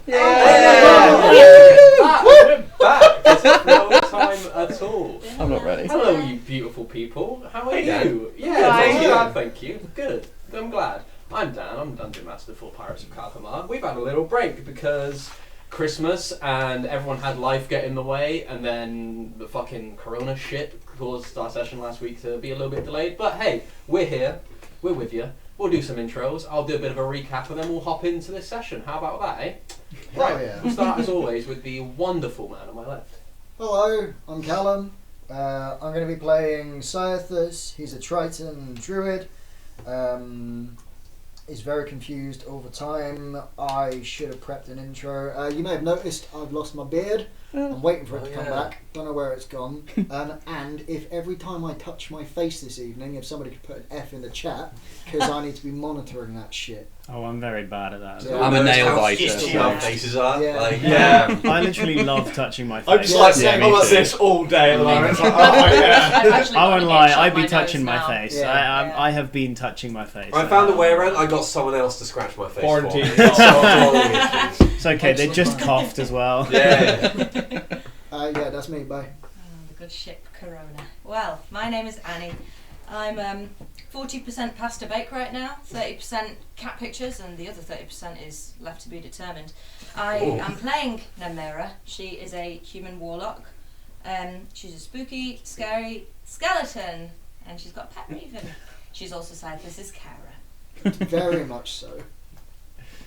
Back. This is no time at all. I'm not ready. Hello, you beautiful people. How are Dan. you? Yeah, thank you. Good. I'm glad. I'm Dan. I'm Dungeon Master for Pirates of Kal'Himaar. We've had a little break because Christmas and everyone had life get in the way, and then the fucking Corona shit caused our session last week to be a little bit delayed. But hey, we're here. We're with you. We'll do some intros. I'll do a bit of a recap, and then we'll hop into this session. How about that, eh? Right. Yeah. We'll start as always with the wonderful man on my left. Hello, I'm Callum. I'm going to be playing Cyathus. He's a Triton druid. He's very confused all the time. I should have prepped an intro. You may have noticed I've lost my beard. I'm waiting for it to come back. Don't know where it's gone. And if every time I touch my face this evening, if somebody could put an F in the chat, because I need to be monitoring that shit. Oh, I'm very bad at that. Yeah. I'm a nail biter. Itchy our faces are. Yeah. Like, Yeah, I literally love touching my face. I'm just like, Yeah, I'm like this all day at the moment. It's like, oh yeah. I won't lie, I'd be touching my face. Yeah. I have been touching my face. I found a way around. I got someone else to scratch my face. Quarantine. For me. It's so It's okay, they just coughed as well. yeah. Yeah, that's me. Bye. The good ship Corona. Well, my name is Annie. I'm 40% pasta bake right now, 30% cat pictures, and the other 30% is left to be determined. I am playing Namera. She is a human warlock. She's a spooky, scary skeleton, and she's got a pet raven. She's also Cypress's Kara. Very much so.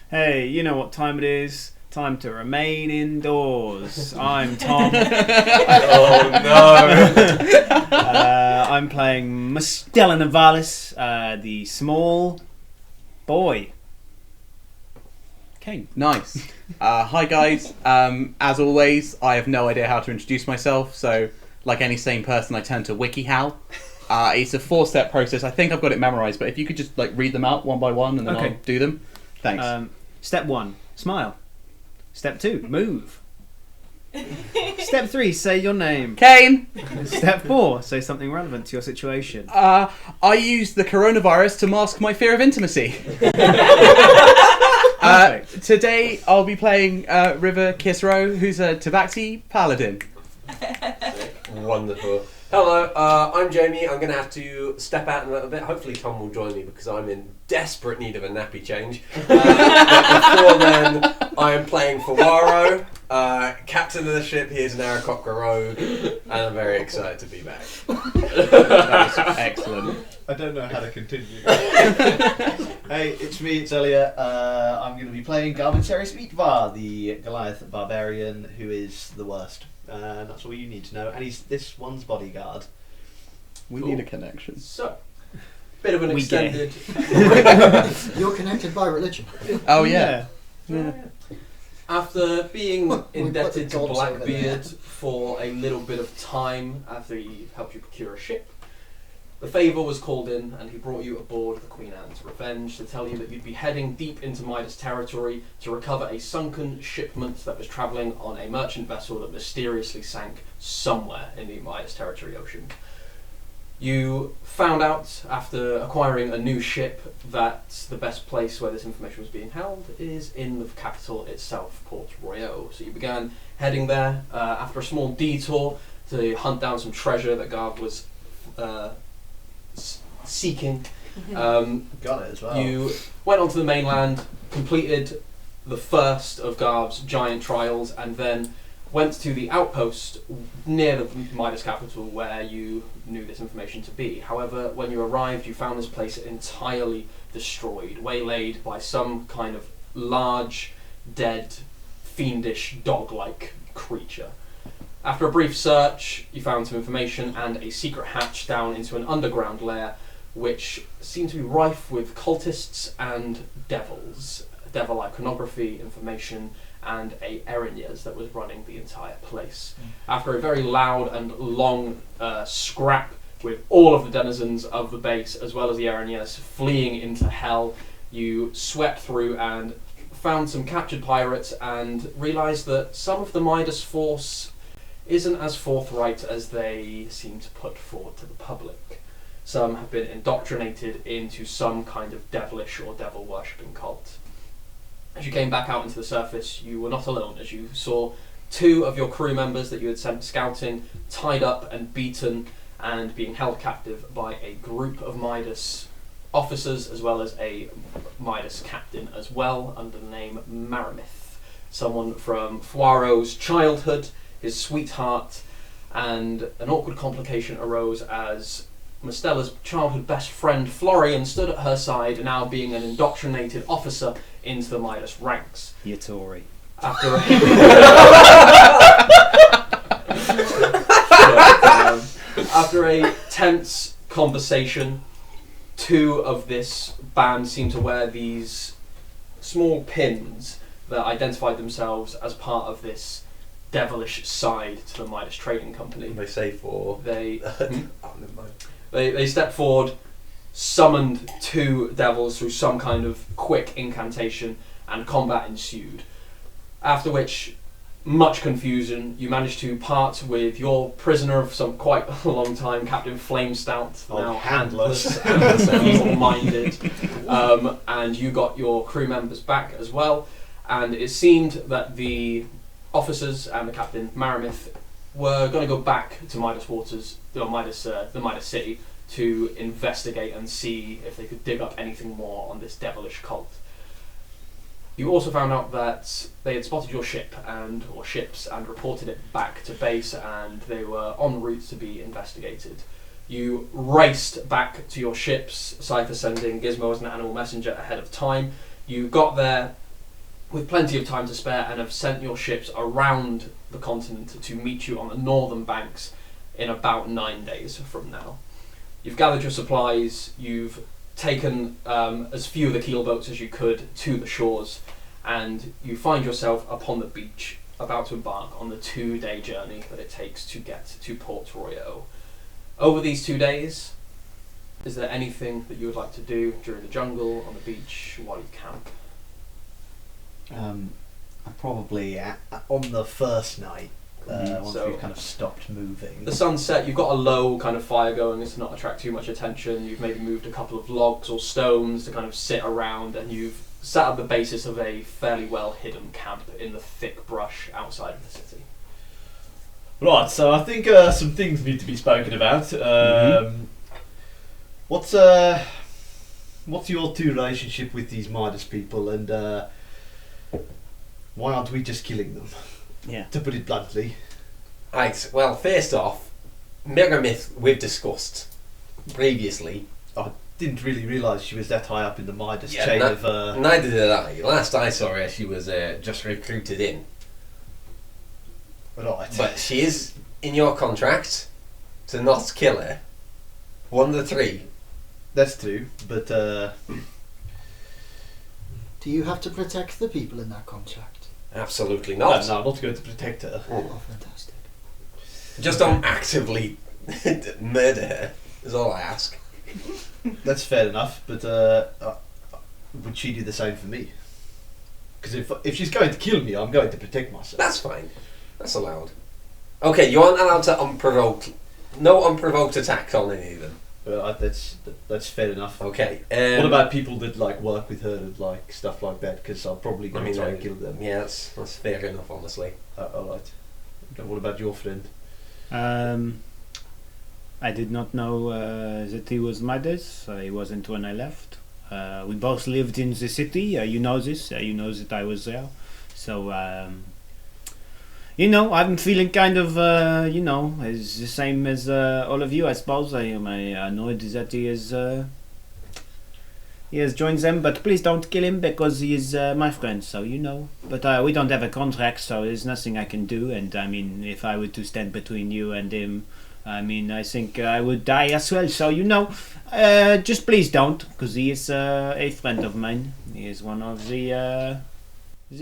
Hey, you know what time it is? Time to remain indoors. I'm Tom. Oh no. I'm playing Mustela Navalis, the small boy. Okay, nice. Hi guys. As always, I have no idea how to introduce myself, so like any sane person, I turn to WikiHow. It's a 4-step process. I think I've got it memorized, but if you could just like read them out one by one, and then Okay. I'll do them. Thanks. Step 1, smile. Step 2, move. Step 3, say your name. Kane. Step 4, say something relevant to your situation. I use the coronavirus to mask my fear of intimacy. Perfect. Today I'll be playing River Kisro, who's a Tabaxi paladin. Wonderful. Hello, I'm Jamie. I'm going to have to step out in a little bit. Hopefully Tom will join me because I'm in desperate need of a nappy change. But before then, I am playing for Waro, captain of the ship. He is an Aarakocra rogue, and I'm very excited to be back. That was excellent. I don't know how to continue. Hey, it's me, it's Elliot. I'm going to be playing Garvin Series Meatvar, the Goliath barbarian who is the worst. And that's all you need to know. And he's this one's bodyguard. We need a connection. So, bit of an We extended. You're connected by religion. Oh yeah. After being We put the indebted to gods over there. Blackbeard for a little bit of time after he helped you procure a ship, the favour was called in and he brought you aboard the Queen Anne's Revenge to tell you that you'd be heading deep into Midas territory to recover a sunken shipment that was travelling on a merchant vessel that mysteriously sank somewhere in the Midas territory ocean. You found out after acquiring a new ship that the best place where this information was being held is in the capital itself, Port Royal. So you began heading there after a small detour to hunt down some treasure that Garv was seeking. Got it as well. You went onto the mainland, completed the first of Garv's giant trials, and then went to the outpost near the Midas capital where you knew this information to be. However, when you arrived, you found this place entirely destroyed, waylaid by some kind of large, dead, fiendish, dog-like creature. After a brief search, you found some information and a secret hatch down into an underground lair, which seemed to be rife with cultists and devils. Devil iconography, information, and a Erinyes that was running the entire place. After a very loud and long scrap with all of the denizens of the base, as well as the Erinyes fleeing into hell, you swept through and found some captured pirates and realised that some of the Midas force isn't as forthright as they seem to put forward to the public. Some have been indoctrinated into some kind of devilish or devil-worshipping cult. As you came back out into the surface, you were not alone, as you saw 2 of your crew members that you had sent scouting tied up and beaten and being held captive by a group of Midas officers, as well as a Midas captain as well, under the name Maramith. Someone from Fuaro's childhood, his sweetheart, and an awkward complication arose as Mostella's childhood best friend Florian stood at her side, now being an indoctrinated officer into the Midas ranks. Yatori. After after a tense conversation, 2 of this band seemed to wear these small pins that identified themselves as part of this devilish side to the Midas Trading Company. They say for... They Oh, never mind. they stepped forward, summoned 2 devils through some kind of quick incantation, and combat ensued. After which, much confusion, you managed to part with your prisoner of some quite a long time, Captain Flamestout, Oh, now handless. handless and evil-minded, and you got your crew members back as well. And it seemed that the officers and the Captain Maramith were going to go back to Midas Waters, or the Midas City, to investigate and see if they could dig up anything more on this devilish cult. You also found out that they had spotted your ship or ships and reported it back to base, and they were en route to be investigated. You raced back to your ships, Cypher sending Gizmo as an animal messenger ahead of time. You got there with plenty of time to spare and have sent your ships around the continent to meet you on the northern banks in about 9 days from now. You've gathered your supplies, you've taken as few of the keel boats as you could to the shores, and you find yourself upon the beach about to embark on the 2-day journey that it takes to get to Port Royal. Over these 2 days, is there anything that you would like to do during the jungle, on the beach, while you camp? Probably on the first night, once So- we've kind of stopped moving. The sunset, you've got a low kind of fire going as to not attract too much attention. You've maybe moved a couple of logs or stones to kind of sit around, and you've set up the basis of a fairly well hidden camp in the thick brush outside of the city. Right, so I think some things need to be spoken about. What's your 2 relationship with these Midas people, and why aren't we just killing them? Yeah. To put it bluntly. Right, well, first off, Megamyth we've discussed previously. I didn't really realise she was that high up in the Midas chain no- of... Neither did I. Last I saw her, she was just recruited in. Right. But she is in your contract to not kill her. 1 of the 3. That's true, but... Do you have to protect the people in that contract? Absolutely no, not. I'm not going to protect her. Oh, fantastic. Just don't actively murder her, is all I ask. That's fair enough, but would she do the same for me? Because if she's going to kill me, I'm going to protect myself. That's fine. That's allowed. Okay, you aren't allowed to no unprovoked attacks on any of them. That's fair enough. Okay. What about people that like work with her and like stuff like that? Because I'm probably going to try and kill them. Yeah, that's fair enough, honestly. Alright. And what about your friend? I did not know that he was Midas. He wasn't when I left. We both lived in the city. You know this. You know that I was there. So, I'm feeling kind of, it's the same as all of you, I suppose. I am annoyed that he has joined them, but please don't kill him because he is my friend, so you know. But we don't have a contract, so there's nothing I can do. And I mean, if I were to stand between you and him, I mean, I think I would die as well. So just please don't, because he is a friend of mine. He is one of the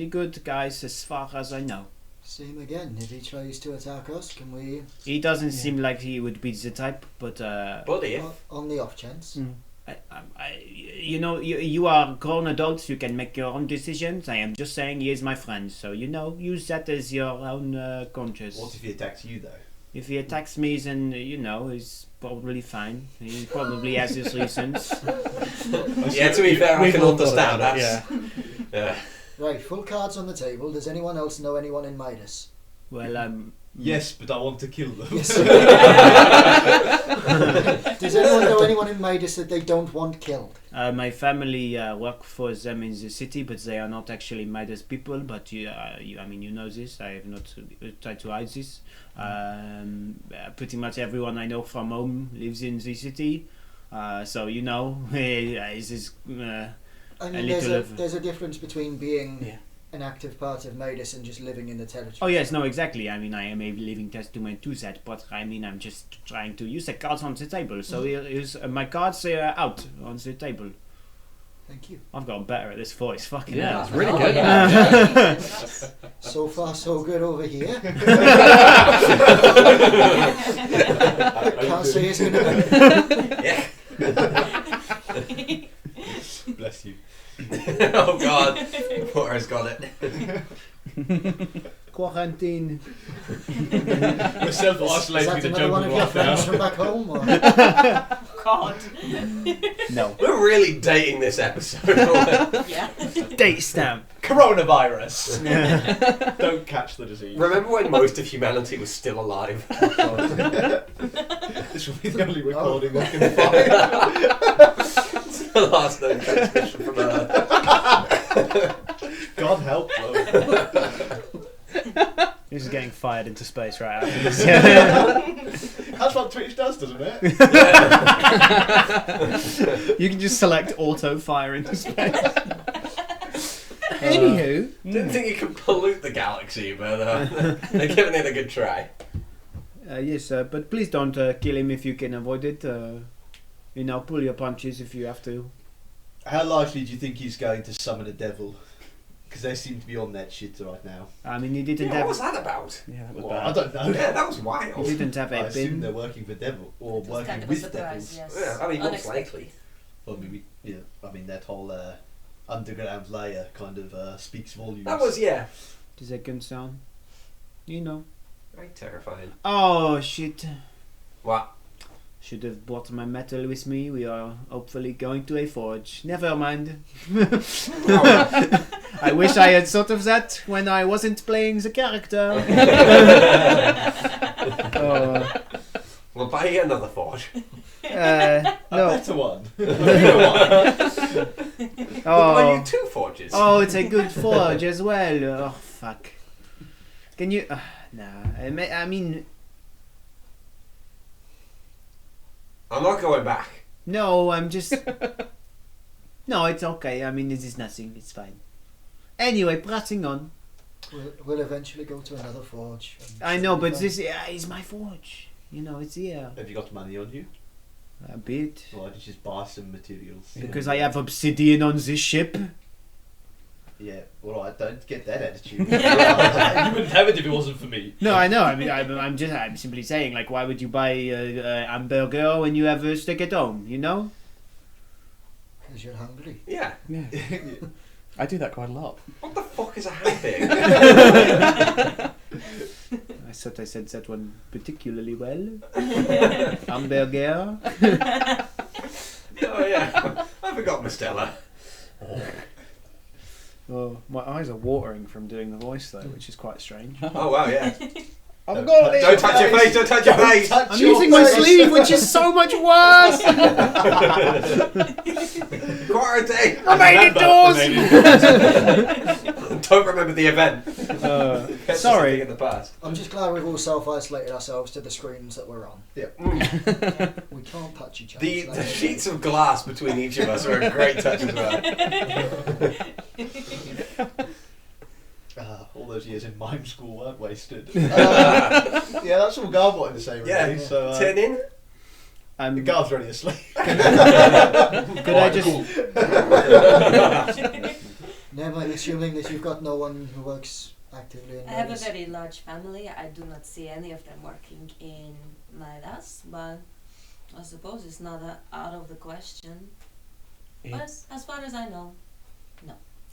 good guys, as far as I know. See him again. If he tries to attack us, can we... He doesn't seem like he would be the type, but... Buddy, on the off chance. You are grown adults, you can make your own decisions. I am just saying he is my friend, so use that as your own conscience. What if he attacks you though? If he attacks me, then he's probably fine. He probably has his reasons. yeah, to be fair, I can understand that. Yeah. Yeah. Right, full cards on the table. Does anyone else know anyone in Midas? Well, Yes, but I want to kill them. Yes. Does anyone know anyone in Midas that they don't want killed? my family work for them in the city, but they are not actually Midas people. But I mean, you know this. I have not tried to hide this. Pretty much everyone I know from home lives in the city. So you know, this is. I A mean, little there's a difference between being Yeah. an active part of Midas and just living in the territory. Oh yes, no, exactly. I mean, I am a living testament to that. But I mean, I'm just trying to use the cards on the table. So here is my cards out on the table. Thank you. I've gotten better at this voice. Fucking Yeah, hell. it's really Oh, good. yeah. So far, so good over here. Can't say it's gonna be. Bless you. Oh God, Porter's got it. Quarantine. We're Is self-isolating that in the another one jungle of your right friends now. from back home? Or? God. No. We're really dating this episode. Yeah. Date stamp. Coronavirus. Don't catch the disease. Remember when most of humanity was still alive? This will be the only recording I can find. It's the last known transmission from Earth. God help them. This is getting fired into space right after this. That's what Twitch does, doesn't it? You can just select auto fire into space. Anywho, Didn't think you could pollute the galaxy, but they're giving it a good try. yes, but please don't kill him if you can avoid it. You know, pull your punches if you have to. How likely do you think he's going to summon a devil? Because they seem to be on that shit right now. I mean, he didn't Yeah, what have. was that about? Yeah, that was Well, I bad. don't know. Yeah, that was He wild. didn't have I a assume bin. they're working for devil or It was working kind of a with surprise, devils. yes. Yeah, I mean, most Unexpected. likely. Well, maybe, yeah. I mean, that whole underground layer kind of speaks volumes. That was, yeah, The second sound. You know. very terrifying. Oh shit! What? Should have brought my metal with me. We are hopefully going to a forge. Never mind. I wish I had thought of that when I wasn't playing the character. We'll buy you another forge. A no. better one. We'll buy Oh. you 2 forges. Oh, it's a good forge as well. Oh fuck. Can you? Nah. I mean, I'm not going back. no. I'm just. No, it's okay. I mean, this is nothing. It's fine. Anyway, pressing on. We'll eventually go to another forge. I know, but this is my forge. You know, it's here. Have you got money on you? A bit. Or did you just buy some materials? Because I have obsidian on this ship. Yeah, alright, don't get that attitude. You Yeah. wouldn't have it if it wasn't for me. No, I know. I mean, I'm simply saying, like, why would you buy a hamburger when you have a steak at home? You know? Because you're hungry. Yeah. Yeah. I do that quite a lot. What the fuck is a hamburger? I thought I said that one particularly well. Hamburger. Oh yeah. I forgot Mistella. Oh, my eyes are watering from doing the voice though, which is quite strange. Oh wow, yeah. I've got Don't touch your face, don't touch your face. I'm using my sleeve, which is so much worse. Quarantine. I made it doors. Don't remember the event. It's Sorry. something in the past. I'm just glad we've all self-isolated ourselves to the screens that we're on. We can't touch each other. The so that's sheets of glass between each of us are a great touch as well. All those years in mime school weren't wasted. Yeah, that's all Garv wanted to say, really. Yeah. So, Turn in. the Garv's already asleep. Could I just? Never mind, assuming that you've got no one who works actively in I have a Midas. very large family. I do not see any of them working in Midas, but I suppose it's not out of the question. But as far as I know,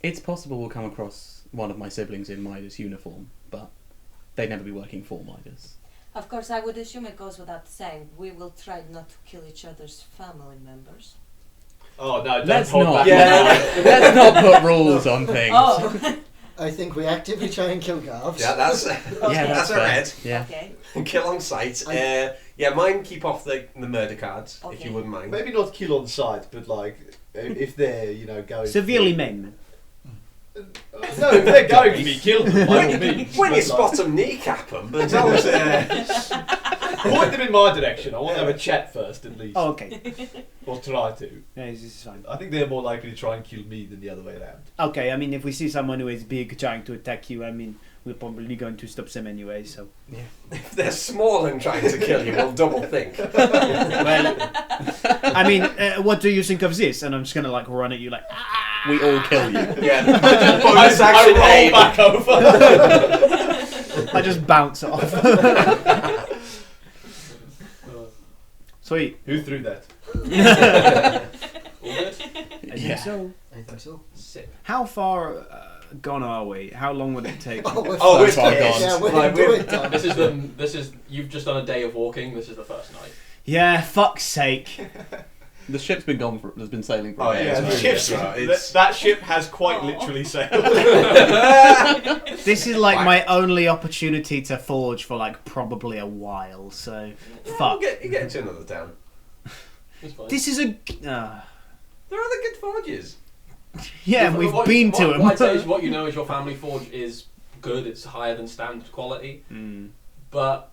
It's possible we'll come across one of my siblings in Midas uniform, but they'd never be working for Midas. of course, I would assume it goes without saying. We will try not to kill each other's family members. Oh no! Don't Let's hold not. back. Yeah. Let's not put rules on things. Oh, I think we actively try and kill Garbs. Yeah, that's that's a fair. red. Yeah. okay. Kill on sight. Yeah, mine keep off the murder cards if Okay. you wouldn't mind. Maybe not kill on sight, but like if they're going Severely maim. No, if they're going to be killed, by all means. When you but, like, spot them, kneecap them. But don't. point them in my direction. I want to have a chat first, at least, Oh, okay. or try to. Yeah, this is fine. I think they're more likely to try and kill me than the other way around. Okay, I mean, if we see someone who is big trying to attack you, I mean, we're probably going to stop them anyway, so. If they're small and trying to kill you, we'll double think. Well, I mean, what do you think of this? And I'm just gonna like run at you like, We all kill you. Yeah. Bonus action I roll aid. back over. I just bounce off. Sweet. Who threw that? All good? I think Yeah. so. I think so. Sick. How far gone are we? How long would it take? Oh, we're Oh, fucked. we're gone. Yeah, we're Like, doing done. This is you've just done a day of walking. This is the first night. Yeah, fuck's sake. The ship's been gone for. Has been sailing for. Oh, a day. yeah, the it's ship's, really- it's- that ship has quite Aw. literally sailed. This is like my only opportunity to forge for like probably a while. So, fuck. You get to another town. It's fine. This is a. There are other good forges. Yeah, and we've What- been to what I'd say is them. what you know is your family forge is good. It's higher than standard quality, but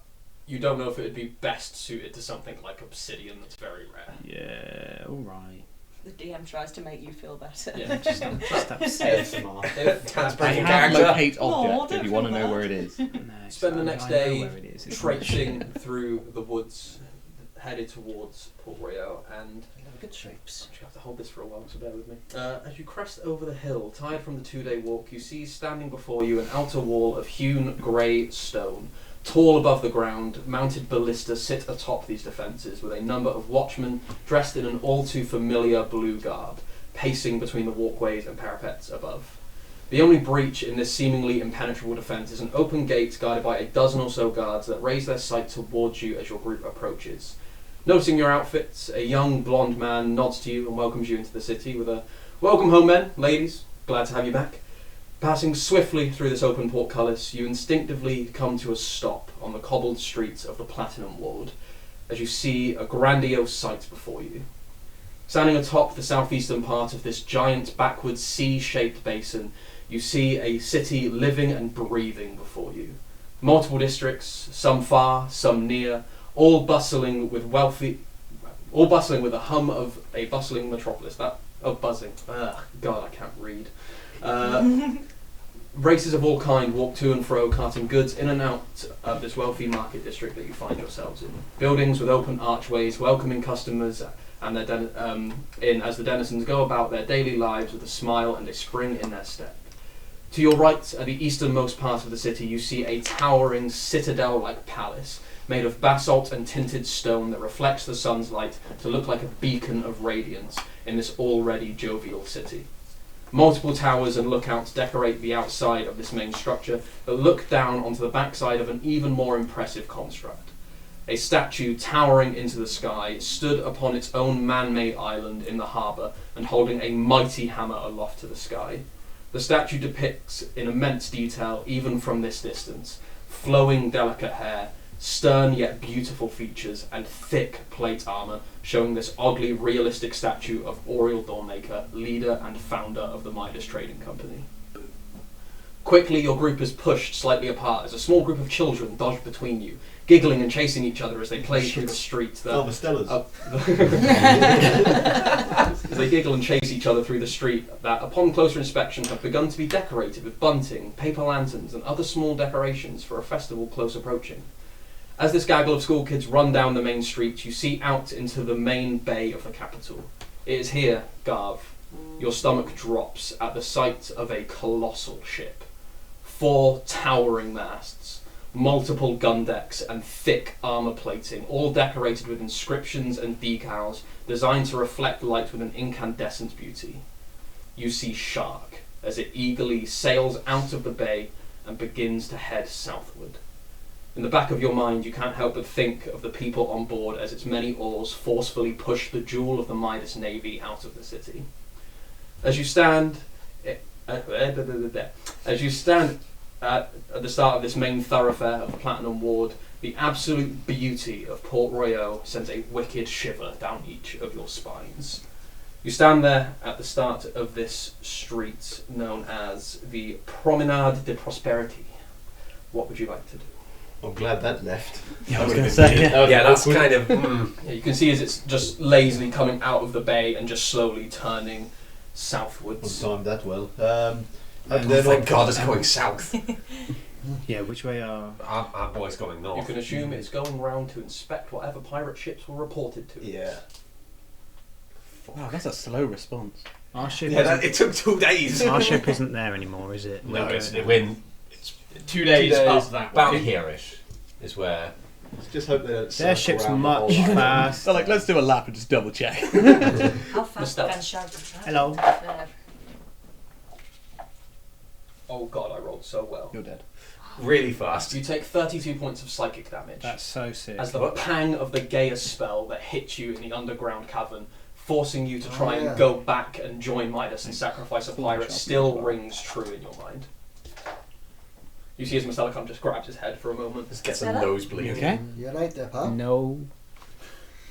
you don't know if it would be best suited to something like obsidian that's very rare. Yeah, all right. The DM tries to make you feel better. Yeah, Just upset. Can't I break in have character. locate Oh, object don't if you want to feel know bad. where it is. No, Spend the fine, next I know day where it is. It's traipsing through the woods, headed towards Port Royal, and Good shapes. you have to hold this for a while, so bear with me. As you crest over the hill, tired from the 2-day walk, you see standing before you an outer wall of hewn grey stone. Tall above the ground, mounted ballistas sit atop these defences, with a number of watchmen dressed in an all too familiar blue garb, pacing between the walkways and parapets above. The only breach in this seemingly impenetrable defence is an open gate guarded by a dozen or so guards that raise their sight towards you as your group approaches. Noticing your outfits, a young blonde man nods to you and welcomes you into the city with a "Welcome home, men, ladies, glad to have you back." Passing swiftly through this open portcullis, you instinctively come to a stop on the cobbled streets of the Platinum Ward as you see a grandiose sight before you. Standing atop the southeastern part of this giant backward C-shaped basin, you see a city living and breathing before you. Multiple districts, some far, some near, all bustling with the hum of a bustling metropolis. Buzzing. God, I can't read. Races of all kind walk to and fro, carting goods in and out of this wealthy market district that you find yourselves in. Buildings with open archways, welcoming customers and their in as the denizens go about their daily lives with a smile and a spring in their step. To your right, at the easternmost part of the city, you see a towering citadel-like palace made of basalt and tinted stone that reflects the sun's light to look like a beacon of radiance in this already jovial city. Multiple towers and lookouts decorate the outside of this main structure that look down onto the backside of an even more impressive construct. A statue towering into the sky stood upon its own man-made island in the harbour and holding a mighty hammer aloft to the sky. The statue depicts in immense detail, even from this distance, flowing delicate hair, stern yet beautiful features, and thick plate armour, showing this oddly realistic statue of Auriel Dawnmaker, leader and founder of the Midas Trading Company. Quickly, your group is pushed slightly apart as a small group of children dodge between you, giggling and chasing each other as they play through the streets. Oh, the Stellas. As they giggle and chase each other through the street that, upon closer inspection, have begun to be decorated with bunting, paper lanterns, and other small decorations for a festival close approaching. As this gaggle of school kids run down the main street, you see out into the main bay of the capital. It is here, Garv. Your stomach drops at the sight of a colossal ship. 4 towering masts, multiple gun decks, and thick armour plating, all decorated with inscriptions and decals designed to reflect light with an incandescent beauty. You see Shark as it eagerly sails out of the bay and begins to head southward. In the back of your mind, you can't help but think of the people on board as its many oars forcefully push the jewel of the Midas Navy out of the city. As you stand at the start of this main thoroughfare of the Platinum Ward, the absolute beauty of Port Royal sends a wicked shiver down each of your spines. You stand there at the start of this street known as the Promenade de Prosperity. What would you like to do? I'm glad that left. Yeah, I was going to say. Yeah, that's kind of. Yeah, you can see as it's just lazily coming out of the bay and just slowly turning southwards. Timed that well. And then thank God it's going south. Yeah, which way are... Our boy's going north. You can assume it's going round to inspect whatever pirate ships were reported to. Yeah. Wow, that's a slow response. Our ship Yeah, isn't... it took 2 days. Our ship isn't there anymore, is it? No, it's We're when it's 2 days, 2 days up that about way. here-ish is where. Let's just hope they don't Their circle ship's around the much whole- faster. So, like, let's do a lap and just double check. How fast Stealth. can sharks travel? Hello. Oh god, I rolled so well. You're dead. Really fast. You take 32 points of psychic damage That's so sick. as the pang of the Gaius spell that hits you in the underground cavern, forcing you to try Oh, yeah. and go back and join Midas and sacrifice a pirate, Foolish. still rings true in your mind. You see as Mestellicum just grabs his head for a moment. Just gets a Stella? nosebleed. You okay? You're right there, pal. No.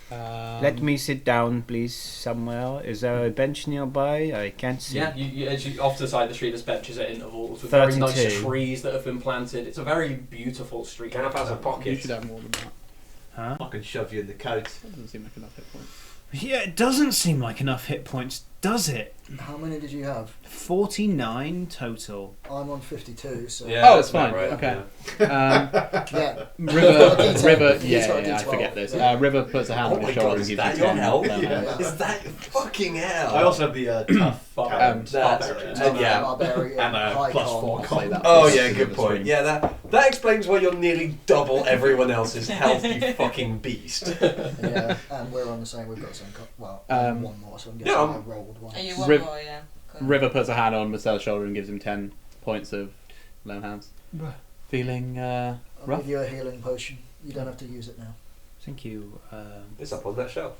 Let me sit down, please, somewhere. Is there a bench nearby? I can't see. Yeah, as you off to the side of the street, there's benches at intervals with very nice 32. trees that have been planted. It's a very beautiful street. Kind of has a You pocket. should have more than that. Huh? I can shove you in the coat. That doesn't seem like enough hit points. Yeah, it doesn't seem like enough hit points, does it? How many did you have? 49 total. I'm on 52, so Yeah, Oh, that's it's fine. about right. Okay. yeah. River, He's got a yeah, I D12. forget this. Yeah. River puts a hand Oh on my his God, shoulder and is gives that you your 10. help? Yeah. Is that fucking hell? I also have the tough. Barbarian. That's Barbarian. and yeah. Barbarian, And a high plus con. 4 I'll con. say that. Oh It's yeah, in good the point. stream. Yeah, that explains why you're nearly double everyone else's health, you fucking beast. Yeah, and we're on the same. We've got the same. Well, one more, so I'm guessing Yeah, I rolled one. Are you one Riv- more, yeah? Cool. River puts a hand on Marcel's shoulder and gives him 10 points of lone hands. Feeling I'll rough? give you a healing potion. You don't have to use it now. Thank you. It's up on that shelf.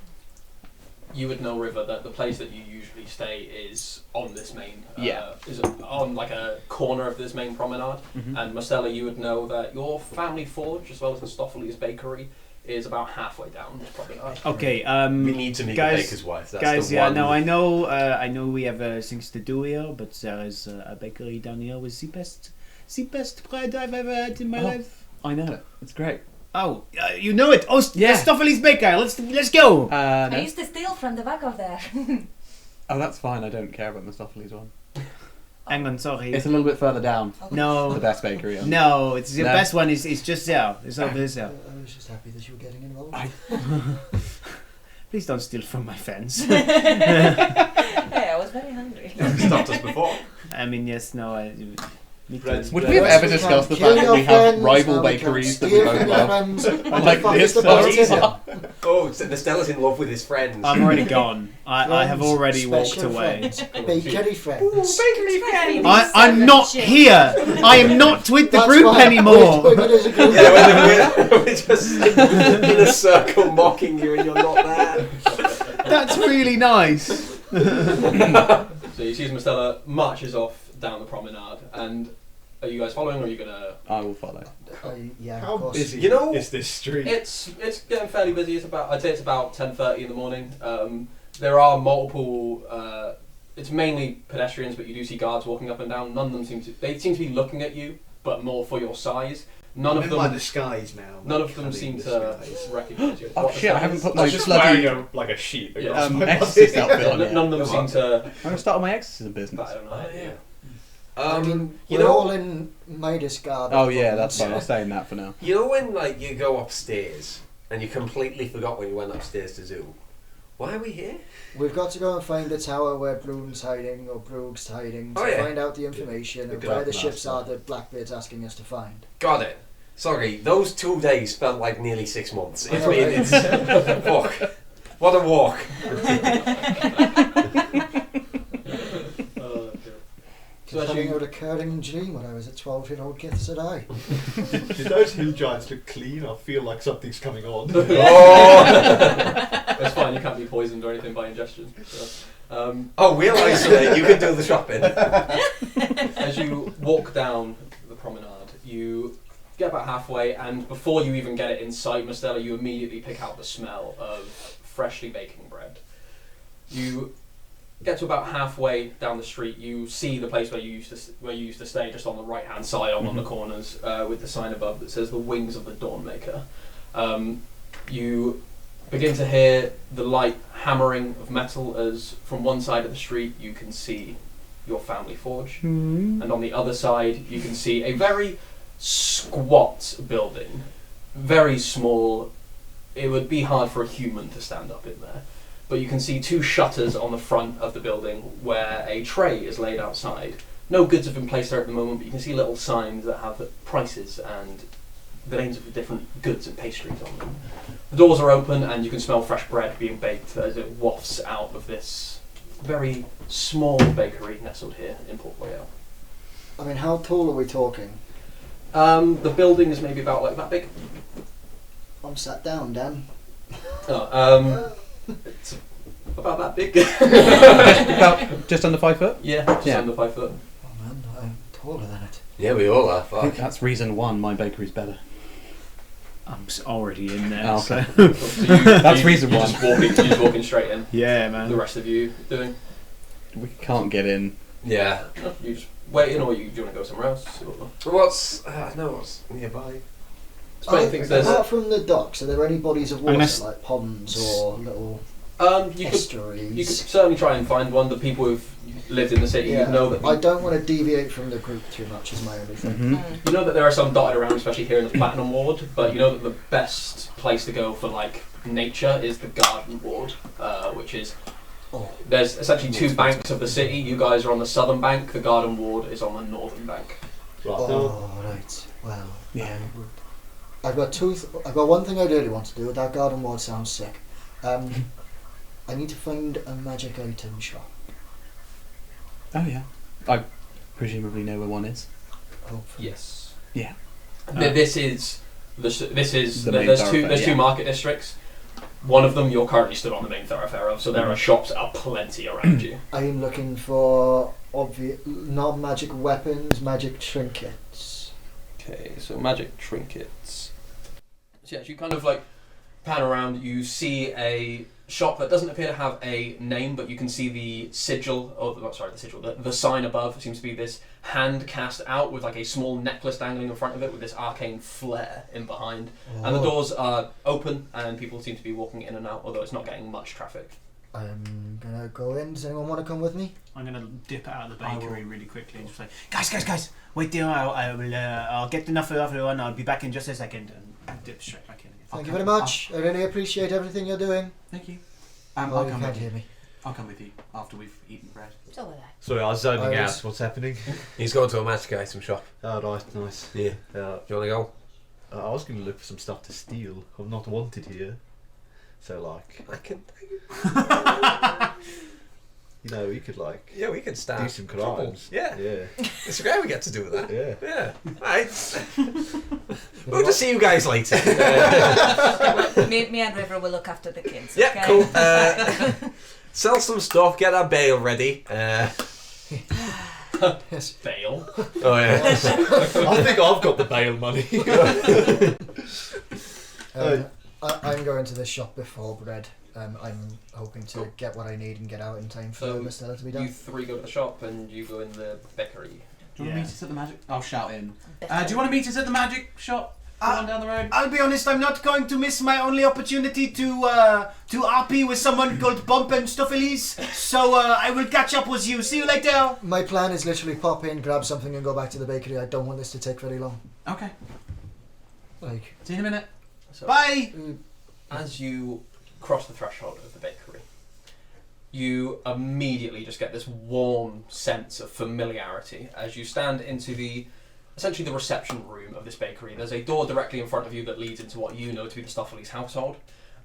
You would know, River, that the place that you usually stay is on this main, Yeah. is on like a corner of this main promenade. Mhm. And Marcella, you would know that your family forge, as well as Mistopheles Bakery, is about halfway down this promenade. Okay, We need to meet guys- the baker's wife. That's guys, the yeah, one. no, I know we have things to do here, but there is a bakery down here with the best bread I've ever had in my life. I know it. It's great. Oh, you know it. Oh, Yeah. Stoffel's Baker. Let's go. I No. used to steal from the back of there. Oh, that's fine. I don't care about Mistopheles one. Hang on, sorry. It's a little bit further down. The No, best bakery. no, it's the No. best one. Is just there. It's over there. I was just happy that you were getting involved. Please don't steal from my fans. Hey, I was very hungry. Stopped us before. I mean, yes, no. Me too. Friends, Would we have ever discussed the fact that we have rival bakeries that we both love? Like this, Much easier. Oh, so Stella's in love with his friends. I'm already gone. I have already walked away. Bakery friends. I'm not here. I am not with the That's group why anymore. we're doing it as a group. Yeah, we're just in a circle mocking you and you're not there. That's really nice. So you see as Marcella marches off down the promenade, and are you guys following, or are you gonna... I will follow. Yeah, How of course. busy You know- is this street? It's getting fairly busy. I'd say it's about 10:30 in the morning. There are multiple. It's mainly pedestrians, but you do see guards walking up and down. None of them seem to be looking at you, but more for your size. None I'm of in them. my disguise now. None of like, them having seem to disguise. recognise you. Oh What shit! I haven't put I my was just bloody wearing like a sheet across my body. exorcist outfit on None yet. of them seem to. I'm gonna start on my exorcism business. I don't know. Yeah. I mean, you we're know, all in Midas garb. Oh yeah, that's fine. I'll stay in that for now. you know when like you go upstairs and you completely forgot when you went upstairs to zoo. Why are we here? We've got to go and find the tower where Bloom's hiding or Brug's hiding to Oh, yeah. find out the information The of where the Glove ships Master. are that Blackbeard's asking us to find. Got it. Sorry, those 2 days felt like nearly 6 months. I know, right? It's fuck. What a walk. So as Having you, a recurring dream when I was a 12-year-old gets it I. Did those hill giants look clean? I feel like something's coming on. It's fine. You can't be poisoned or anything by ingestion. So, We'll isolate. You can do the shopping. as you walk down the promenade, you get about halfway, and before you even get it in sight, Mostella, you immediately pick out the smell of freshly baking bread. You get to about halfway down the street. You see the place where you used to stay, just on the right hand side, on the corners, with the sign above that says "The Wings of the Dawnmaker." You begin to hear the light hammering of metal as from one side of the street you can see your family forge, and on the other side you can see a very squat building, very small. It would be hard for a human to stand up in there, but you can see two shutters on the front of the building where a tray is laid outside. No goods have been placed there at the moment, but you can see little signs that have prices and the names of the different goods and pastries on them. The doors are open and you can smell fresh bread being baked as it wafts out of this very small bakery nestled here in Port Royal. I mean, how tall are we talking? The building is maybe about like that big. I'm sat down, Dan. It's about that big. About just under 5 foot. Yeah, just Yeah. under 5 foot. Oh man, I'm taller than it. Yeah, we all are. I think Fuck. that's reason one. My bakery's better. I'm already in there. Oh, so. okay. So That's reason you're one. you're just walking straight in. Yeah, The man. rest of you doing? We can't get in. Yeah. You just waiting, or do you want to go somewhere else? Or? What's nearby? There's plenty of things. There's Apart from the docks, are there any bodies of water, Unless- like ponds or little you could estuaries? certainly try and find one. The people who've lived in the city, you know that I don't want to deviate from the group too much, is my only thing. Mm-hmm. you know that there are some dotted around, especially here in the Platinum Ward. But you know that the best place to go for like nature is the Garden Ward, which is there's essentially two banks of the city. You guys are on the southern bank. The Garden Ward is on the northern bank. Right. Oh, right. Well, Yeah. I've got one thing I really want to do. That garden ward sounds sick. I need to find a magic item shop. Oh yeah. I presumably know where one is. Hopefully. Yes. Yeah. This is The main there's thoroughfare, two yeah. market districts. One of them you're currently stood on the main thoroughfare of, so there are shops aplenty around you. I'm looking for not magic weapons, magic trinkets. Okay, so magic trinkets. So yes, you kind of like pan around, you see a shop that doesn't appear to have a name, but you can see the sigil, the sign above seems to be this hand cast out with like a small necklace dangling in front of it with this arcane flare in behind. And the doors are open and people seem to be walking in and out, although it's not getting much traffic. I'm gonna go in. Does anyone want to come with me? I'm gonna dip out of the bakery really quickly and just say, guys, wait there. I'll get enough for everyone. I'll be back in just a second, and dip straight back in again. Thank you very much. I really appreciate everything you're doing. Thank you. Oh, I'll you come can't with hear you. me. I'll come with you after we've eaten bread. It's over there. Sorry, I was zoning I out. was- What's happening? He's going to a magic item shop. Oh, right, nice. Yeah. Uh, Do you want to go? I was going to look for some stuff to steal. I'm not wanted here. So, like, I can. we could, like, Yeah, we can start. do some trouble. crimes. Yeah. Yeah. It's great we get to do that. Yeah. Yeah. Right. We'll just see you guys later. Me and River will look after the kids. Yeah, okay? cool. Sell some stuff, get our bail ready. Yes. Bail. Oh, yeah. I think I've got the bail money. I'm going to this shop before bread. I'm hoping to get what I need and get out in time for So Miss Stella to be You done. three go to the shop and you go in the bakery. Do you want to meet us at the magic? I'll shout in. Do Better. you want to meet us at the magic shop? On down the road. I'll be honest, I'm not going to miss my only opportunity to RP with someone called Bump and Stuffelis. So I will catch up with you. See you later. My plan is literally pop in, grab something, and go back to the bakery. I don't want this to take very long. Okay. Like, See you in a minute. So Bye. as you cross the threshold of the bakery, you immediately just get this warm sense of familiarity as you stand into essentially the reception room of this bakery. There's a door directly in front of you that leads into what you know to be the Stuffelis' household.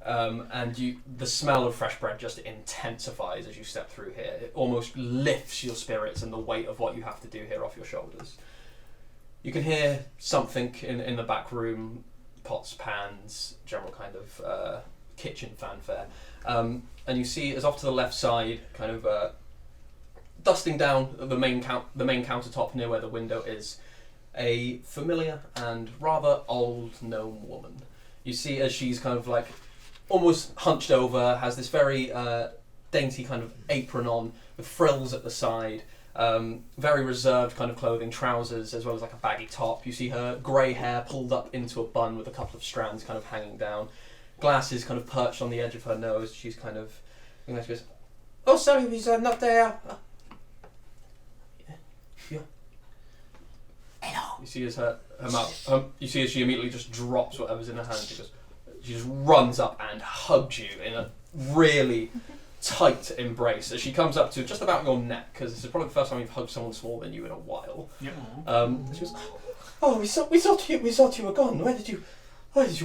and the smell of fresh bread just intensifies as you step through here. It almost lifts your spirits and the weight of what you have to do here off your shoulders. You can hear something in the back room, pots, pans, general kind of kitchen fanfare. And you see, as off to the left side, kind of dusting down the main countertop near where the window is, a familiar and rather old gnome woman. You see as she's kind of like almost hunched over, has this very dainty kind of apron on with frills at the side, very reserved kind of clothing, trousers as well as like a baggy top. You see her grey hair pulled up into a bun with a couple of strands kind of hanging down, glasses kind of perched on the edge of her nose. She's kind of, she goes, "Oh, sorry, he's not there." Yeah. Hello. You see as her mouth, you see as she immediately just drops whatever's in her hand. She just runs up and hugs you in a really tight embrace as she comes up to just about your neck, because this is probably the first time you've hugged someone smaller than you in a while. Yep. She goes, "Oh, we thought you were gone. Where did you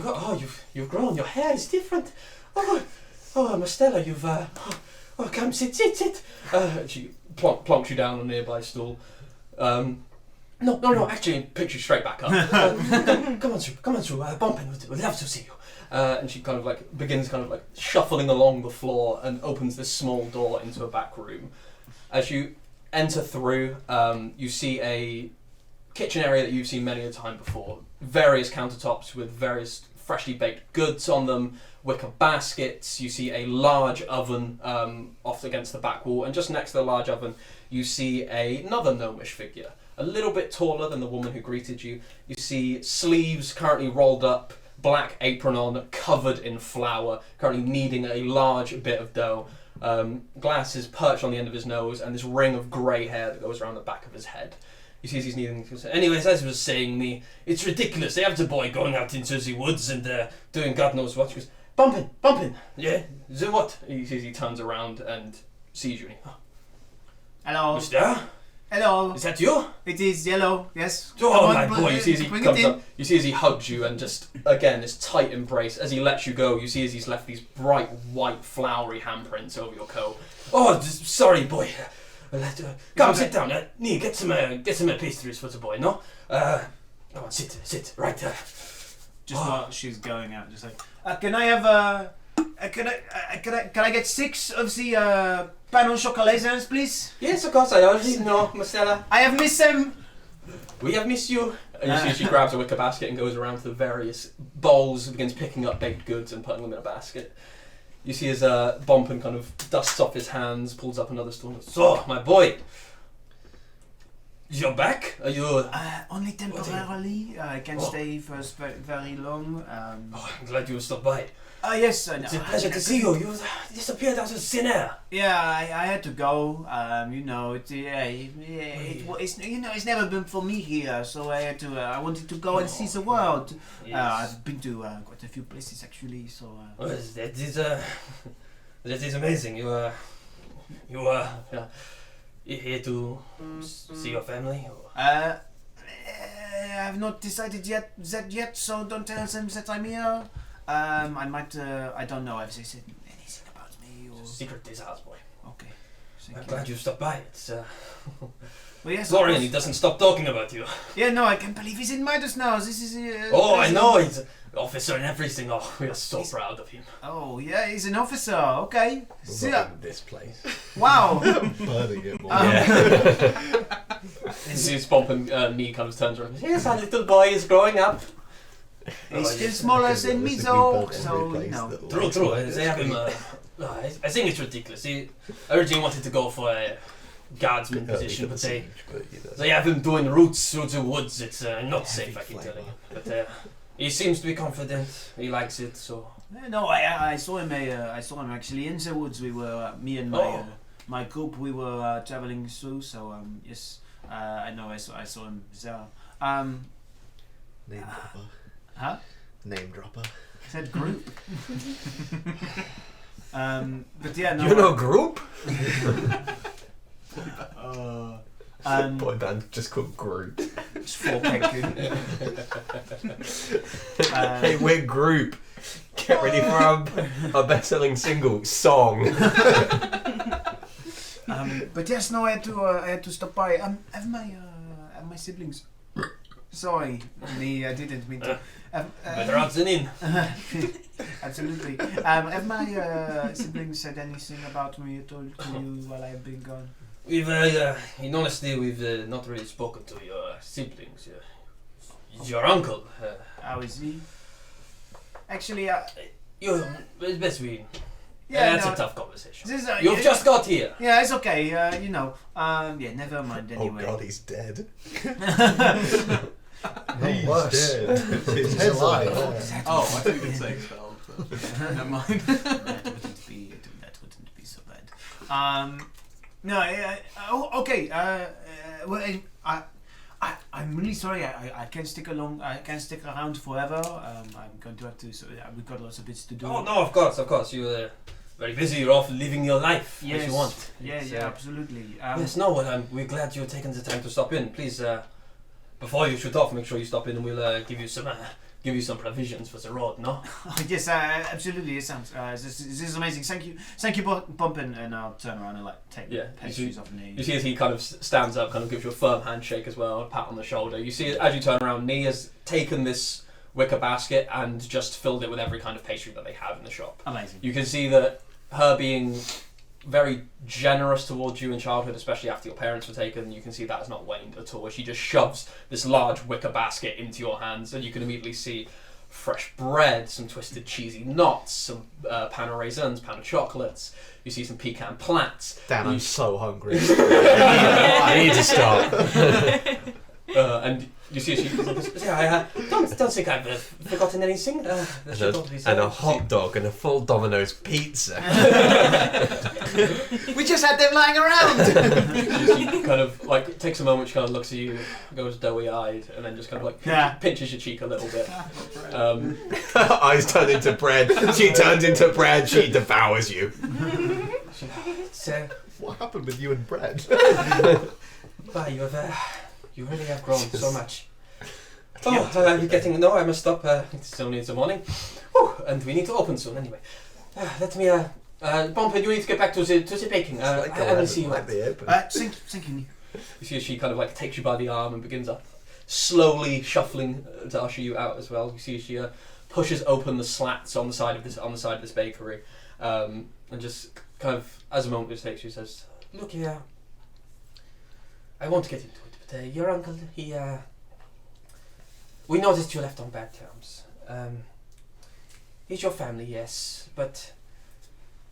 go? Oh, you've grown. Your hair is different. Oh, Mastella, you've come sit. She plonks you down on a nearby stool. No, actually, picks you straight back up. Come on through. Bumpin, would love to see you. And she kind of like begins kind of like shuffling along the floor and opens this small door into a back room. As you enter through, you see a kitchen area that you've seen many a time before. Various countertops with various freshly baked goods on them, wicker baskets. You see a large oven off against the back wall, and just next to the large oven, you see another gnomish figure, a little bit taller than the woman who greeted you. You see sleeves currently rolled up, black apron on, covered in flour, currently kneading a large bit of dough. Glasses perched on the end of his nose, and this ring of grey hair that goes around the back of his head. You see as he's kneading. Anyways, as I was saying, it's ridiculous. They have the boy going out into the woods and doing God knows what. She goes, bumping. Yeah, the what? You see as he turns around and sees you. And Hello. Mister? Hello. Is that you? It is yellow. Yes. Oh, my boy! You see as he comes up. You see as he hugs you, and just again this tight embrace. As he lets you go, you see as he's left these bright white flowery handprints over your coat. Oh, sorry, boy. Come sit down. Get some pastries for the boy. No. Come on, sit right there. Just while she's going out, just like, can I have can I get 6 of the pain au chocolat, please? Yes, of course. I already know, Marcella. I have missed them. We have missed you. And you see she grabs a wicker basket and goes around to the various bowls and begins picking up baked goods and putting them in a basket. You see as Bompin kind of dusts off his hands, pulls up another stool. So, my boy, you're back? Are you? Only temporarily. I can't stay for very long. I'm glad you stopped by. Yes, I know. It's a pleasure to see you. You disappeared out of thin air. Yeah, I had to go. It's never been for me here, so I had to. I wanted to go and see the world. Yes. I've been to quite a few places actually. So. Well, that is amazing. You here to see your family? Or? I have not decided yet, so don't tell them that I'm here. I might. I don't know if they said anything about me or. Secret is ours, boy. Okay. I'm glad you stopped by. It's Well, yes, Florian, he doesn't stop talking about you. Yeah, no, I can't believe he's in Midas now. This is. I know. He's an officer and everything. Oh, we are so proud of him. Oh, yeah, he's an officer. Okay. We're not in this place. Wow. Burning it more. His bump and knee kind of turns around. Yes, our little boy is growing up. He's still smaller than me, though. So no. True. They have him. I think it's ridiculous. He originally wanted to go for a guardsman position, but they have him doing routes through the woods. It's not safe, I can tell you. But he seems to be confident. He likes it, so. No, I saw him. I saw him actually in the woods. We were me and my group. We were traveling through. So yes, I know. I saw him there. Name dropper. Huh? Name dropper. Said group. But yeah, no. You know group? Boy band just called Group. It's 4 peg. Hey, we're group. Get ready for our best-selling single song. But yes, no, I had to stop by. Have my siblings. Sorry, I didn't mean to. Better out than in. Absolutely. Have my siblings said anything about me at all to you while I've been gone? We've, in honesty, we've not really spoken to your siblings. Your uncle. How is he? Actually, It's best we. yeah, That's no, a tough conversation. this, You've just got here. Yeah, it's okay. Yeah, never mind. Oh Anyway. God, he's dead. He's worse. dead. He's His alive. life. Oh, I thought you could say expelled. Never mind. That wouldn't be so bad. No. Okay. Well, I'm really sorry. I can't stick along. I can't stick around forever. I'm going to have to. So we've got lots of bits to do. Oh no, of course. You're very busy. You're off living your life as you want. Yeah, It's, absolutely. yes, no. Well, we're glad you're taking the time to stop in. Please, before you shoot off, make sure you stop in, and we'll give you some provisions for the road. No. Yes, absolutely. It sounds. This is amazing. Thank you, Bumpin'. And I'll turn around and take pastries off me. You see as he kind of stands up, kind of gives you a firm handshake as well, a pat on the shoulder. You see as you turn around, Nee has taken this wicker basket and just filled it with every kind of pastry that they have in the shop. Amazing. You can see that her being very generous towards you in childhood, especially after your parents were taken, you can see that has not waned at all. She just shoves this large wicker basket into your hands, and you can immediately see fresh bread, some twisted cheesy knots, some pan of raisins, pan of chocolates. You see some pecan plats. Dan, I'm so hungry. I need to stop. And you see she don't think I've forgotten anything. And a hot dog and a full Domino's pizza. We just had them lying around. She kind of like takes a moment. She kind of looks at you, goes doughy-eyed, and then just kind of like pinches your cheek a little bit. Eyes turn into bread. She turns into bread. She devours you. What happened with you and bread? Wow, you really have grown so much. Oh, you're getting... No, I must stop. It's only the morning. Whew, and we need to open soon anyway. Let me... Bumpin', you need to get back to the baking. I will see you. Thank you. You see as she kind of like takes you by the arm and begins slowly shuffling to usher you out as well. You see as she pushes open the slats on the side of this bakery, and just kind of, as a moment this takes, she says, "Look here, I won't get into it. But your uncle, we noticed you left on bad terms. He's your family, yes, but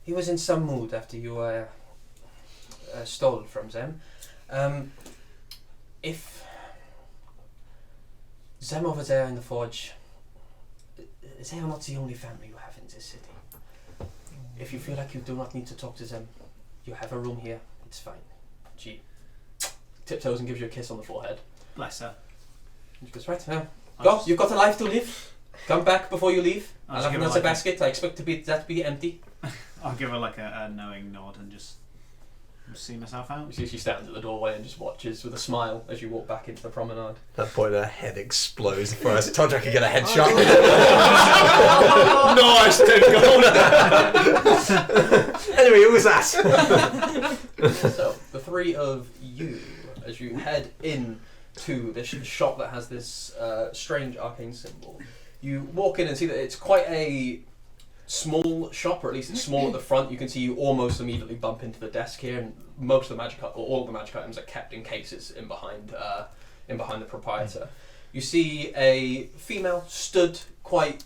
he was in some mood after you stole from them. If them over there in the forge, they are not the only family you have in this city. If you feel like you do not need to talk to them, you have a room here, it's fine." She tiptoes and gives you a kiss on the forehead. Bless her. And she goes, "Right, now, go. You've got a life to live. Come back before you leave. I'll have another basket. I expect that to be empty." I'll give her like a knowing nod and just see myself out. You see she stands at the doorway and just watches with a smile as you walk back into the promenade. At that point, her head explodes. Before I told you I could get a headshot. No, I still go. Anyway, who was that? So the three of you, as you head in to this shop that has this strange arcane symbol, you walk in and see that it's quite a small shop, or at least it's small at the front. You can see you almost immediately bump into the desk here, and most of the magic, or all of the magic items, are kept in cases in behind the proprietor. You see a female stood quite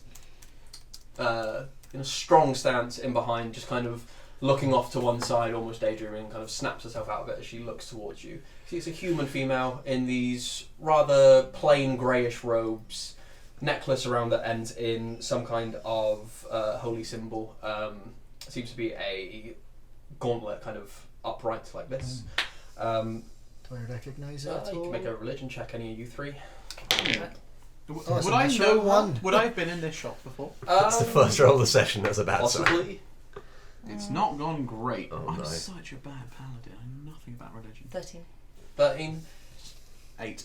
in a strong stance in behind, just kind of looking off to one side, almost daydreaming, kind of snaps herself out of it as she looks towards you. See, it's a human female in these rather plain greyish robes, necklace around that ends in some kind of holy symbol. Seems to be a gauntlet, kind of upright like this. Do I recognise it at You all? can make a religion check, any of you three. Oh, Would I natural know one. one? Would I have been in this shop before? That's the first roll of the session. That's a bad sign. Possibly. It's not gone great. Oh, I'm no. such a bad paladin. I know nothing about religion. 13. 13. 8.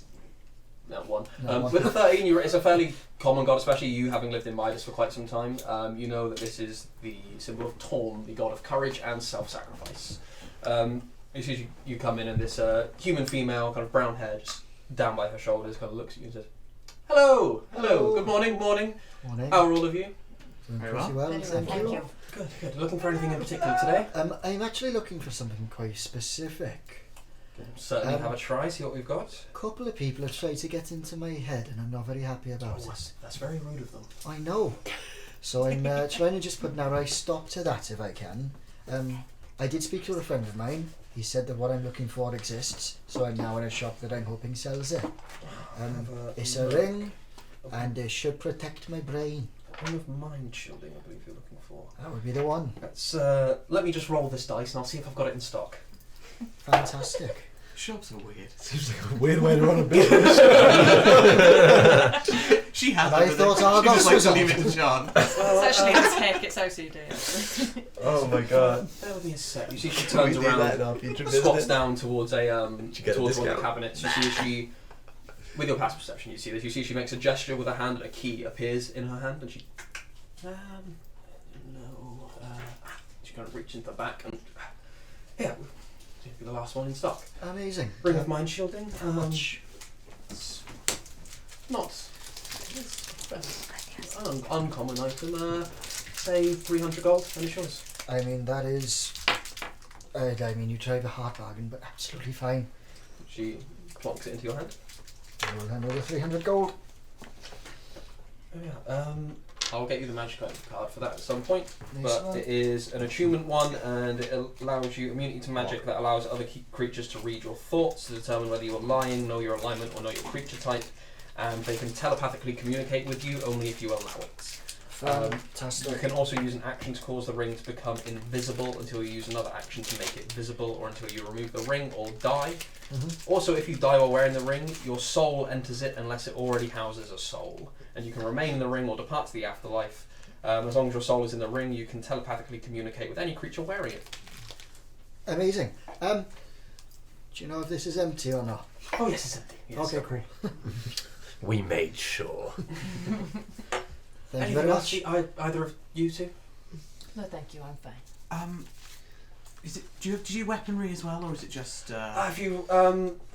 No, 1. No, 1. With the 13, it's a fairly common god, especially you having lived in Midas for quite some time. You know that this is the symbol of Torm, the god of courage and self-sacrifice. As soon as you come in and this human female, kind of brown hair, just down by her shoulders, kind of looks at you and says, Hello! Hello. Good morning, morning. Morning. How are all of you? Doing Very pretty well, thank you. Good. Looking for anything in particular today? I'm actually looking for something quite specific. Certainly have a try, see what we've got. A couple of people have tried to get into my head and I'm not very happy about it. That's very rude of them. I know. So I'm trying to just put an outright stop to that if I can. I did speak to a friend of mine. He said that what I'm looking for exists, so I'm now in a shop that I'm hoping sells it. It's a ring, and it should protect my brain. A ring of mind shielding, I believe you're looking for. That would be the one. Let's let me just roll this dice and I'll see if I've got it in stock. Fantastic. Shops are weird. Seems like a weird way to run a business. She has. And I thought Argos just like was to on. leave it to John. It's actually a tick, it's OCD. Actually. Oh my god. Bear with me a sec. You see she turns around, squats down towards a get a towards one of discount? the cabinets. You see she, with your passive perception, you see this. You see she makes a gesture with her hand, and a key appears in her hand, and she, no, she kind of reaches into the back and, yeah, it'll be the last one in stock. Amazing. Ring of mind shielding. How much? It's not. It's an uncommon item. Say 300 gold. And it's yours. I mean, that is... I mean, you drive a hard bargain, but absolutely fine. She plonks it into your hand. I will hand over 300 gold. Oh yeah. I'll get you the magic item card for that at some point. Nice But one. it is an attunement one, and it allows you immunity to magic that allows other creatures to read your thoughts to determine whether you're lying, know your alignment, or know your creature type. And they can telepathically communicate with you only if you allow it. Fantastic. You can also use an action to cause the ring to become invisible until you use another action to make it visible, or until you remove the ring or die. Also, if you die while wearing the ring, your soul enters it unless it already houses a soul. And you can remain in the ring or depart to the afterlife. As long as your soul is in the ring, you can telepathically communicate with any creature wearing it. Amazing. Do you know if this is empty or not? Oh yes, it's empty. Yes, Okay, cool. We made sure. Thank you Anything very else, much. either of you two? No, thank you, I'm fine. Is it? Do you weaponry as well, or is it just? If you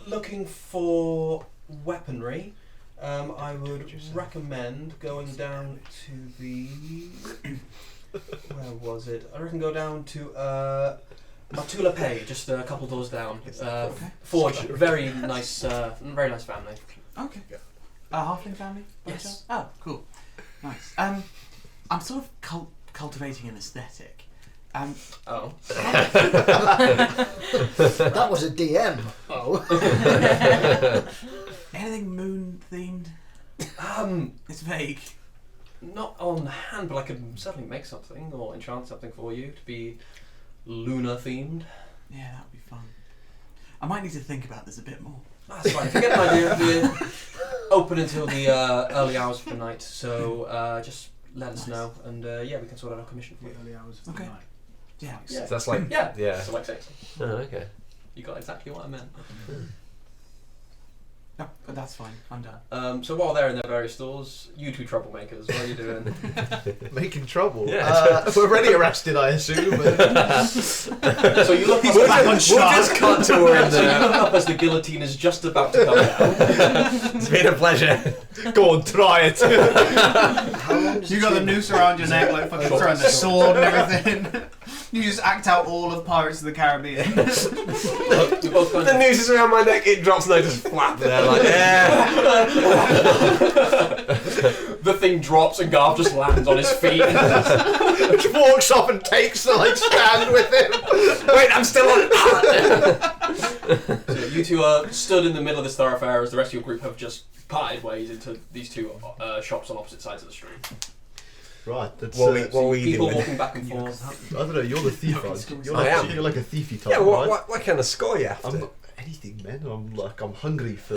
looking for weaponry, I would recommend going down to the. Where was it? I reckon go down to Matula Pay, just a couple doors down. Forge, very nice family. Okay. A halfling family? by Yes. chance? Oh, cool. Nice. I'm sort of cultivating an aesthetic. Oh. That was a DM. Oh. Anything moon themed? It's vague. Not on hand, but I could certainly make something or enchant something for you to be lunar themed. Yeah, that would be fun. I might need to think about this a bit more. That's fine. If you get an idea, we're open until the early hours of the night, so just let us know, and yeah, we can sort out a commission for you. Early hours of Okay. the night. Yeah. Yeah. So that's like Yeah. So like 6. Oh, okay. You got exactly what I meant. No, but that's fine. I'm done. So while they're in their various stores, you two troublemakers, what are you doing? Making trouble. Yeah. We're already arrested, I assume. So you look up, We'll just cut to her in so you there. look up as the guillotine is just about to come down. It's been a pleasure. Go on, try it. How long does You it got the take? noose around your neck, like fucking throwing the sword and everything. You just act out all of Pirates of the Caribbean. You both kind The of, noose is around my neck, it drops and I just flap there like, yeah. the thing drops and Garth just lands on his feet. Which walks up and takes the stand with him. Wait, I'm still on. So you two are stood in the middle of this thoroughfare as the rest of your group have just parted ways into these two shops on opposite sides of the street. Right, that's What were you People doing? walking back and forth. I don't know, you're the thief, right? I am. You're like a thiefy type, Yeah, right? what kind of score you after? I'm not anything, man. I'm hungry for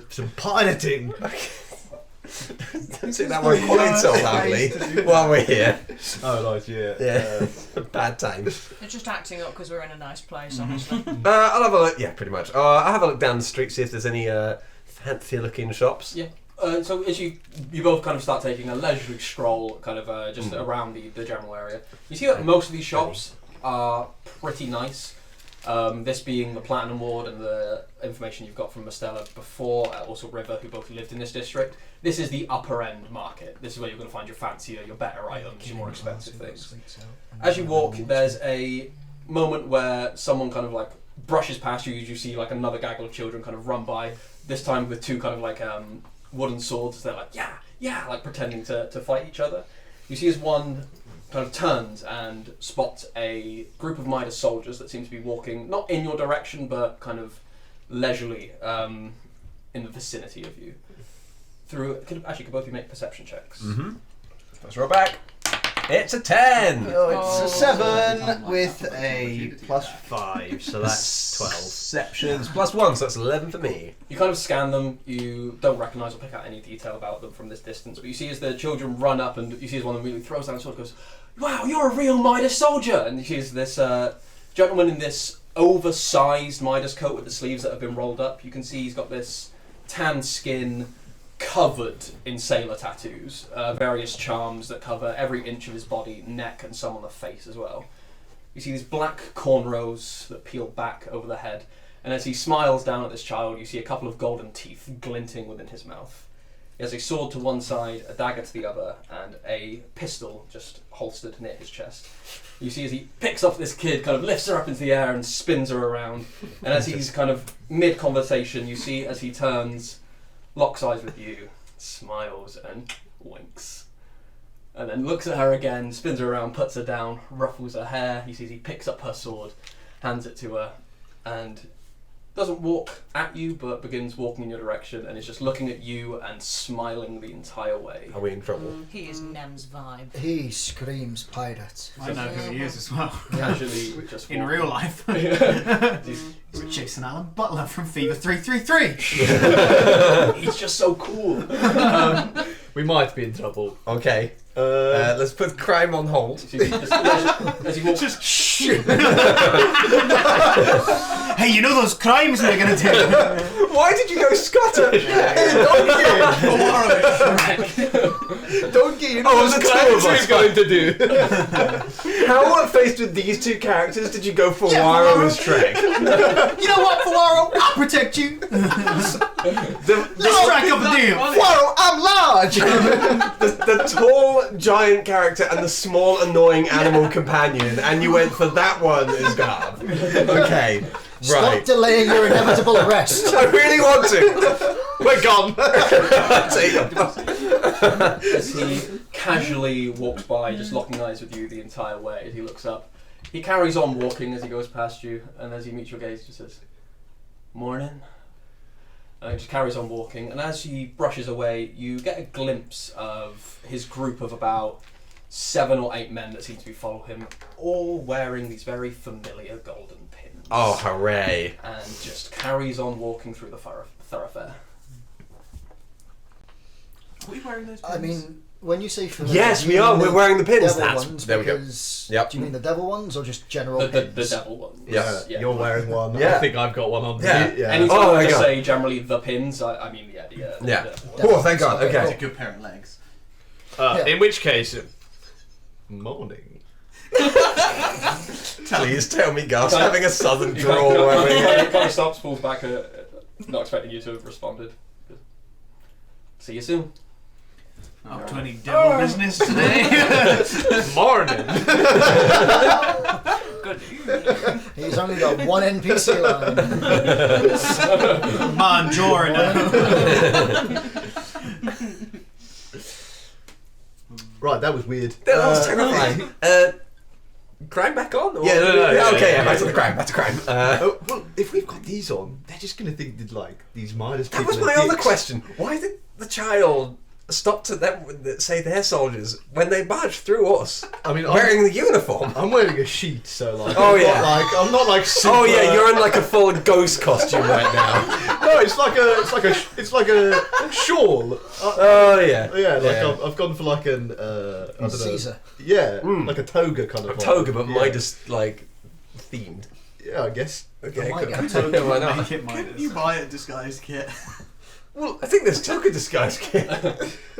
some pirating. Don't say that word quite so loudly while we're here. Oh, right, yeah. Yeah. Bad times. They're just acting up because we're in a nice place, honestly. I'll have a look. Yeah, pretty much. I'll have a look down the street, see if there's any fancy looking shops? Yeah. So as you both kind of start taking a leisurely stroll kind of just around the general area, you see that most of these shops are pretty nice. This being the Platinum Ward and the information you've got from Mastella before, also River, who both lived in this district. This is the upper end market. This is where you're going to find your fancier, your better items, your more expensive things. As you walk, there's a moment where someone kind of like brushes past you. You see like another gaggle of children kind of run by, this time with two kind of like wooden swords. They're like, yeah, like pretending to fight each other. You see as one kind of turns and spots a group of Midas soldiers that seem to be walking, not in your direction, but kind of leisurely in the vicinity of you. Could both of you make perception checks? Mm-hmm. Let's roll back. It's a 10! Oh, it's a 7 with a +5, so that's 12. Perceptions +1, so that's 11 for me. You kind of scan them, you don't recognise or pick out any detail about them from this distance, but you see as the children run up and you see as one of them immediately throws down a sword and goes, "Wow, you're a real Midas soldier!" And you see as this gentleman in this oversized Midas coat with the sleeves that have been rolled up. You can see he's got this tan skin covered in sailor tattoos, various charms that cover every inch of his body, neck, and some on the face as well. You see these black cornrows that peel back over the head, and as he smiles down at this child, you see a couple of golden teeth glinting within his mouth. He has a sword to one side, a dagger to the other, and a pistol just holstered near his chest. You see as he picks up this kid, kind of lifts her up into the air and spins her around, and as he's kind of mid-conversation, you see as he turns, locks eyes with you, smiles and winks. And then looks at her again, spins her around, puts her down, ruffles her hair. You see he picks up her sword, hands it to her, and doesn't walk at you, but begins walking in your direction and is just looking at you and smiling the entire way. Are we in trouble? He is Nem's vibe. He screams pirate. I know who he is as well. Casually, just In walking. real life. He's We're Jason Allen Butler from Fever 333. he's just so cool. We might be in trouble. Okay. Let's put crime on hold. As he walks, Just shh. Hey, you know those crimes they're gonna do? Why did you go Scottish? Donkey, you know Oh, what the two of we're us going to do. How, faced with these two characters, did you go for Waro as Shrek? You know what, Fawaro? I'll protect you. Let's strike up a deal. Waro, I'm large! the tall, giant character and the small, annoying animal companion, and you went for that one as Garb. Okay, Stop right. delaying your inevitable arrest. I really want to! We're gone. as he casually walks by, just locking eyes with you the entire way as he looks up. He carries on walking as he goes past you, and as he meets your gaze, he just says, "Morning." And he just carries on walking, and as he brushes away, you get a glimpse of his group of about 7 or 8 men that seem to be following him, all wearing these very familiar golden pins. Oh, hooray. And just carries on walking through the thoroughfare. Are we wearing those pins? I mean, when you say familiar, Yes, do we you are. mean We're the wearing the pins. devil That's, ones there we go. because, Yep. do you mean the devil ones or just general The pins? devil one. Yeah. You're wearing one. Yeah. I think I've got one on. Yeah. Anytime Oh I my just God. say generally the pins, I mean, yeah. Yeah. Oh, thank God. That's Okay. a good pair of legs. Yeah. In which case, morning. Please tell me Gar's Okay. having a southern He drawl. kind of stops, falls back, not expecting you to have responded. See you soon. Up to any devil business today? Morning. Good. He's only got one NPC line. Buongiorno. Right, that was weird. That was terrifying. Crime back on? Or? Yeah, no, Okay, yeah, back to the crime. Back to crime. Oh, well, if we've got these on, they're just going to think that, like, these Midas people That was are my other dicks. question. Why did the child stop to them say they're soldiers when they barged through us I mean, wearing the uniform? I'm wearing a sheet, so like. Oh, I'm yeah. Not like, I'm not like. Super, Oh yeah, you're in like a full ghost costume right now. No, it's like a shawl. Oh yeah. Yeah, like Yeah. I've gone for like an I don't know. Caesar. Yeah, Mm. like a toga kind A of. toga, but yeah. Midas like themed. Yeah, I guess. Okay, I might cool. get a toga. Why not? Make it Midas. You buy a disguise kit. Well, I think there's token disguise kit.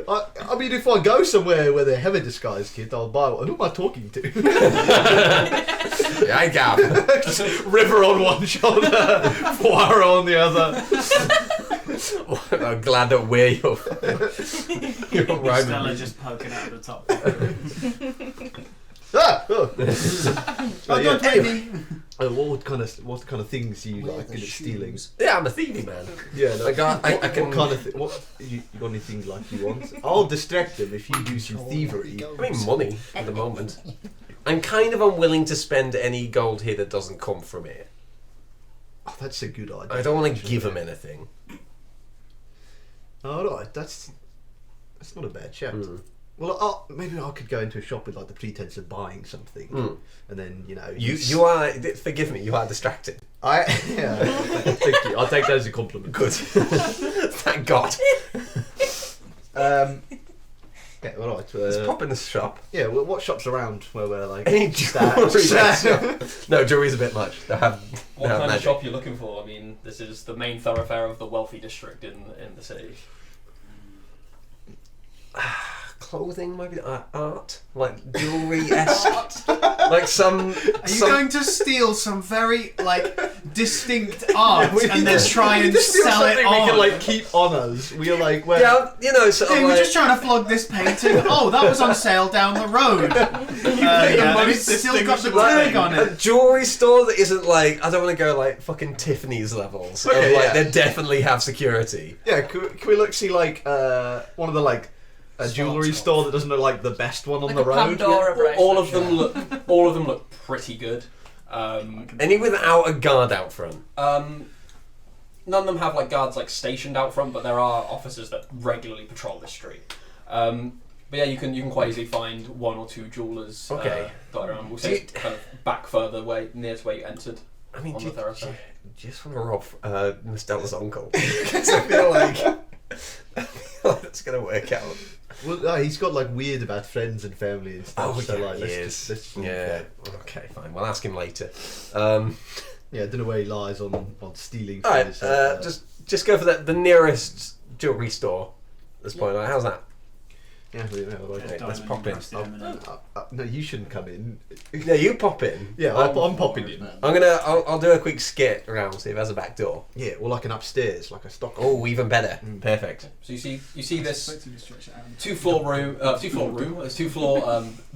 I mean, if I go somewhere where they have a disguise kit, I'll buy one. Who am I talking to? Yeah, I Gav. River on one shoulder, Poirot on the other. I'm glad that we're your Stella rhyming. just poking out of the top. Don't mind me. What kind of things are you Wear like the good at stealing? shoes. Yeah, I'm a thievy man. Yeah, no. I can. What kind of what you got anything like you want? I'll distract them if you do some thievery. I mean, money at the moment. I'm kind of unwilling to spend any gold here that doesn't come from here. Oh, that's a good idea. I don't want to actually. give them anything. All right, that's not a bad shout. Mm. Well, maybe I could go into a shop with like the pretense of buying something, and then You are. Forgive me. You are distracted. Thank you. I'll take that as a compliment. Good. Thank God. Yeah, all right. Let's pop in the shop. Yeah, well, what shops around where we're like Any jewelry shop? No, jewelry's a bit much. They have. What they have kind of magic. shop you're looking for? I mean, this is the main thoroughfare of the wealthy district in the city. Clothing, maybe art, like jewelry-esque, like some. Are you going to steal some very distinct art and then try and sell it we on? can keep on us. We're like, we're, Yeah, sort Hey, of we're like, just trying to flog this painting. Oh, that was on sale down the road. Yeah, and it's still got the tag on a it. jewelry store that isn't like, I don't want to go like fucking Tiffany's levels. Okay, of, like, yeah. they definitely have security. yeah. Can we look see one of the a jewelry store that doesn't look like the best one on Like the a road? Pandora bracelet. All of them look pretty good. Any without a guard out front. None of them have guards stationed out front, but there are officers that regularly patrol this street. But yeah, you can quite easily find one or two jewelers. Okay. Dotted around. We'll say it's kind of back further way near to where you entered. I mean, On do the you thoroughfare. just want to rob Miss Stella's uncle? Because I feel like that's going to work out. Well, he's got weird about friends and family and stuff. So yeah, he let's is. just Yeah. Okay, fine. We'll ask him later. yeah. I don't know where he lies on stealing. All right. things, Just go for the nearest jewelry store. At this point, how's that? yeah, Okay, let's pop in. no, you shouldn't come in. No, you pop in. Yeah, I'm popping in. I'll do a quick skit around, see if there's a back door. Yeah, or an upstairs, like a stock. Oh, even better. Perfect. So you see this two-floor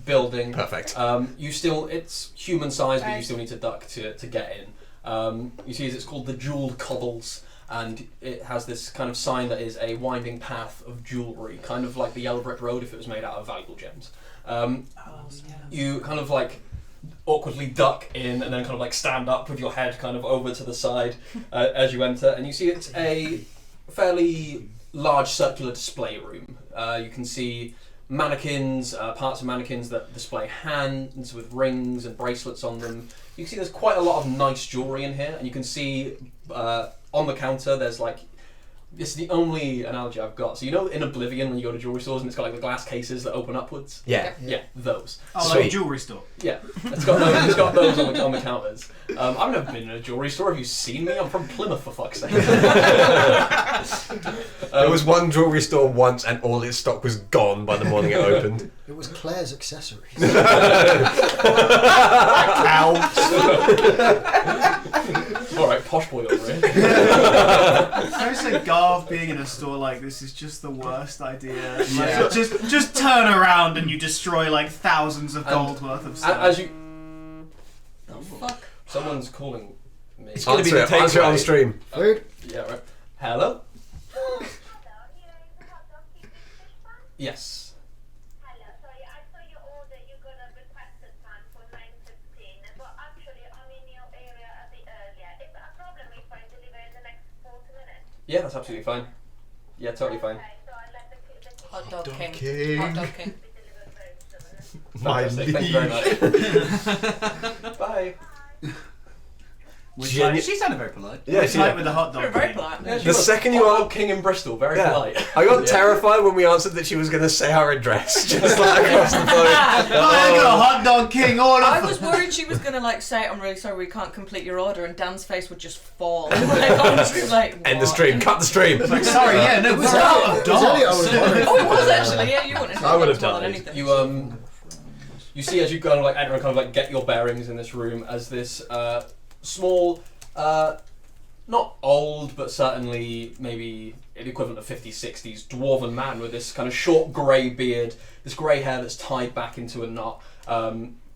building. Perfect. It's human size, but you still need to duck to get in. You see, it's called the Jeweled Cobbles, and it has this kind of sign that is a winding path of jewellery, kind of like the Yellow Brick Road if it was made out of valuable gems. You kind of awkwardly duck in and then kind of stand up with your head kind of over to the side as you enter, and you see it's a fairly large circular display room. You can see mannequins, parts of mannequins that display hands with rings and bracelets on them. You can see there's quite a lot of nice jewellery in here, and you can see on the counter there's this is the only analogy I've got. So in Oblivion when you go to jewellery stores and it's got the glass cases that open upwards? Yeah. Yeah, those. Oh, Sweet. like a jewelry store. Yeah, it's got those on the counters. I've never been in a jewellery store. Have you seen me? I'm from Plymouth, for fuck's sake. There was one jewelry store once, and all its stock was gone by the morning it opened. It was Claire's accessories. All right, posh boy over here. I say Garv being in a store like this is just the worst idea. Yeah. Just turn around and you destroy thousands of gold worth of stuff. As you, Oh, fuck. someone's calling me. It's going to be the answer on stream. Food? Yeah, right. Hello. Yes. Hello, sorry, I saw your order. You're gonna request the time for 9:15, but actually I'm in your area a bit earlier. Is that a problem if I deliver in the next 40 minutes? Yeah, that's absolutely fine. Yeah, totally fine. Okay, so I'll let the Hot dog king. King. Hot dog king. be delivered very soon. My Fantastic. Thank you very much. Bye. She sounded very polite. Yeah, It's she- like with the hot You're dog. very thing. polite. Yeah, she The was second hot you dog are- king in Bristol, very Yeah. polite. I got terrified when we answered that she was going to say our address, just like across the phone. I got a hot dog king all I of was worried she was gonna like say, "I'm really sorry, we can't complete your order," and Dan's face would just fall. Like, End the what? stream. Cut the stream. Like, sorry, yeah, no, we're was out Elliot. of It was Elliot I dogs. was wondering. Oh, it was actually. Yeah, you wouldn't have. I would have more than died. anything. You see as you kind of like enter and kind of like get your bearings in this room as this small, not old, but certainly maybe the equivalent of 50s, 60s dwarven man with this kind of short grey beard, this grey hair that's tied back into a knot.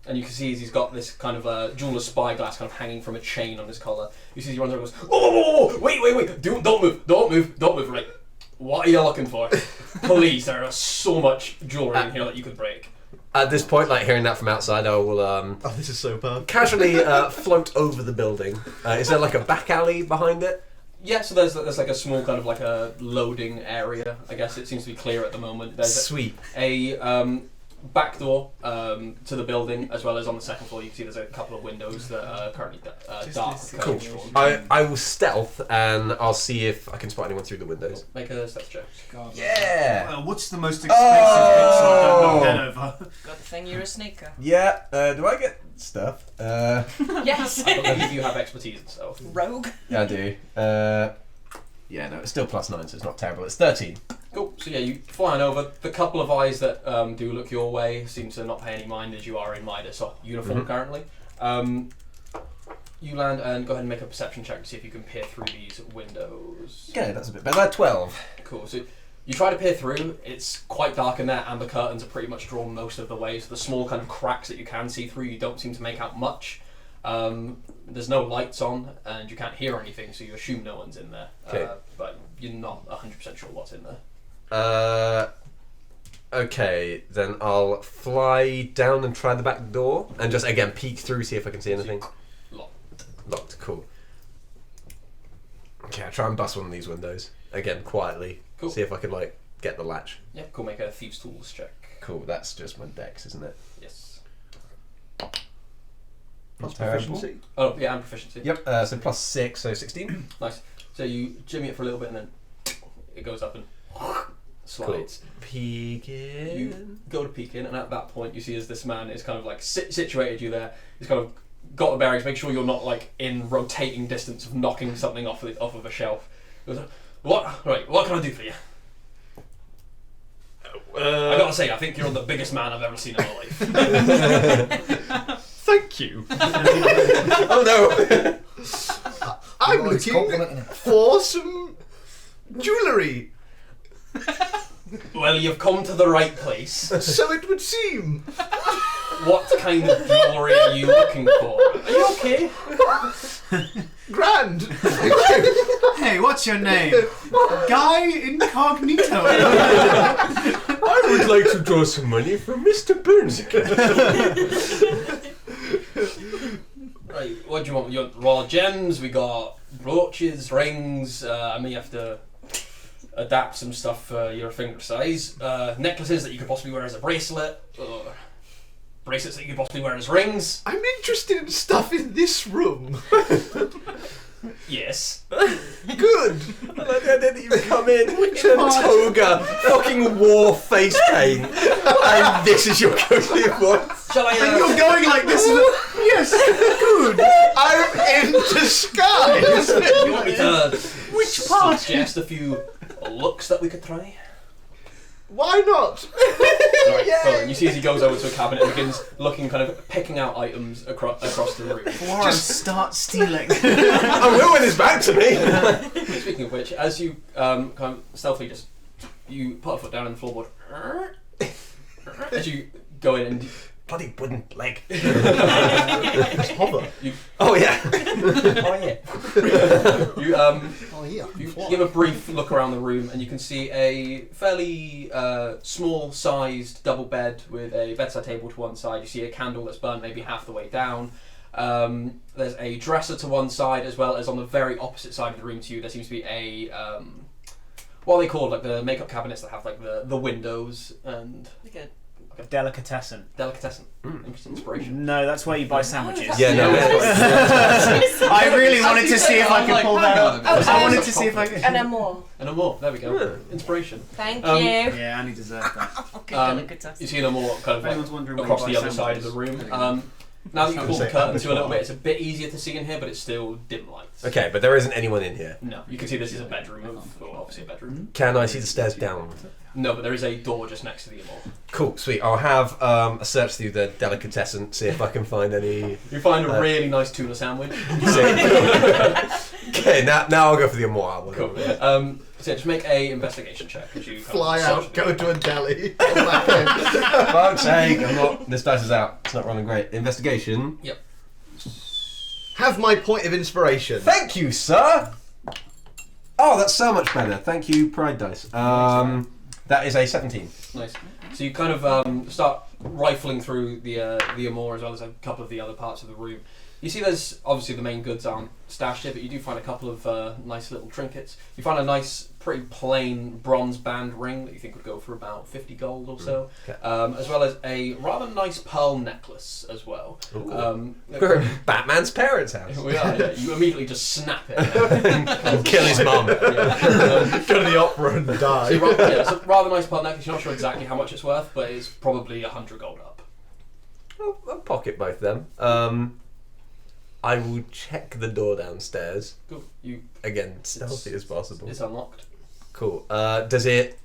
And you can see as he's got this kind of jeweler's spyglass kind of hanging from a chain on his collar. You see as he runs over and goes, whoa, wait, don't move, right. What are you looking for? Please, there is so much jewellery in here that you could break. At this point, like hearing that from outside, I will Oh, this is so bad. casually float over the building. Is there like a back alley behind it? Yeah, so there's like a small kind of like a loading area. I guess it seems to be clear at the moment. There's Sweet. a back door to the building, as well as on the second floor you can see there's a couple of windows that are currently dark. Cool. drawn. I will stealth and I'll see if I can spot anyone through the windows. Make a stealth check. Yeah. Well, what's the most expensive bits I've got then over? Good thing you're a sneaker. Yeah. Do I get stuff? Yes. I believe you have expertise in stealth. Rogue. Yeah, I do. Yeah, no, it's still +9, so it's not terrible. It's 13. Cool. So yeah, you flying over. The couple of eyes that do look your way seem to not pay any mind as you are in Midas uniform currently. You land and go ahead and make a perception check to see if you can peer through these windows. Okay, that's a bit better. 12. Cool. So you try to peer through. It's quite dark in there, and the curtains are pretty much drawn most of the way. So the small kind of cracks that you can see through, you don't seem to make out much. There's no lights on, and you can't hear anything, so you assume no one's in there. Okay. But you're not 100% sure what's in there. Okay, then I'll fly down and try the back door and just again peek through, see if I can see anything. Locked, cool. Okay, I'll try and bust one of these windows again quietly. Cool. See if I can like get the latch. Yeah, cool. Make a thieves' tools check. Cool, that's just my dex, isn't it? Yes. Not Proficiency. Oh yeah, and proficiency. Yep. So +6, so 16. Nice. So you jimmy it for a little bit, and then it goes up and slides. Peek in. You go to peek in, and at that point, you see as this man is kind of like situated you there. He's kind of got the bearings. Make sure you're not like in rotating distance of knocking something off of a shelf. He goes, what? Right. What can I do for you? I gotta say, I think you're the biggest man I've ever seen in my life. Thank you. Oh no! I'm Oh, it's looking complimenting him. for some jewellery, Well, you've come to the right place. so it would seem. What kind of jewellery are you looking for? Are you okay? Grand. Hey, what's your name? Guy Incognito. I would like to draw some money from Mr. Burns. Right, what do you want? You want raw gems? We got brooches, rings. I may have to adapt some stuff for your finger size. Necklaces that you could possibly wear as a bracelet. Bracelets that you could possibly wear as rings. I'm interested in stuff in this room. Yes. Good. I like the idea that you come in a toga, fucking war face paint, and this is your go-to for. Shall I? And you're going like this. Yes, good. I'm in disguise. You want me to Which part? suggest a few looks that we could try? Why not? Right, cool. And you see as he goes over to a cabinet and begins looking, kind of picking out items across the room. Warren, start stealing. I will when it's back to me. Speaking of which, as you kind of stealthily you put a foot down on the floorboard. As you go in and Bloody wooden leg. Hover. Oh yeah. oh yeah. Oh, yeah. You give a brief look around the room, and you can see a fairly small-sized double bed with a bedside table to one side. You see a candle that's burnt maybe half the way down. There's a dresser to one side, as well as on the very opposite side of the room to you, there seems to be a what are they called? Like the makeup cabinets that have like the windows and Like a Delicatessen. Delicatessen. Inspiration. No, that's where you buy sandwiches. Yeah, no. I really wanted to see if I could pull that up. I wanted to see if I could. And a more. And a more. There we go. Inspiration. Thank you. Yeah, Annie deserved that. You see no more kind of Anyone's wondering across where you the buy other side of the room. Now that you've pulled the curtain to a little bit, it's a bit easier to see in here, but it's still dim lights. Okay, but there isn't anyone in here. No, you can see this is a bedroom. Obviously a bedroom. Can I see the stairs down? No, but there is a door just next to the immortal. Cool, sweet. I'll have a search through the delicatessen, see if I can find any. You find a really nice tuna sandwich. Okay, now I'll go for the immortal. Cool. So just make a investigation check. As you Fly out, go to a deli. Fuck's sake, this dice is out. It's not rolling great. Investigation. Yep. Have my point of inspiration. Thank you, sir. Oh, that's so much better. Thank you, Pride Dice. That is a 17. Nice. So you kind of start rifling through the Amor as well as a couple of the other parts of the room. You see there's, obviously the main goods aren't stashed here, but you do find a couple of nice little trinkets. You find a nice, pretty plain bronze band ring that you think would go for about 50 gold or so, as well as a rather nice pearl necklace as well. We're at Batman's parents' house. We are, yeah. You immediately just snap it. And kill his mum. Go to the opera and die. So it's a rather nice pearl necklace. You're not sure exactly how much it's worth, but it's probably 100 gold up. I'll pocket both of them. I will check the door downstairs. Cool. Again, stealthy as possible. It's unlocked. Cool. Does it...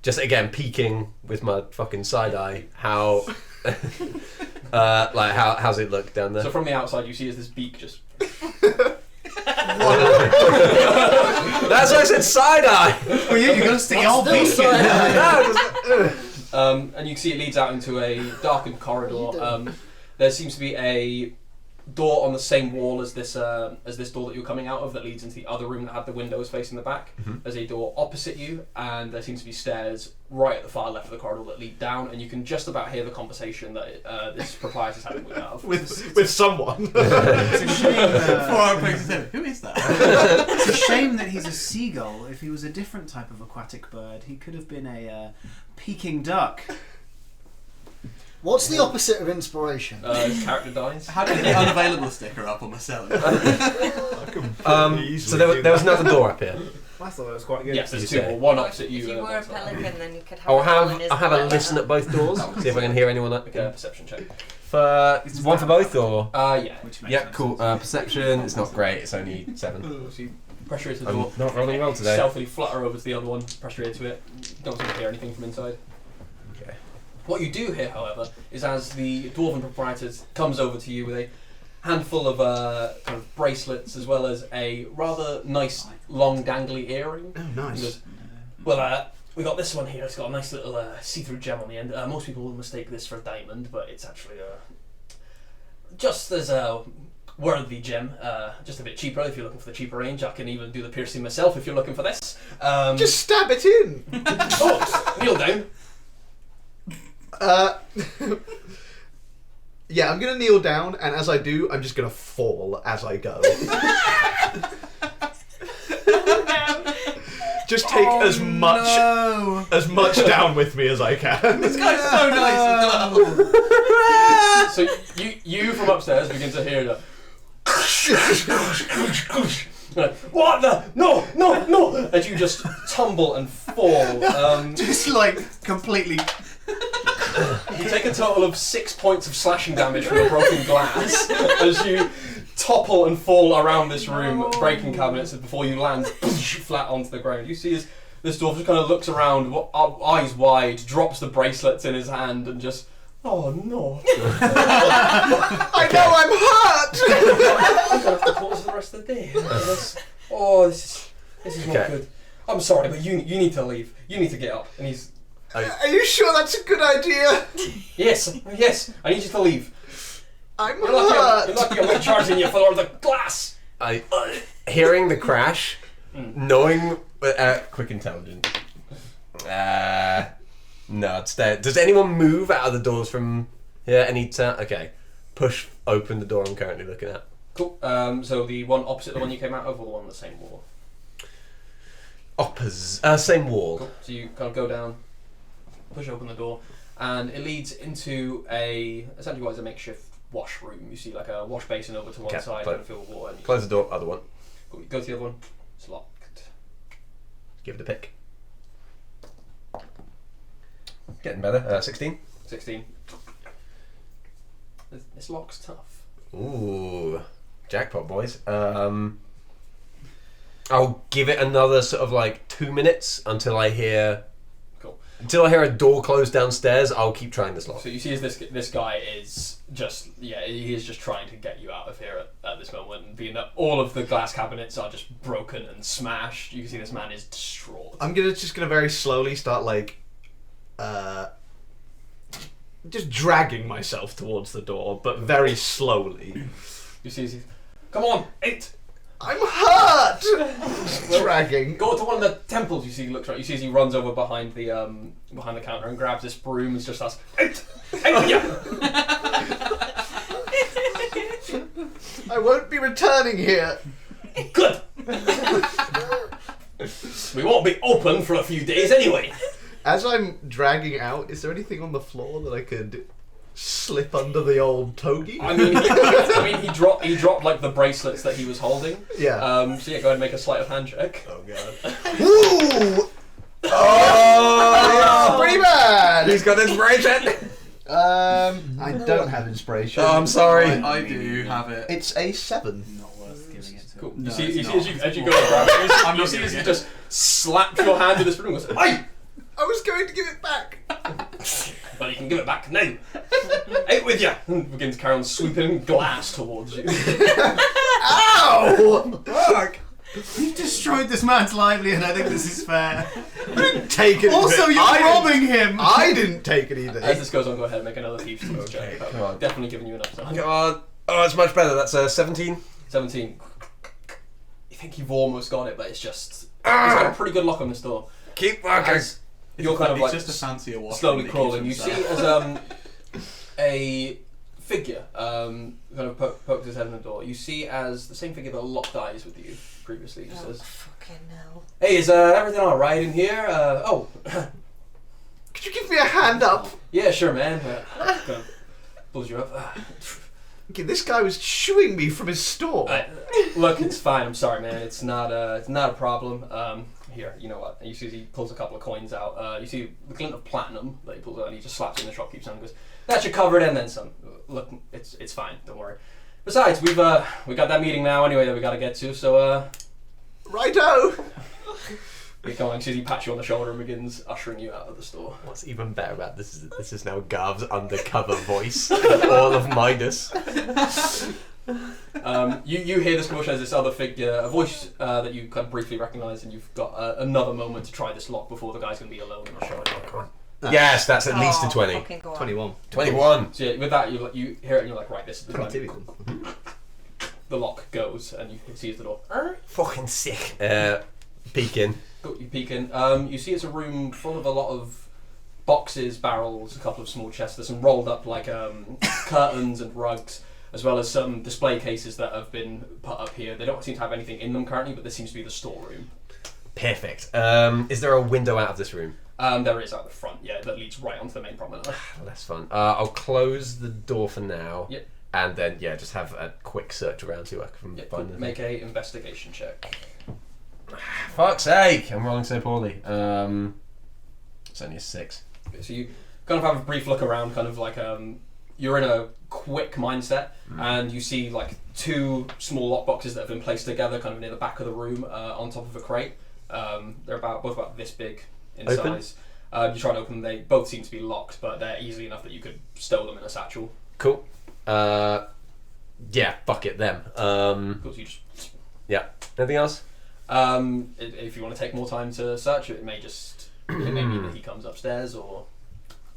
Just again, peeking with my fucking side eye, how... how's it look down there? So from the outside you see as this beak just... That's why I said side eye! Well, you're going to stick your beak in. And you can see it leads out into a darkened corridor. There seems to be a door on the same wall as this door that you're coming out of that leads into the other room that had the windows facing the back. There's a door opposite you, and there seems to be stairs right at the far left of the corridor that lead down, and you can just about hear the conversation that this proprietor's having with someone. It's a shame. Who is that? It's a shame that he's a seagull. If he was a different type of aquatic bird, he could have been a Peking duck. What's the opposite of inspiration? His character dies. How did I get the unavailable sticker up on myself? So there was another door up here. I thought it was quite good. Yes, there's two. One opposite you. If you were a pelican, then you could have. I'll have a listen at both doors. See if I can hear anyone. Okay, perception check. Is one for both or? Yeah. Yeah, cool. Perception. It's not great. It's only 7. Pressure into the I'm door. not rolling well today. Stealthily flutter over to the other one. Pressure into it. Don't seem to hear anything from inside. Okay. What you do hear, however, is as the dwarven proprietor comes over to you with a handful of kind of bracelets as well as a rather nice long dangly earring. Oh, nice. He goes, well, we got this one here. It's got a nice little see-through gem on the end. Most people will mistake this for a diamond, but it's actually just as a worthy gem. Just a bit cheaper if you're looking for the cheaper range. I can even do the piercing myself if you're looking for this. Just stab it in. Oh, kneel down. Yeah, I'm gonna kneel down, and as I do, I'm just gonna fall as I go. Just take as much down with me as I can. This guy's so nice. So you from upstairs begin to hear the. What the? No! As you just tumble and fall. Just like completely. You take a total of 6 points of slashing damage from a broken glass as you topple and fall around this room, breaking cabinets before you land flat onto the ground. You see as this dwarf just kind of looks around, eyes wide, drops the bracelets in his hand and just, oh no. I know I'm hurt! I'm going to have to pause for the rest of the day. This is not good. I'm sorry, but you need to leave. You need to get up. And he's... Are you sure that's a good idea? Yes, I need you to leave. I'm You're hurt! lucky I'm charging you for the glass! Hearing the crash, knowing... quick intelligence. No, it's there. Does anyone move out of the doors from here any time? Okay. Push open the door I'm currently looking at. Cool. So the one opposite the one you came out of, or the one on the same wall? Same wall. Cool. So you kind of go down, push open the door, and it leads into essentially what is a makeshift washroom. You see like a wash basin over to one side and filled with water. And Close the door, other one. go to the other one. It's locked. Give it a pick. Getting better. 16. 16. This lock's tough. Ooh, jackpot, boys. I'll give it another sort of like 2 minutes until I hear. Cool. Until I hear a door close downstairs, I'll keep trying this lock. So you see as this guy is just he is just trying to get you out of here at this moment, and being that all of the glass cabinets are just broken and smashed, you can see this man is distraught. I'm just gonna very slowly start like just dragging myself towards the door, but very slowly. You see, come on, 8. I'm hurt. Dragging. Go to one of the temples. You see, he looks right. You see, as he runs over behind the counter and grabs this broom and just starts. 8, yeah. I won't be returning here. Good. We won't be open for a few days anyway. As I'm dragging out, is there anything on the floor that I could slip under the old togi? I mean, he dropped like the bracelets that he was holding. Yeah. So yeah, go ahead and make a sleight of hand check. Oh god. Ooh! Oh, pretty bad. He's got inspiration. I don't have inspiration. Oh, I'm sorry. I do have it. It's a 7. Not worth giving it to. Cool. No, you see it's as you not. go to grab it, I'm you not see as giving he it. just slaps your hand with this broom and goes, "Aye!" I was going to give it back. But you can give it back now. Out with you! And begins carrying on sweeping glass towards you. Ow! Fuck! You've destroyed this man's livelihood. I think this is fair. I didn't take it. Also, you're robbing him. I didn't take it either. As this goes on, go ahead and make another thieves check. Okay, I've come on. definitely given you enough time. God. Oh, it's much better. That's 17. 17. You think you've almost got it, but it's just... He's got a pretty good lock on this door. Keep working. As you're kind of It's like just a fancier washroom slowly that crawling. You keeps see himself. as a figure kind of pokes his head in the door. You see as the same figure that locked eyes with you previously. Just says, Fucking hell. "Hey, is everything all right in here? Oh, Could you give me a hand up? yeah, sure, man." Kind of pulls you up. Okay, this guy was shooing me from his store. Look, it's fine. I'm sorry, man. It's not a problem. Here, you know what? And you see as he pulls a couple of coins out. You see the glint of platinum that he pulls out, and he just slaps it in the shopkeeper's hand and goes, "That should cover it, and then some. Look, it's fine. Don't worry. Besides, we got that meeting now anyway that we got to get to. So Righto. you come on." He pats you on the shoulder and begins ushering you out of the store. What's even better about this is now Gav's undercover voice. All of Midas. You hear this commotion as this other figure, a voice that you kind of briefly recognise, and you've got another moment to try this lock before the guy's going to be alone in the shop. Yes, that's at least a 20. Fucking go on. 21. 21. So yeah, with that, you hear it and you're like, right, this is the time. Creativity. The lock goes and you see the door. Fucking sick. Peeking. You peek in. You see it's a room full of a lot of boxes, barrels, a couple of small chests. There's some rolled up like curtains and rugs, as well as some display cases that have been put up here. They don't seem to have anything in them currently, but this seems to be the storeroom. Perfect. Is there a window out of this room? There is out the front, yeah, that leads right onto the main promenade. Well, that's fun. I'll close the door for now. Yep. And then, yeah, just have a quick search around, see what I can Yep. find. anything. Make a investigation check. Fuck's sake! I'm rolling so poorly. It's only a 6. Okay, so you kind of have a brief look around, kind of like you're in a quick mindset, and you see like 2 small lock boxes that have been placed together, kind of near the back of the room, on top of a crate. They're both about this big in Open? size. You try and open them. They both seem to be locked, but they're easily enough that you could stow them in a satchel. Cool. Yeah, fuck it, them. Because you just, Yeah. Anything else? if you want to take more time to search it, it may mean that he comes upstairs, or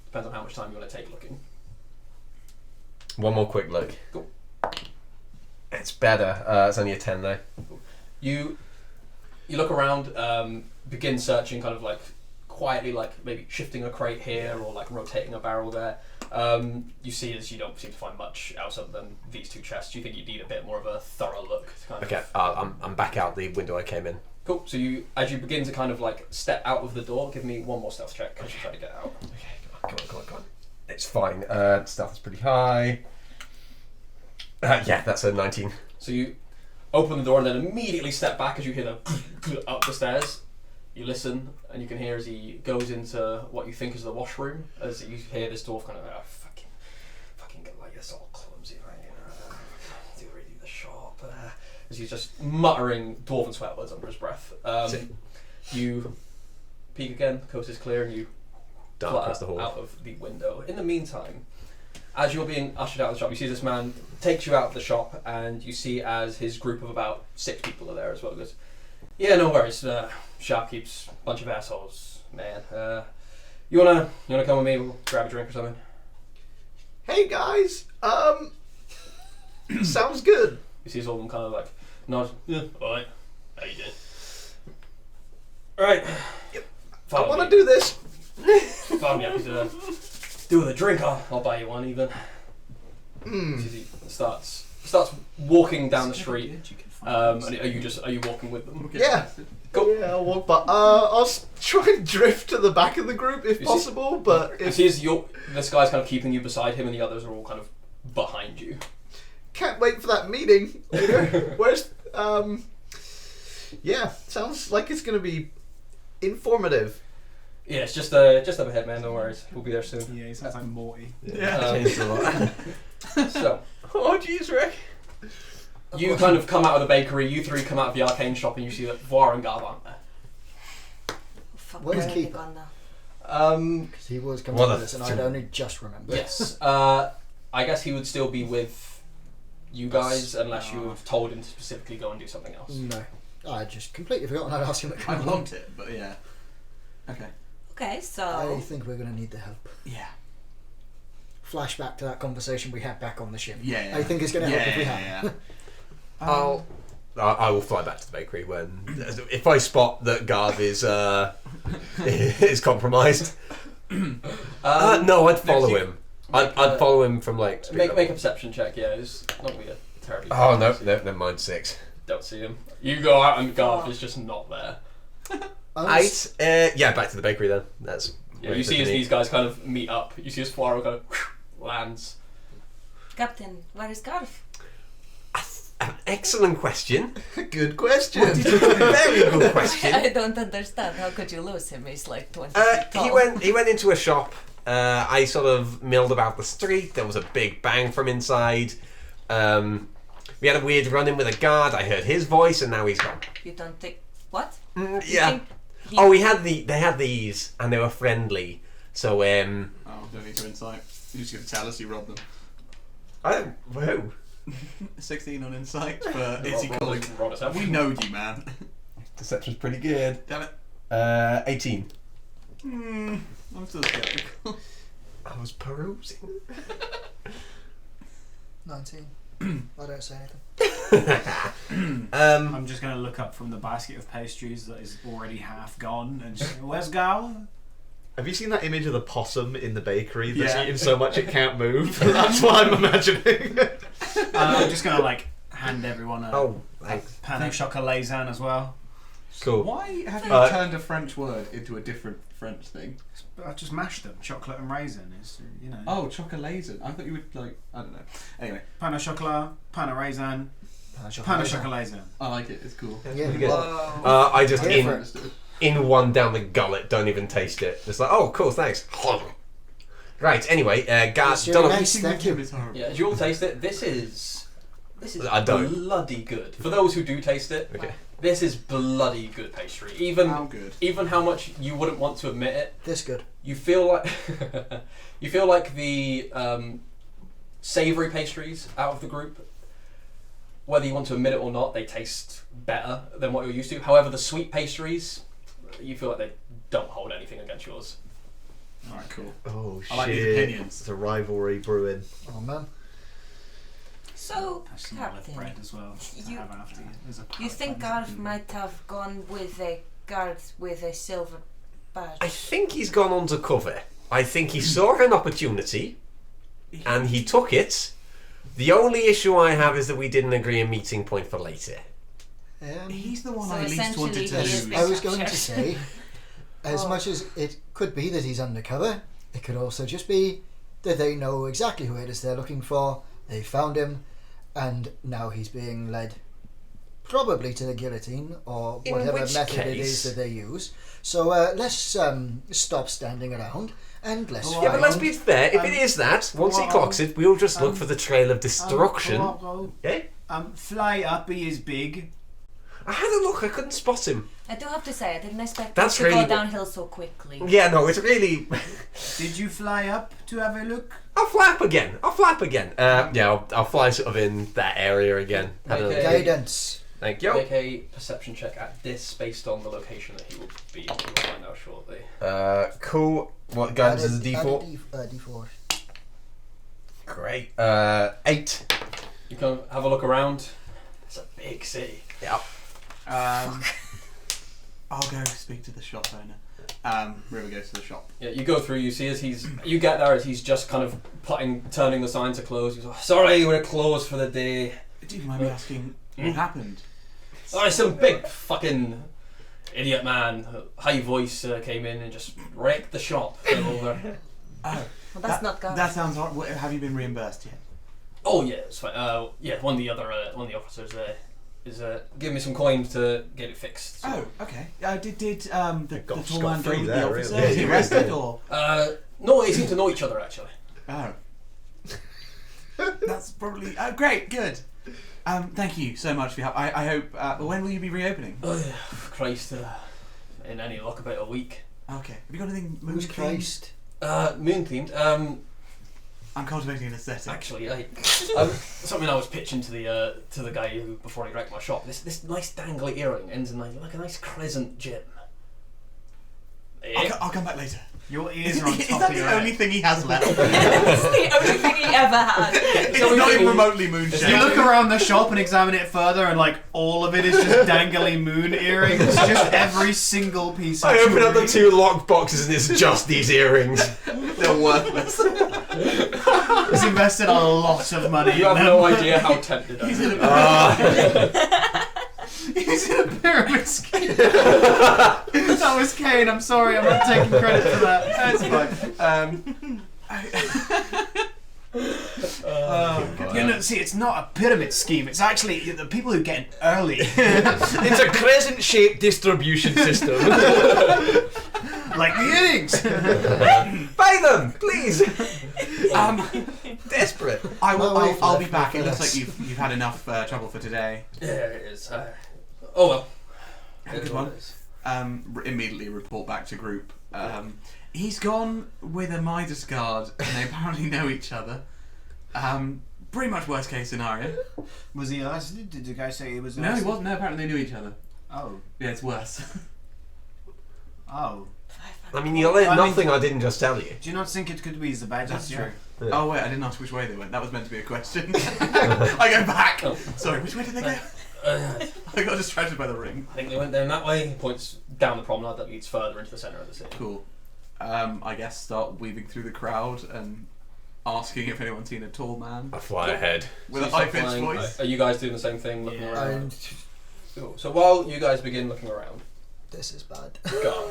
depends on how much time you want to take looking. One more quick look. Cool. It's better. It's only a 10 though. You look around, begin searching, kind of like quietly, like maybe shifting a crate here or like rotating a barrel there. You see as you don't seem to find much else other than these 2 chests. You think you need a bit more of a thorough look. To kind Okay, of... I'm back out the window I came in. Cool. So as you begin to kind of like step out of the door, give me one more stealth check as you try to get out. Okay, come on. It's fine. Stealth is pretty high. Yeah, that's a 19. So you open the door and then immediately step back as you hear the up the stairs. You listen and you can hear as he goes into what you think is the washroom. As you hear this dwarf kind of fucking get like this all clumsy, right? Do the shop. As he's just muttering dwarven swear words under his breath. You peek again. The coast is clear and you Dart flutter across the hall. out of the window. In the meantime, as you're being ushered out of the shop, you see this man takes you out of the shop, and you see as his group of about 6 people are there as well. He goes, yeah, no worries. Shopkeep's bunch of assholes, man. You wanna come with me? We'll grab a drink or something. Hey guys, sounds good. You see all of them kind of like nod. Yeah, all right. How you doing? All right. Yep. Follow I want me. to do this. Follow me up to do with a drink. I'll buy you one even. He starts walking down the street. And are you walking with them? Yeah. Cool. Yeah, I'll walk by. I'll try and drift to the back of the group if You see- possible, but if This guy's kind of keeping you beside him, and the others are all kind of behind you. can't wait for that meeting. Where's yeah, sounds like it's gonna be informative. Yeah, it's just up ahead, man. Don't worry, we'll be there soon. Yeah, he sounds like Morty. Changed a lot. So Oh jeez, Rick. you kind of come out of the bakery. You three come out of the arcane shop, and you see that Voir and Garv aren't there. Fuck, Where's where are they Keeper? gone now? Because he was coming What to a this, and I'd only just remembered. Yes. I guess he would still be with you guys unless you have told him to specifically go and do something else. No. I just completely forgotten I'd ask him to I come along. want it, but yeah. Okay. Okay, so I think we're going to need the help. Yeah. Flashback to that conversation we had back on the ship. Yeah. I think it's going to help if we have. Yeah. I will fly back to the bakery when if I spot that Garv is is compromised. No, I'd follow him. I'd follow him from like. street Make a level. perception check. Yeah, it's not gonna be a terribly. Oh no, never mind. 6. Don't see him. You go out and Garth is just not there. I was- 8. Yeah, back to the bakery then. That's. Yeah, you see as these guys kind of meet up. You see as Fuaro kind of lands. Captain, where is Garth? An excellent question. Good question. Very good question. I don't understand. How could you lose him? He's like 20 feet tall. He went into a shop. I sort of milled about the street. There was a big bang from inside. We had a weird run-in with a guard. I heard his voice, and now he's gone. You don't think what? You Yeah. think he- Oh, they had these, and they were friendly. So Oh, don't need to insight. You're just going to tell us you robbed them. whoa. 16 on insight for easy calling. Roll us up. We knowed you, man. Deception's pretty good. Damn it. 18. I'm still skeptical. I was perusing. 19. I don't say anything. I'm just going to look up from the basket of pastries that is already half gone and just, where's Gal? Have you seen that image of the possum in the bakery that's Yeah. eaten so much it can't move? That's what I'm imagining. I'm just going to like hand everyone a Oh, thanks. pan au chocolat as well. Cool. Why have you turned a French word into a different French thing? I just mashed them, chocolate and raisin. It's, you know. Oh, chocolate. I thought you would like. I don't know. Anyway, Pan au chocolat, pan au raisin, pan au chocolat. I like it. It's cool. Yeah, Pretty good. Whoa. I just Here for it. in one down the gullet. Don't even taste it. It's like, oh, cool, thanks. Right. Anyway, guys, It's really don't. nice, thank you. It's horrible. Yeah, as you all taste it, this is I don't. bloody good. For those who do taste it, Okay. this is bloody good pastry. How good. Even how much you wouldn't want to admit it, This good. you feel like the savoury pastries out of the group, whether you want to admit it or not, they taste better than what you're used to. However, the sweet pastries, you feel like they don't hold anything against yours. Alright, cool. Oh shit! I like these opinions. It's a rivalry brewing. Oh man. So, Have some olive Captain, bread as well to You- have after you. There's a you think Garth might have gone with a guard with a silver badge? I think he's gone undercover. I think he saw an opportunity, and he took it. The only issue I have is that we didn't agree a meeting point for later. He's the one So I least wanted to essentially he is lose. the- I was going to say, as Oh. much as it could be that he's undercover, it could also just be that they know exactly who it is they're looking for. They found him, and now he's being led probably to the guillotine or In whatever which method it case- is that they use. So let's stop standing around and let's Yeah, but let's find- be fair. If it is that, once he clocks it, we'll just look for the trail of destruction. Eh? Fly up, he is big. I had a look. I couldn't spot him. I do have to say, I didn't expect That's it to really go downhill so quickly. Yeah, no, it's really. Did you fly up to have a look? I'll flap again. Yeah, I'll fly sort of in that area again. Have a Okay. little- guidance. Thank you. Make a perception check at this based on the location that he will be. You'll find out shortly. Cool. What guidance is a D4? D4. Great. 8. You can have a look around. It's a big city. Yeah. I'll go speak to the shop owner. River goes to the shop. Yeah, you go through. You see as you get there as he's just kind of turning the sign to close. He's like, "Sorry, we're closed for the day." Do you mind me asking what happened? Oh, some big fucking idiot man, high voice came in and just wrecked the shop. Fell over. Oh, Well, that's not good. that sounds right. Have you been reimbursed yet? Oh yeah, it's fine. Yeah, one of the officers is giving me some coins to get it fixed. So, Oh, okay. Did the tall scot-free man go with the there, officer? really. Was he arrested or? no, they seem to know each other actually. Oh. That's probably great. Good. Thank you so much for your help. I hope. When will you be reopening? Oh yeah, Christ! In any luck, about a week. Okay. Have you got anything moon Who's themed? Christ? Moon themed. I'm cultivating an aesthetic. Actually, something I was pitching to the guy who before he wrecked my shop. This nice dangly earring ends in like a nice crescent gem. I'll come back later. Your ears are on Is top that of your the only head. thing he has left? That's the only thing he ever had. It's not even remotely moon shaped. You look around the shop and examine it further, and like all of it is just dangly moon earrings. Just every single piece of I open up the jewelry. 2 lock boxes and it's just these earrings. They're worthless. He's invested a lot of money. You in have no them. idea how tempted I am. He's in a pyramid scheme. That was Kane. I'm sorry, I'm not taking credit for that. That's fine. You know, see, it's not a pyramid scheme. It's actually the people who get in early, It's a crescent-shaped distribution system. like the earrings. Buy them, please. Desperate. I will. My wife I'll be left back. me It looks first. like you've had enough trouble for today. Yeah, it is. Oh well. Good one. Immediately report back to group. He's gone with a Midas guard, and they apparently know each other. Pretty much worst case scenario. Was he arrested? Did the guy say he was No, he arrested? wasn't. No, apparently they knew each other. Oh. Yeah, it's worse. Oh. I mean, you'll learn I mean- nothing I didn't just tell you. Do you not think it could be the badges? That's true. Yeah. Oh wait, I didn't ask which way they went. That was meant to be a question. I go back. Oh. Sorry, which way did they go? I got distracted by the ring. I think they went down that way. He points down the promenade that leads further into the centre of the city. Cool. I guess start weaving through the crowd and asking if anyone's seen a tall man I fly ahead. with a So you start high-pitched flying. voice. Are you guys doing the same thing, looking Yeah. around? Cool. So while you guys begin looking around, This is bad. go.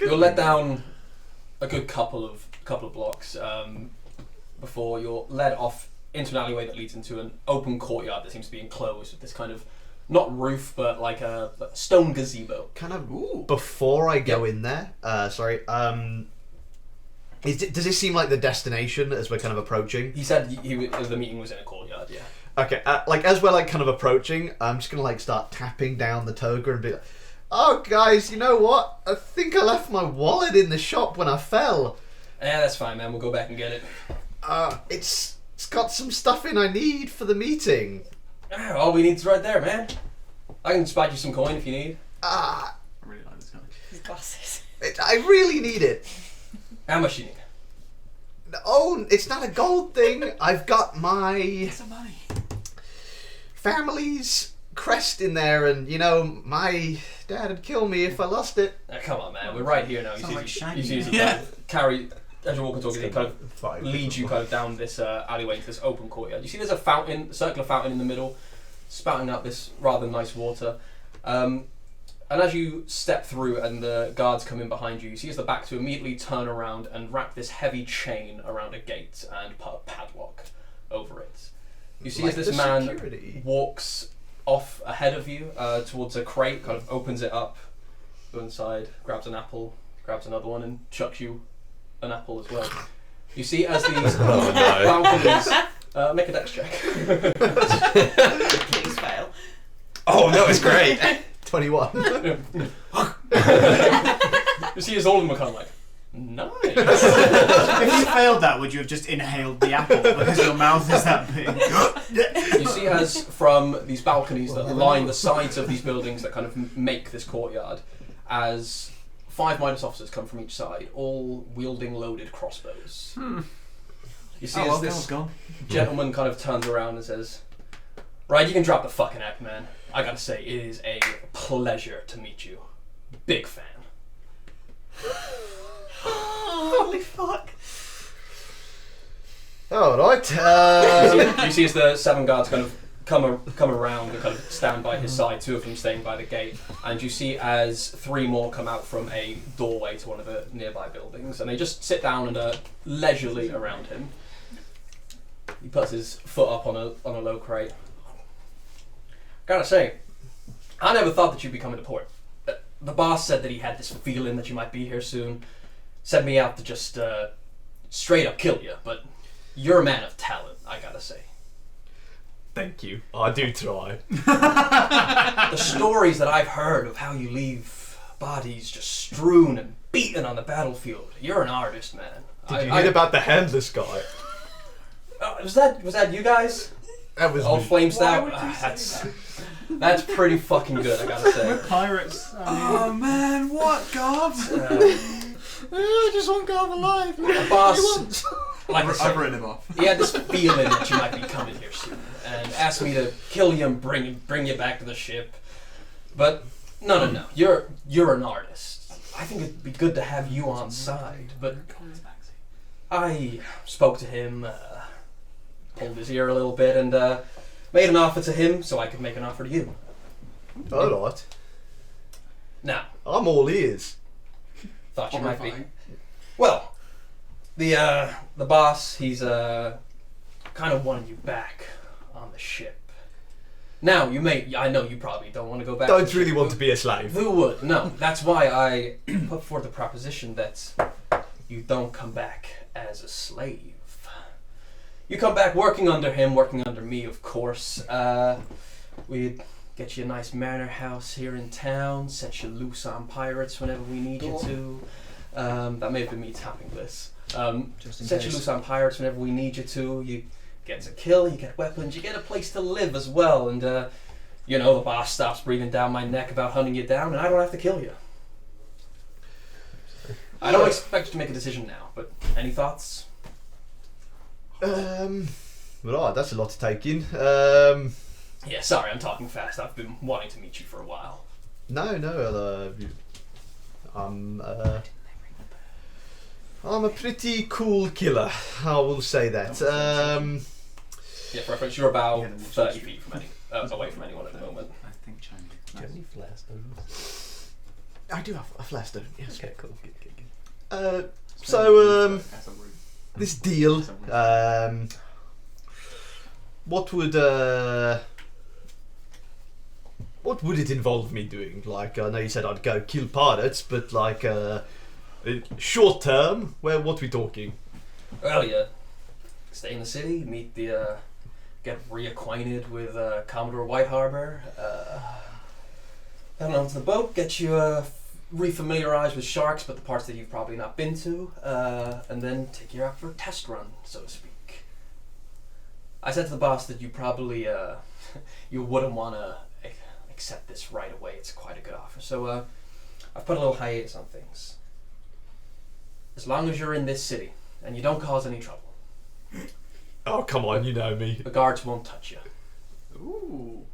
You're let down a good couple of blocks before you're led off into an alleyway that leads into an open courtyard that seems to be enclosed with this kind of not roof but like a stone gazebo. Kind of Ooh. before I go in there. Sorry. Does this seem like the destination as we're kind of approaching? He said the meeting was in a courtyard. Yeah. Okay. Like as we're like kind of approaching, I'm just gonna like start tapping down the toga and be like, "Oh guys, you know what? I think I left my wallet in the shop when I fell. Yeah, that's fine, man. We'll go back and get it. It's got some stuff in I need for the meeting. All we need is right there, man. I can spot you some coin if you need. I really like this guy. His glasses. I really need it. How much you need? Oh, it's not a gold thing. I've got my Some money. family's crest in there, and you know my dad would kill me if I lost it. Come on, man. We're right here now. Sound like Shaggy. You see as you Yeah. kind of carry, as you're walking towards it, it kind of Five. leads you kind of down this alleyway to this open courtyard. You see there's a fountain, a circular fountain in the middle, spouting out this rather nice water. And as you step through and the guards come in behind you, you see as the back to immediately turn around and wrap this heavy chain around a gate and put a padlock over it. You see as this man walks off ahead of you towards a crate, kind of opens it up, goes inside, grabs an apple, grabs another one, and chucks you an apple as well. You see as these balconies... make a dex check. Please fail. Oh, no, it's great. 21. You see as all of them are kind of like, nice. If you failed that, would you have just inhaled the apple because your mouth is that big? You see as from these balconies that line the sides of these buildings that kind of make this courtyard, as 5 Midas officers come from each side, all wielding loaded crossbows. You see as this gentleman kind of turns around and says, right, you can drop the fucking act, man. I gotta say, it is a pleasure to meet you. Big fan. Holy fuck. Alright. You see as the 7 guards kind of come around and kind of stand by his side, 2 of them staying by the gate, and you see as 3 more come out from a doorway to one of the nearby buildings, and they just sit down and are leisurely around him. He puts his foot up on a low crate. Gotta say, I never thought that you'd be coming to port. The boss said that he had this feeling that you might be here soon. Sent me out to just straight up kill you, but you're a man of talent, I gotta say. Thank you. I do try. The stories that I've heard of how you leave bodies just strewn and beaten on the battlefield. You're an artist, man. Did you hear about the handless guy? Was that you guys? That was all me. flamed Why out. would you say That's pretty fucking good, I gotta say. Pirates. Oh man, what, God? I just want Garv alive. The boss, like I said, I've written him off. he had this feeling that you might be coming here soon, and asked me to kill you and bring you back to the ship. But no, you're an artist. I think it'd be good to have you on side. But I spoke to him, pulled his ear a little bit, and made an offer to him so I could make an offer to you. Alright. Now, I'm all ears. thought you might be. Well, the boss, he's kind of wanting you back on the ship. Now, I know you probably don't want to go back. Don't really want to be a slave. Who would? No, that's why I put forth the proposition that you don't come back as a slave. You come back working under him, working under me, of course. We'd get you a nice manor house here in town, set you loose on pirates whenever we need you to. That may have been me tapping this. Set you loose on pirates whenever we need you to. You get to kill, you get weapons, you get a place to live as well. And, the boss stops breathing down my neck about hunting you down, and I don't have to kill you. I don't expect you to make a decision now, but any thoughts? Right, that's a lot to take in. Yeah, sorry, I'm talking fast. I've been wanting to meet you for a while. No, I'm a pretty cool killer, I will say that. Yeah, for reference, you're about 30 feet from away from anyone at the moment. I think Chinese. Do you have any flare stones? I do have a flare stone, yes. Okay, cool. Good. This deal, what would it involve me doing? Like, I know you said I'd go kill pirates, but like, short term, what we talking? Well, yeah. Stay in the city, meet get reacquainted with Commodore White Harbor. Head onto the boat, get you refamiliarized with sharks, but the parts that you've probably not been to, and then take you out for a test run, so to speak. I said to the boss that you probably you wouldn't want to accept this right away. It's quite a good offer, so I've put a little hiatus on things. As long as you're in this city and you don't cause any trouble, Oh, come on, you know me. the guards won't touch you. Ooh.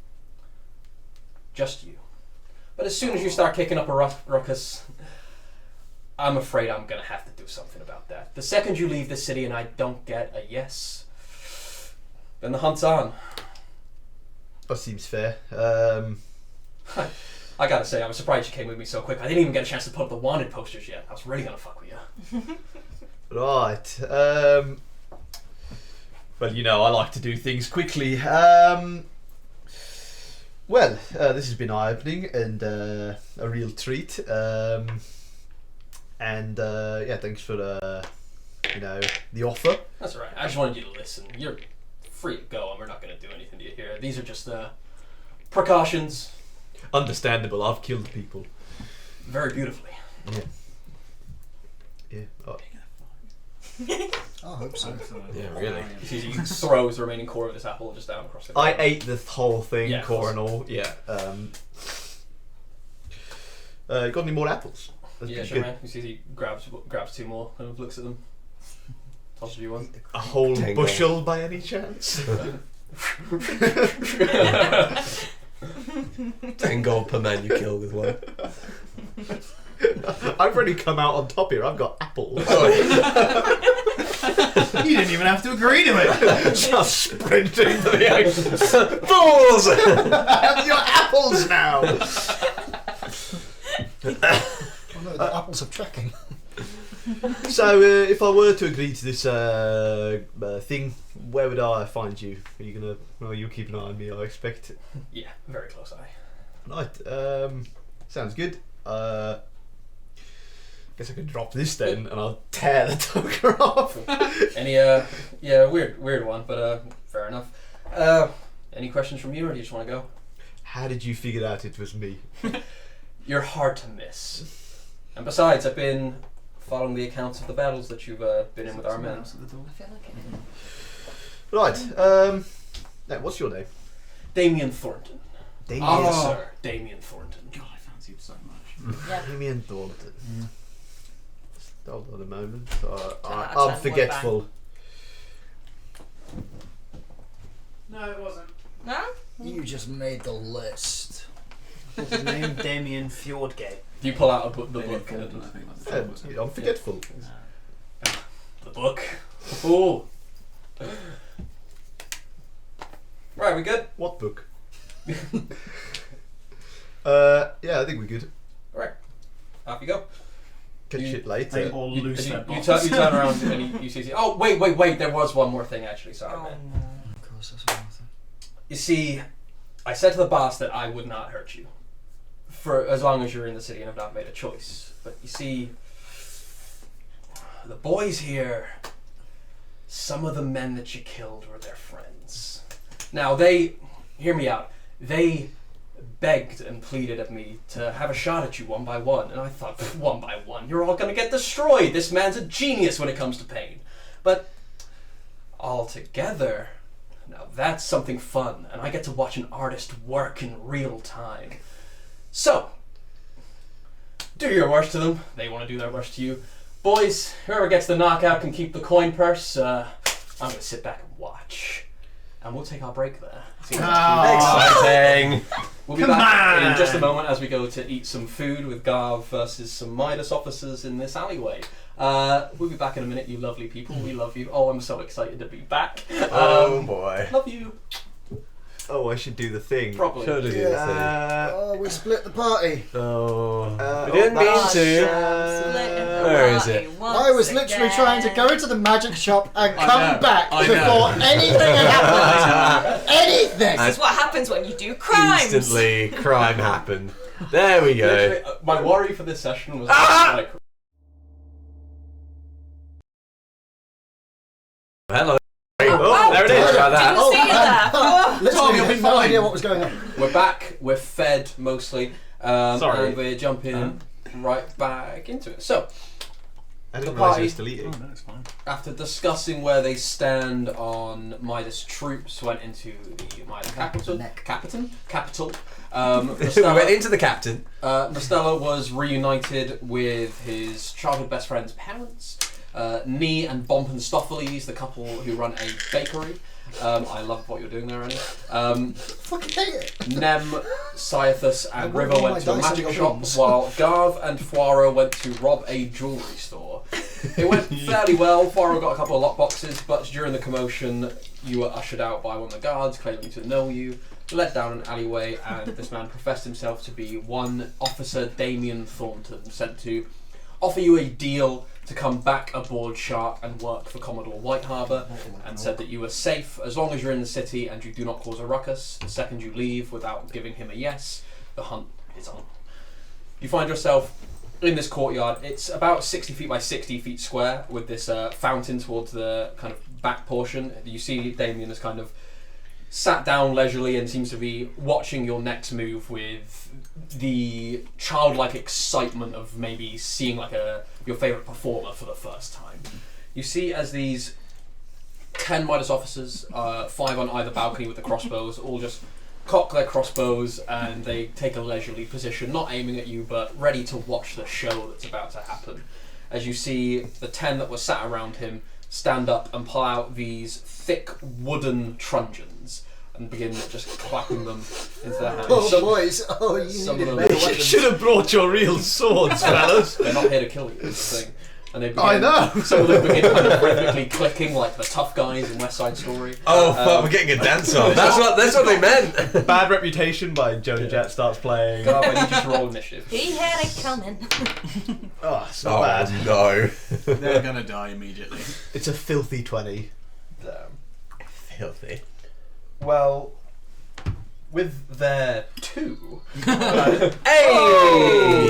Just you. But as soon as you start kicking up a ruckus, I'm afraid I'm going to have to do something about that. The second you leave this city and I don't get a yes, then the hunt's on. That seems fair. I gotta say, I was surprised you came with me so quick. I didn't even get a chance to put up the wanted posters yet. I was really gonna fuck with you. Right. Well, you know, I like to do things quickly. Well, this has been eye-opening and a real treat. Yeah, thanks for the offer. That's all right. I just wanted you to listen. You're free to go, and we're not gonna do anything to you here. These are just precautions. Understandable. I've killed people. Very beautifully. Yeah. Oh. I hope so. Yeah, really. He throws the remaining core of this apple just down across the I ground. ate the whole thing, Yeah, core and all. Yeah. Got any more apples? That's Yeah, pretty sure, good. man. You see, he grabs 2 more and looks at them. Tosses you one. A whole Tango. bushel by any chance? 10 gold per man you kill with one. I've already come out on top here. I've got apples. You didn't even have to agree to it. Just sprinting to the action. Fools! Have your apples now. Oh no, the apples are tracking. So, if I were to agree to this thing, where would I find you? Are you gonna? Well, you'll keep an eye on me, I expect. Yeah, very close eye. Right. Sounds good. Guess I could drop this then, and I'll tear the toker off. Any weird one, but fair enough. Any questions from you, or do you just want to go? How did you figure out it was me? You're hard to miss. And besides, I've been following the accounts of the battles that you've been in with our men. I feel like it. Right. Now, what's your name? Damien Thornton. Damien. Officer Damien Thornton. God, I fancy him so much. Yeah. Damien Thornton. Hold on a moment. out of I'm 10, forgetful. No, it wasn't. No? You just made the list. What's his name? Damien Fjordgate. You pull out the book. Thornton, I think that's the one. I'm forgetful. The book. Oh. Right, we good? What book? Yeah, I think we're good. Right. Off you go. Catch You- it later. They all lose their You box. turn around and you see. Oh, wait. There was one more thing, actually. Sorry, Oh, man. no. Of course, that's one thing. You see, I said to the boss that I would not hurt you for as long as you're in the city and have not made a choice. But you see, the boys here, some of the men that you killed were their friends. Now hear me out, they begged and pleaded at me to have a shot at you one by one, and I thought, one by one, you're all gonna get destroyed. This man's a genius when it comes to pain. But all together, now that's something fun, and I get to watch an artist work in real time. So, do your worst to them. They want to do their worst to you. Boys, whoever gets the knockout can keep the coin purse. I'm going to sit back and watch. And we'll take our break there. Exciting! We'll be back in just a moment as we go to eat some food with Garv versus some Midas officers in this alleyway. We'll be back in a minute, you lovely people. We love you. Oh, I'm so excited to be back. Oh boy. Love you. Oh, I should do the thing. Probably. Should have do the Oh, we split the party. thing. Oh. We We didn't mean Gosh, to. Where is it? I was literally trying to go to the magic shop and come know, back I know. before anything had happened. Anything! This is what happens when you do crimes. Instantly, crime happened. There we go. Literally, my worry for this session was like, Hello. Oh, there it is. Try that. Didn't see you there. Oh. Literally, you'll I be had no fine. idea what was going on. we're back, we're fed mostly, Sorry. and we're jumping right back into it. So, I didn't The realise party- you were still eating. Oh, no, it's fine. after discussing where they stand on Midas troops, went into the Midas capital. Neck. Capital. We Mostella, went into the captain. Mostella was reunited with his childhood best friend's parents. Nee and Bompenstopheles, the couple who run a bakery. I love what you're doing there, Annie. Fucking hate it. Nem, Cyathus, I and won't River roll went my to a dice on magic your shop, wings. while Garv and Fuaro went to rob a jewellery store. It went fairly well. Fuaro got a couple of lockboxes, but during the commotion, you were ushered out by one of the guards, claiming to know you. led down an alleyway, and this man professed himself to be one Officer Damien Thornton, sent to offer you a deal to come back aboard Shark and work for Commodore Whiteharbour, and said that you are safe as long as you're in the city and you do not cause a ruckus. The second you leave without giving him a yes, the hunt is on. You find yourself in this courtyard. It's about 60 feet by 60 feet square, with this fountain towards the kind of back portion. You see Damien is kind of sat down leisurely and seems to be watching your next move with the childlike excitement of maybe seeing like your favourite performer for the first time. You see as these 10 Midas officers, 5 on either balcony with the crossbows, all just cock their crossbows and they take a leisurely position, not aiming at you but ready to watch the show that's about to happen. As you see the 10 that were sat around him stand up and pull out these thick wooden truncheons and begin just clapping them into their hands. Oh, boys! Oh, you needed better You weapons. should have brought your real swords, fellas. They're not here to kill you, that's the thing. And they begin, I know. Some of them begin kind of rhythmically clicking like the tough guys in West Side Story. Oh fuck, we're getting a dance on. That's what they meant. Bad Reputation by Joan Jett starts playing. God, I need you to roll initiative. He had it coming. Oh, it's not bad. No. They're gonna die immediately. It's a filthy 20. Filthy. Well, with their 2... Hey!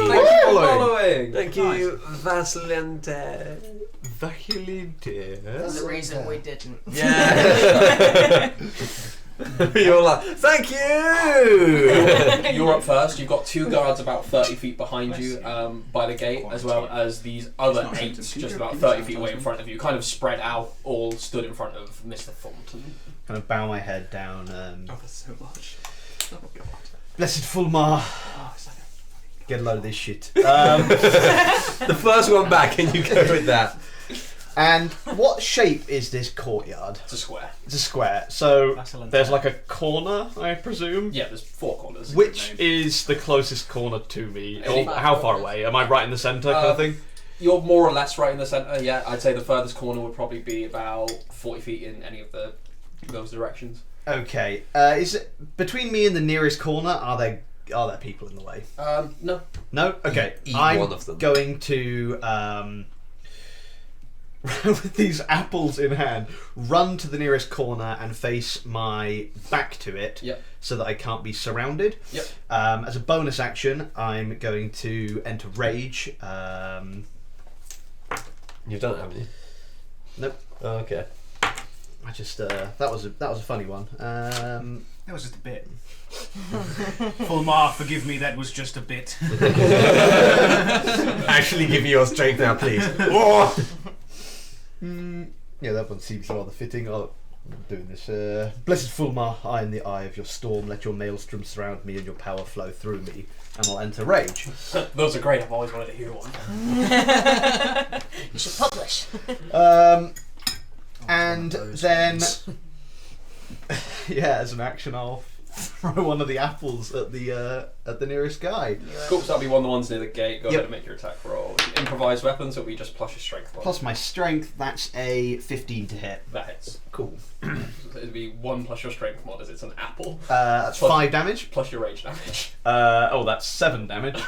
Thank you for following! Thank you, Vasilente. There's a reason we didn't. Yeah. You're like, thank you! You're up first. You've got 2 guards about 30 feet behind you by the gate, as well as these other 8 just about 30 feet away in front of you, kind of spread out, all stood in front of Mr. Thornton. Kind of bow my head down. That's so much. Oh god. Blessed Fulmar. Oh, it's like Get a load of this shit. The first one back, and you go with that. And what shape is this courtyard? It's a square. It's a square. So Excellent. there's like a corner, I presume. Yeah, there's 4 corners. Which is the closest corner to me? Any- Or how far away? Am I right in the centre kind of thing? You're more or less right in the centre, yeah. I'd say the furthest corner would probably be about 40 feet in any of those directions. Okay. Is it between me and the nearest corner? Are there people in the way? No. No. Okay. Eat I'm one of them. going to with these apples in hand, run to the nearest corner and face my back to it, Yep. so that I can't be surrounded. Yep. As a bonus action, I'm going to enter rage. You've done it, haven't you? Nope. Oh, okay. I just that was a funny one. That was just a bit. Fulmar, forgive me, that was just a bit. Actually, give me your strength now, please. Yeah, that one seems rather fitting. I'm doing this. Blessed Fulmar, I am the eye of your storm. Let your maelstrom surround me and your power flow through me, and I'll enter rage. Those are great. I've always wanted to hear one. You should publish. And then, yeah, as an action, I'll throw one of the apples at the nearest guy. Cool, so that'll be one of the ones near the gate. Go Yep. ahead and make your attack roll. Improvised weapons, or we just plus your strength roll? Plus my strength, that's a 15 to hit. That hits. Cool. So it'd be 1 plus your strength mod, as it's an apple. That's Plus- 5 damage. Plus your rage damage. Oh, that's 7 damage.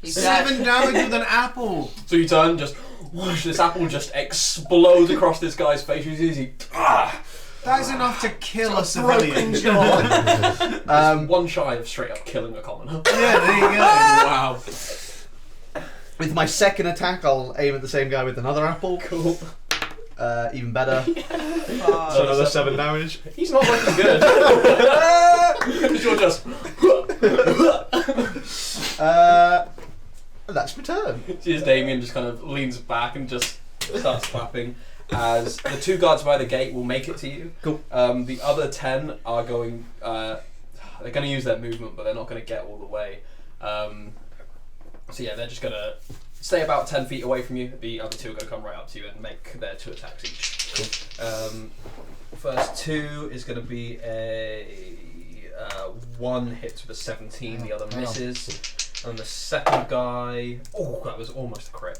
He's 7 damage with an apple! So you turn, just whoosh, this apple just explodes across this guy's face. You see, That is enough to kill a broken civilian. jaw. One shy of straight up killing a commoner. Yeah, there you go. Wow. With my second attack, I'll aim at the same guy with another apple. Cool. Even better. So another 7 damage. He's not looking good. You're just. That's my turn. Sees Damien just kind of leans back and just starts clapping. As the 2 guards by the gate will make it to you. Cool. The other 10 are going. They're going to use their movement, but they're not going to get all the way. So yeah, they're just going to stay about 10 feet away from you. The other 2 are going to come right up to you and make their 2 attacks each. Cool. First 2 is going to be a 1 hits with a 17, the other misses. And the second guy, oh, that was almost a crit.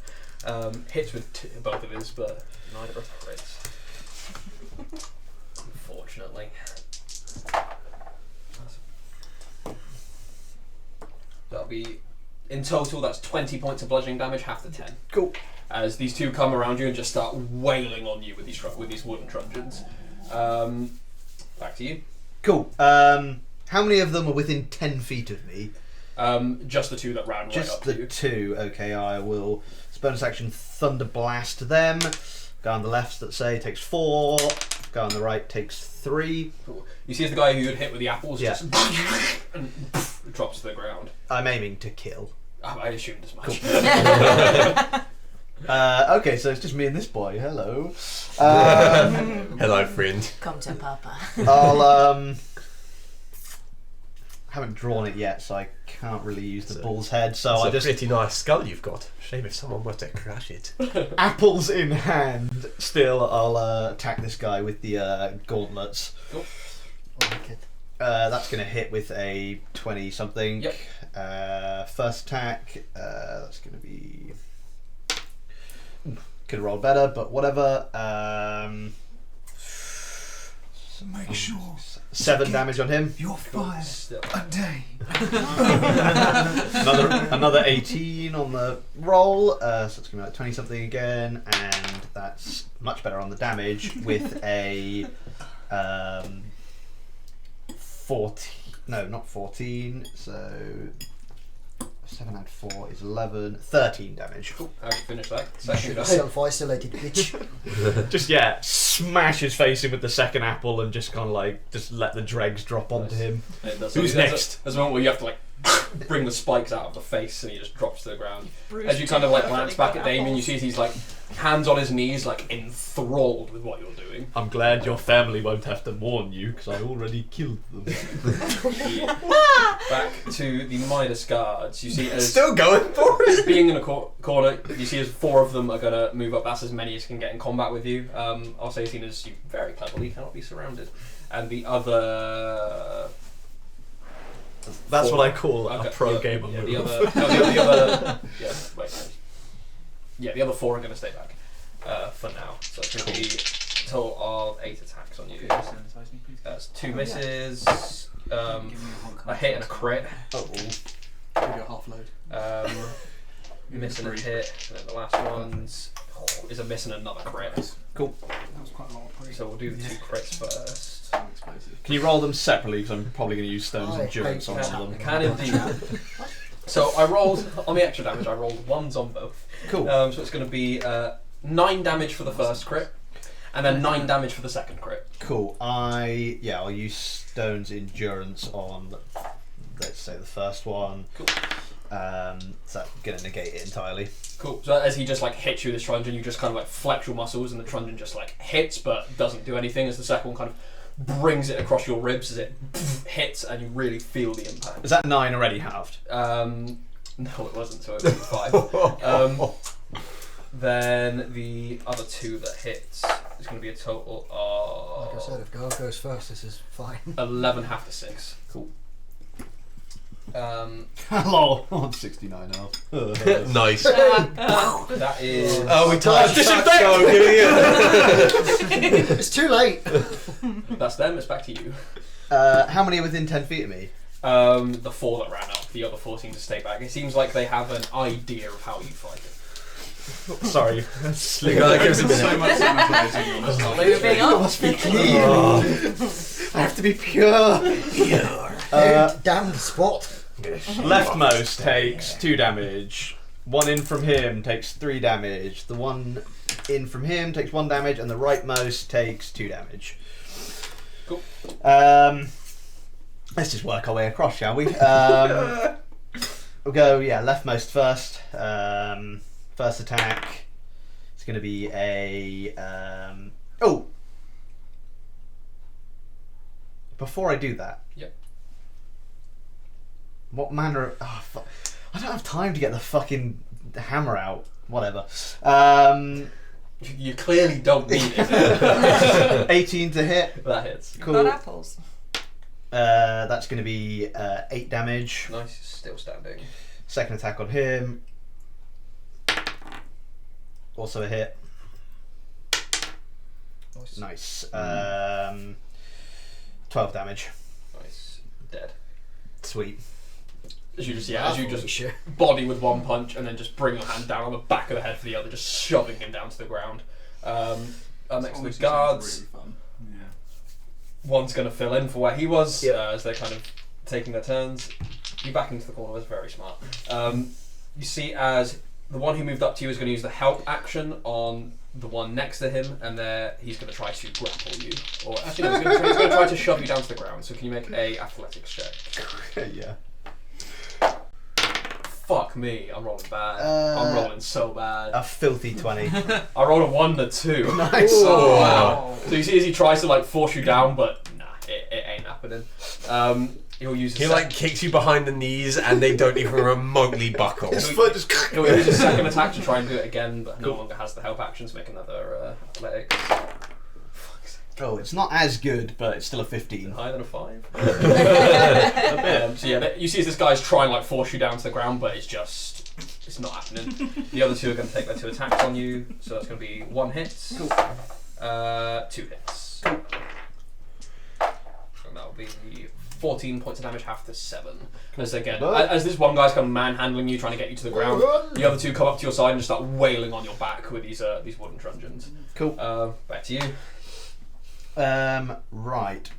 Hits with both of his, but neither are crits. Unfortunately. be in total. That's 20 points of bludgeoning damage, half the 10. Cool. As these two come around you and just start wailing on you with these wooden truncheons. Back to you. Cool. How many of them are within 10 feet of me? Just the two that ran right Just up to the you. two. Okay, I will bonus action Thunder Blast them. Guy on the left, let's say, takes 4. Guy on the right takes 3. Cool. You see as the guy who you'd hit with the apples Yeah. just and drops to the ground. I'm aiming to kill. I assumed as much. Okay, so it's just me and this boy. Hello. Hello, friend. Come to Papa. I'll haven't drawn it yet, so I can't really use the bull's head. So It's I a just pretty nice skull you've got. Shame if someone were to crash it. apples in hand. Still, I'll attack this guy with the gauntlets. Cool. That's going to hit with a 20 something. Yep. First attack. That's going to be. Could have rolled better, but whatever. So make sure 7 damage on him. you're fired a day. Another 18 on the roll, so it's going to be like 20 something again, and that's much better on the damage with a 14. No, not 14. So 7 add 4 is 11. 13 damage. Cool. How do you finish that? You Second should guy. have self-isolated, bitch. Just smash his face in with the second apple, and just kind of like just let the dregs drop onto him. Who's next? There's a moment where you have to like bring the spikes out of the face, and he just drops to the ground. As you kind of like glance back at Damien, you see he's like hands on his knees, like enthralled with what you're doing. I'm glad your family won't have to mourn you, because I already killed them. Back to the Midas guards. You see as Still going for it. being in a corner, you see as 4 of them are going to move up. That's as many as can get in combat with you. I'll say, seeing as you very cleverly cannot be surrounded. And the other... That's 4. what I call a Okay, pro the- gamer yeah, move. the other... Yeah, wait. Yeah, the other 4 are going to stay back for now. So it's going to be a total of 8 attacks on you. That's 2 misses, a hit and a crit. Give you a half load. Miss and a hit, and then the last one's is a miss and another crit. Cool. That was quite a lot of pre. So we'll do the 2 crits first. Can you roll them separately? Because I'm probably going to use Stone's I Endurance on hate one of them. Can indeed. So I rolled, on the extra damage, I rolled 1s on both. Cool. So it's going to be 9 damage for the first crit, and then 9 damage for the second crit. Cool. I'll use Stone's Endurance on, let's say, the first one. Cool. So that's going to negate it entirely. Cool. So as he just like hits you with this truncheon, you just kind of like flex your muscles, and the truncheon just like hits but doesn't do anything. As the second one kind of brings it across your ribs as it hits, and you really feel the impact. Is that 9 already halved? No, it wasn't. So it was 5. Then the other 2 that hits is going to be a total of Like I said, if Girl goes first, this is fine. 11 half to 6. Cool. Hello. I'm 69 now. Nice. That is. Oh, we touched disinfect. It's too late. That's them. It's back to you. How many are within 10 feet of me? The 4 that ran up. The other 4 seem to stay back. It seems like they have an idea of how you fight it. Sorry. The guy gives a minute. So much Moving on. Must be clean. I have to be pure. Damn spot. Leftmost takes 2 damage. One in from him takes 3 damage. The one in from him takes 1 damage, and the rightmost takes 2 damage. Cool. Let's just work our way across, shall we? We'll go, leftmost first. First attack. It's going to be a. Before I do that. Yep. What manner of. Oh, fuck. I don't have time to get the fucking hammer out. Whatever. You clearly don't need it. 18 to hit. That hits. Got Cool. apples. That's going to be 8 damage. Nice. Still standing. Second attack on him. Also a hit. Nice. 12 damage. Nice. Dead. Sweet. As you just body with one punch and then just bring your hand down on the back of the head for the other, just shoving him down to the ground. Next to the guards, Really fun. Yeah. one's going to fill in for where he was as they're kind of taking their turns. You back into the corner was very smart. You see as the one who moved up to you is going to use the help action on the one next to him, and he's going to try to grapple you. Or actually, no, he's going to try to shove you down to the ground. So can you make a athletics check? Yeah. Fuck me, I'm rolling bad. I'm rolling so bad. A filthy 20. I rolled a 1 and a 2. Nice. Oh wow. So you see as he tries to like force you down, but nah, it ain't happening. He'll use He like kicks you behind the knees and they don't even remotely buckle. His foot just. he'll use his second attack to try and do it again, but no longer has the help action to make another athletics. Oh, it's not as good, but it's still a 15. Higher than a 5. So yeah, you see as this guy's trying to like force you down to the ground, but it's not happening. The other two are going to take their 2 attacks on you, so that's going to be 1 hit, 2 hits, and that'll be 14 points of damage, half to 7. As again, as this one guy's kind of manhandling you, trying to get you to the ground, the other two come up to your side and just start wailing on your back with these wooden truncheons. Cool. Back to you. Right.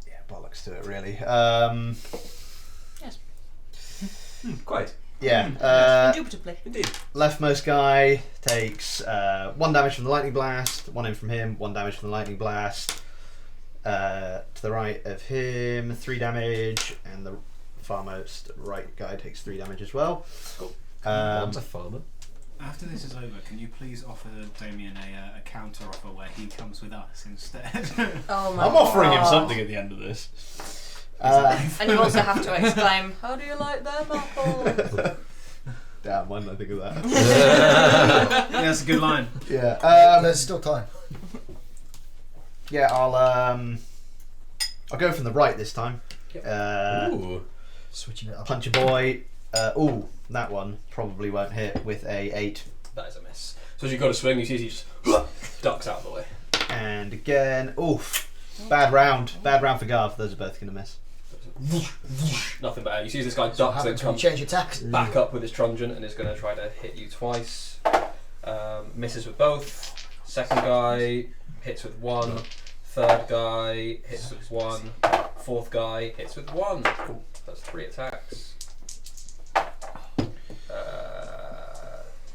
Yeah, bollocks to it, really. Yes. Quite. Yeah. Indubitably. Indeed. Leftmost guy takes 1 damage from the lightning blast, 1 in from him, 1 damage from the lightning blast. To the right of him, 3 damage, and the farmost right guy takes 3 damage as well. Cool. One's a farmer. After this is over, can you please offer Damien a counter offer where he comes with us instead? Oh my I'm offering him God. something at the end of this. And you also have to exclaim, "How do you like them apples?" Damn, why didn't I think of that? Yeah, that's a good line. Yeah. There's still time. Yeah, I'll go from the right this time. Ooh. Switching it up. Punch a boy. Ooh, that one probably won't hit with a 8. That is a miss. So as you go to swing, you see he just ducks out of the way. And again, oof. Bad round for Garth. Those are both going to miss. Nothing bad. You see this guy So ducks happens and when you comes change attacks. back up with his truncheon and is going to try to hit you twice. Misses with both. Second guy hits with 1. Third guy hits with 1. Fourth guy hits with 1. That's 3 attacks.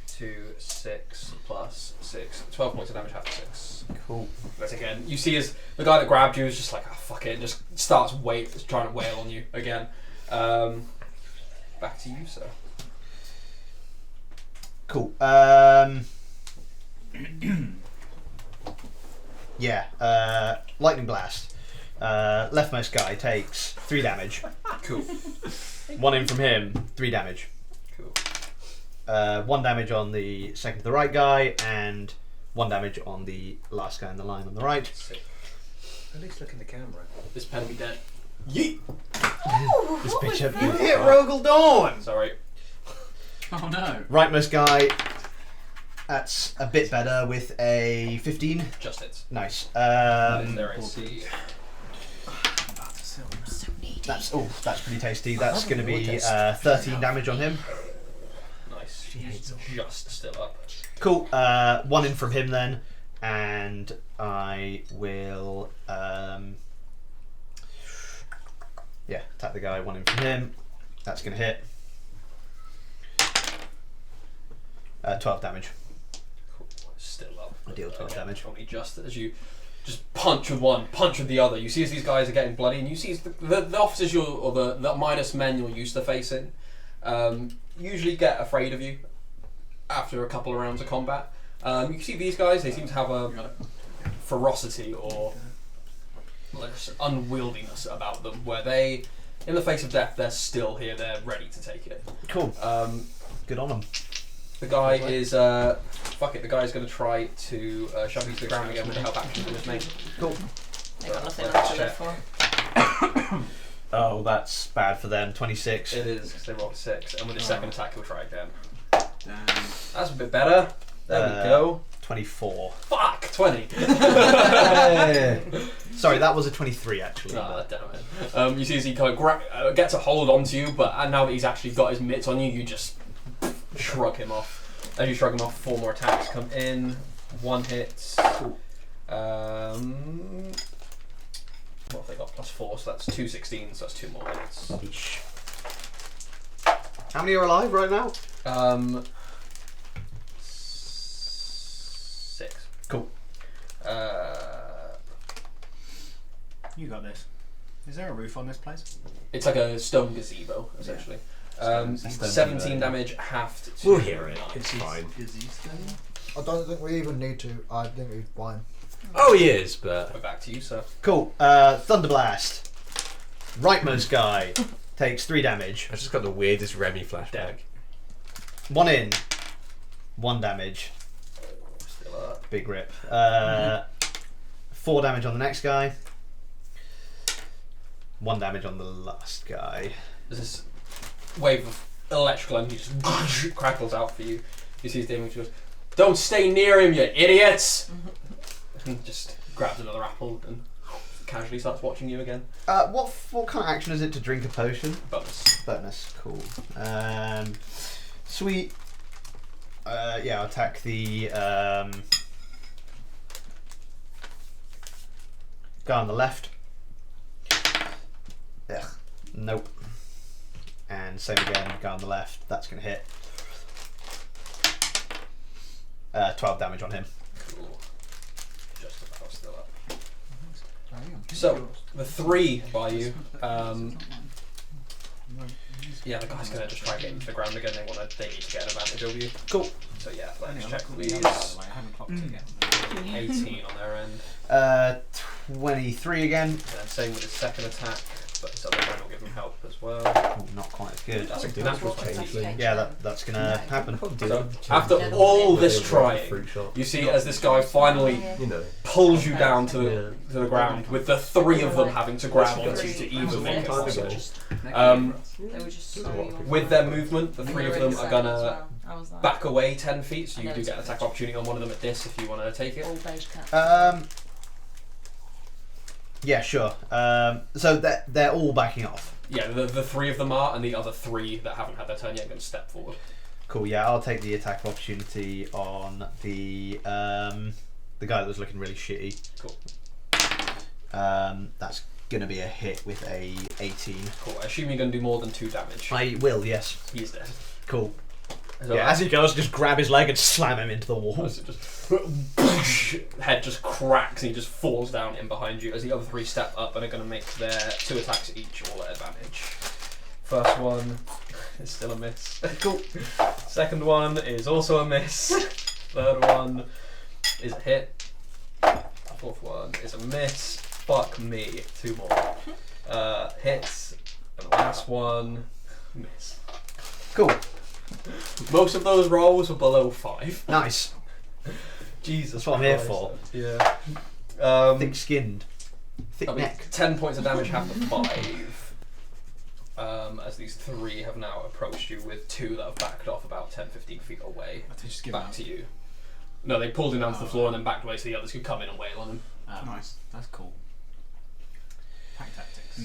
2, 6 plus 6. 12 points of damage, half to 6. Cool. But again, you see as the guy that grabbed you is just like, oh, fuck it, and just starts trying to wail on you again. Back to you, sir. Cool. Yeah. Lightning blast. Leftmost guy takes 3 damage. Cool. 1 in from him, 3 damage. Cool. 1 damage on the second to the right guy, and 1 damage on the last guy in the line on the right. Sick. At least look in the camera. This pen will be dead. Yeet! This bitch had You hit Rogel Dawn! Sorry. Oh no. Rightmost guy. That's a bit better with a 15. Just hits. Nice. That is their AC. That's pretty tasty. That's going to be 13 damage on him. Nice. He's just still up. Cool. 1 in from him then, and I will attack the guy. 1 in from him. That's going to hit. 12 damage. Cool. Still up. I deal 12 damage. Only just as you just punch with one, punch with the other. You see as these guys are getting bloody, and you see as the officers or the Midas men you're used to facing usually get afraid of you after a couple of rounds of combat. You can see these guys; they seem to have a ferocity or like unwieldiness about them, where they, in the face of death, they're still here. They're ready to take it. Cool. Good on them. The guy is the guy's going to try to shove you to the ground again with a help action from his mate. Cool. They got nothing left to live for. Oh, that's bad for them. 26. It is, because they rolled a 6, and with his second attack he'll try again. Damn. That's a bit better. There we go. 24. Fuck! 20. Sorry, that was a 23 actually. Ah, damn it. You see as he kind of gets a hold onto you, but now that he's actually got his mitts on you, you just shrug him off. As you shrug him off, 4 more attacks come in. 1 hit. What have they got? +4, so that's 2 16s, so that's 2 more hits. Eesh. How many are alive right now? 6. Cool. You got this. Is there a roof on this place? It's like a stone gazebo, essentially. 17 damage, halved to We'll hear it. 9. It's fine. I don't think we even need to. I think we're fine. Oh, he is, but... We're back to you, sir. Cool. Thunderblast. Rightmost guy takes 3 damage. I just got the weirdest Remy flashback. 1 in. 1 damage. Still up. Big rip. 4 damage on the next guy. 1 damage on the last guy. There's this wave of electrical energy just crackles out for you. You see his damage goes, "Don't stay near him, you idiots!" And just grabs another apple and casually starts watching you again. What kind of action is it to drink a potion? Bonus. Bonus. Cool. Sweet. Yeah, I'll attack the guy on the left. Ugh. Nope. And same again, guy on the left. That's going to hit. 12 damage on him. Cool. Just about still up. So, the 3 by you, yeah, the guy's going to just try and get into the ground again. They need to get an advantage over you. Cool. So yeah, let's check please. 18 on their end. 23 again. And then same with his second attack, but his other friend will give him help as well. Oh, not quite as good. That's a good Natural natural change. change. Yeah, that's going to happen. So, after all this trying, you see as this guy finally pulls you down to the ground, with the 3 of them having to grab onto you to even make it possible. They were just so With their movement, the 3 of them are gonna well. I was like, back away 10 feet, so I you know do it's get an attack opportunity on one of them at this if you want to take it. all beige cat. Yeah, sure. So they're all backing off. Yeah, the 3 of them are, and the other 3 that haven't had their turn yet are going to step forward. Cool. Yeah, I'll take the attack of opportunity on the guy that was looking really shitty. Cool. That's gonna be a hit with a 18. Cool. I assume you're going to do more than 2 damage. I will. Yes. He's dead. Cool. So Yeah. As he goes, just grab his leg and slam him into the wall. So just head just cracks and he just falls down in behind you as the other 3 step up and are going to make their 2 attacks each, all at advantage. First one is still a miss. Cool. Second one is also a miss. Third one is a hit. Fourth one is a miss. Fuck me. 2 more. Hits. And the last one, miss. Cool. Most of those rolls were below 5. Nice. Jesus. That's what I'm here Christ. for. Yeah. Thick-skinned. Thick I mean, neck. 10 points of damage half the 5. As these 3 have now approached you with 2 that have backed off about 10-15 feet away. I just give Back up. to you. No, they pulled him down to the floor and then backed away so the others could come in and wail on him. Nice. That's cool. Pack tactics.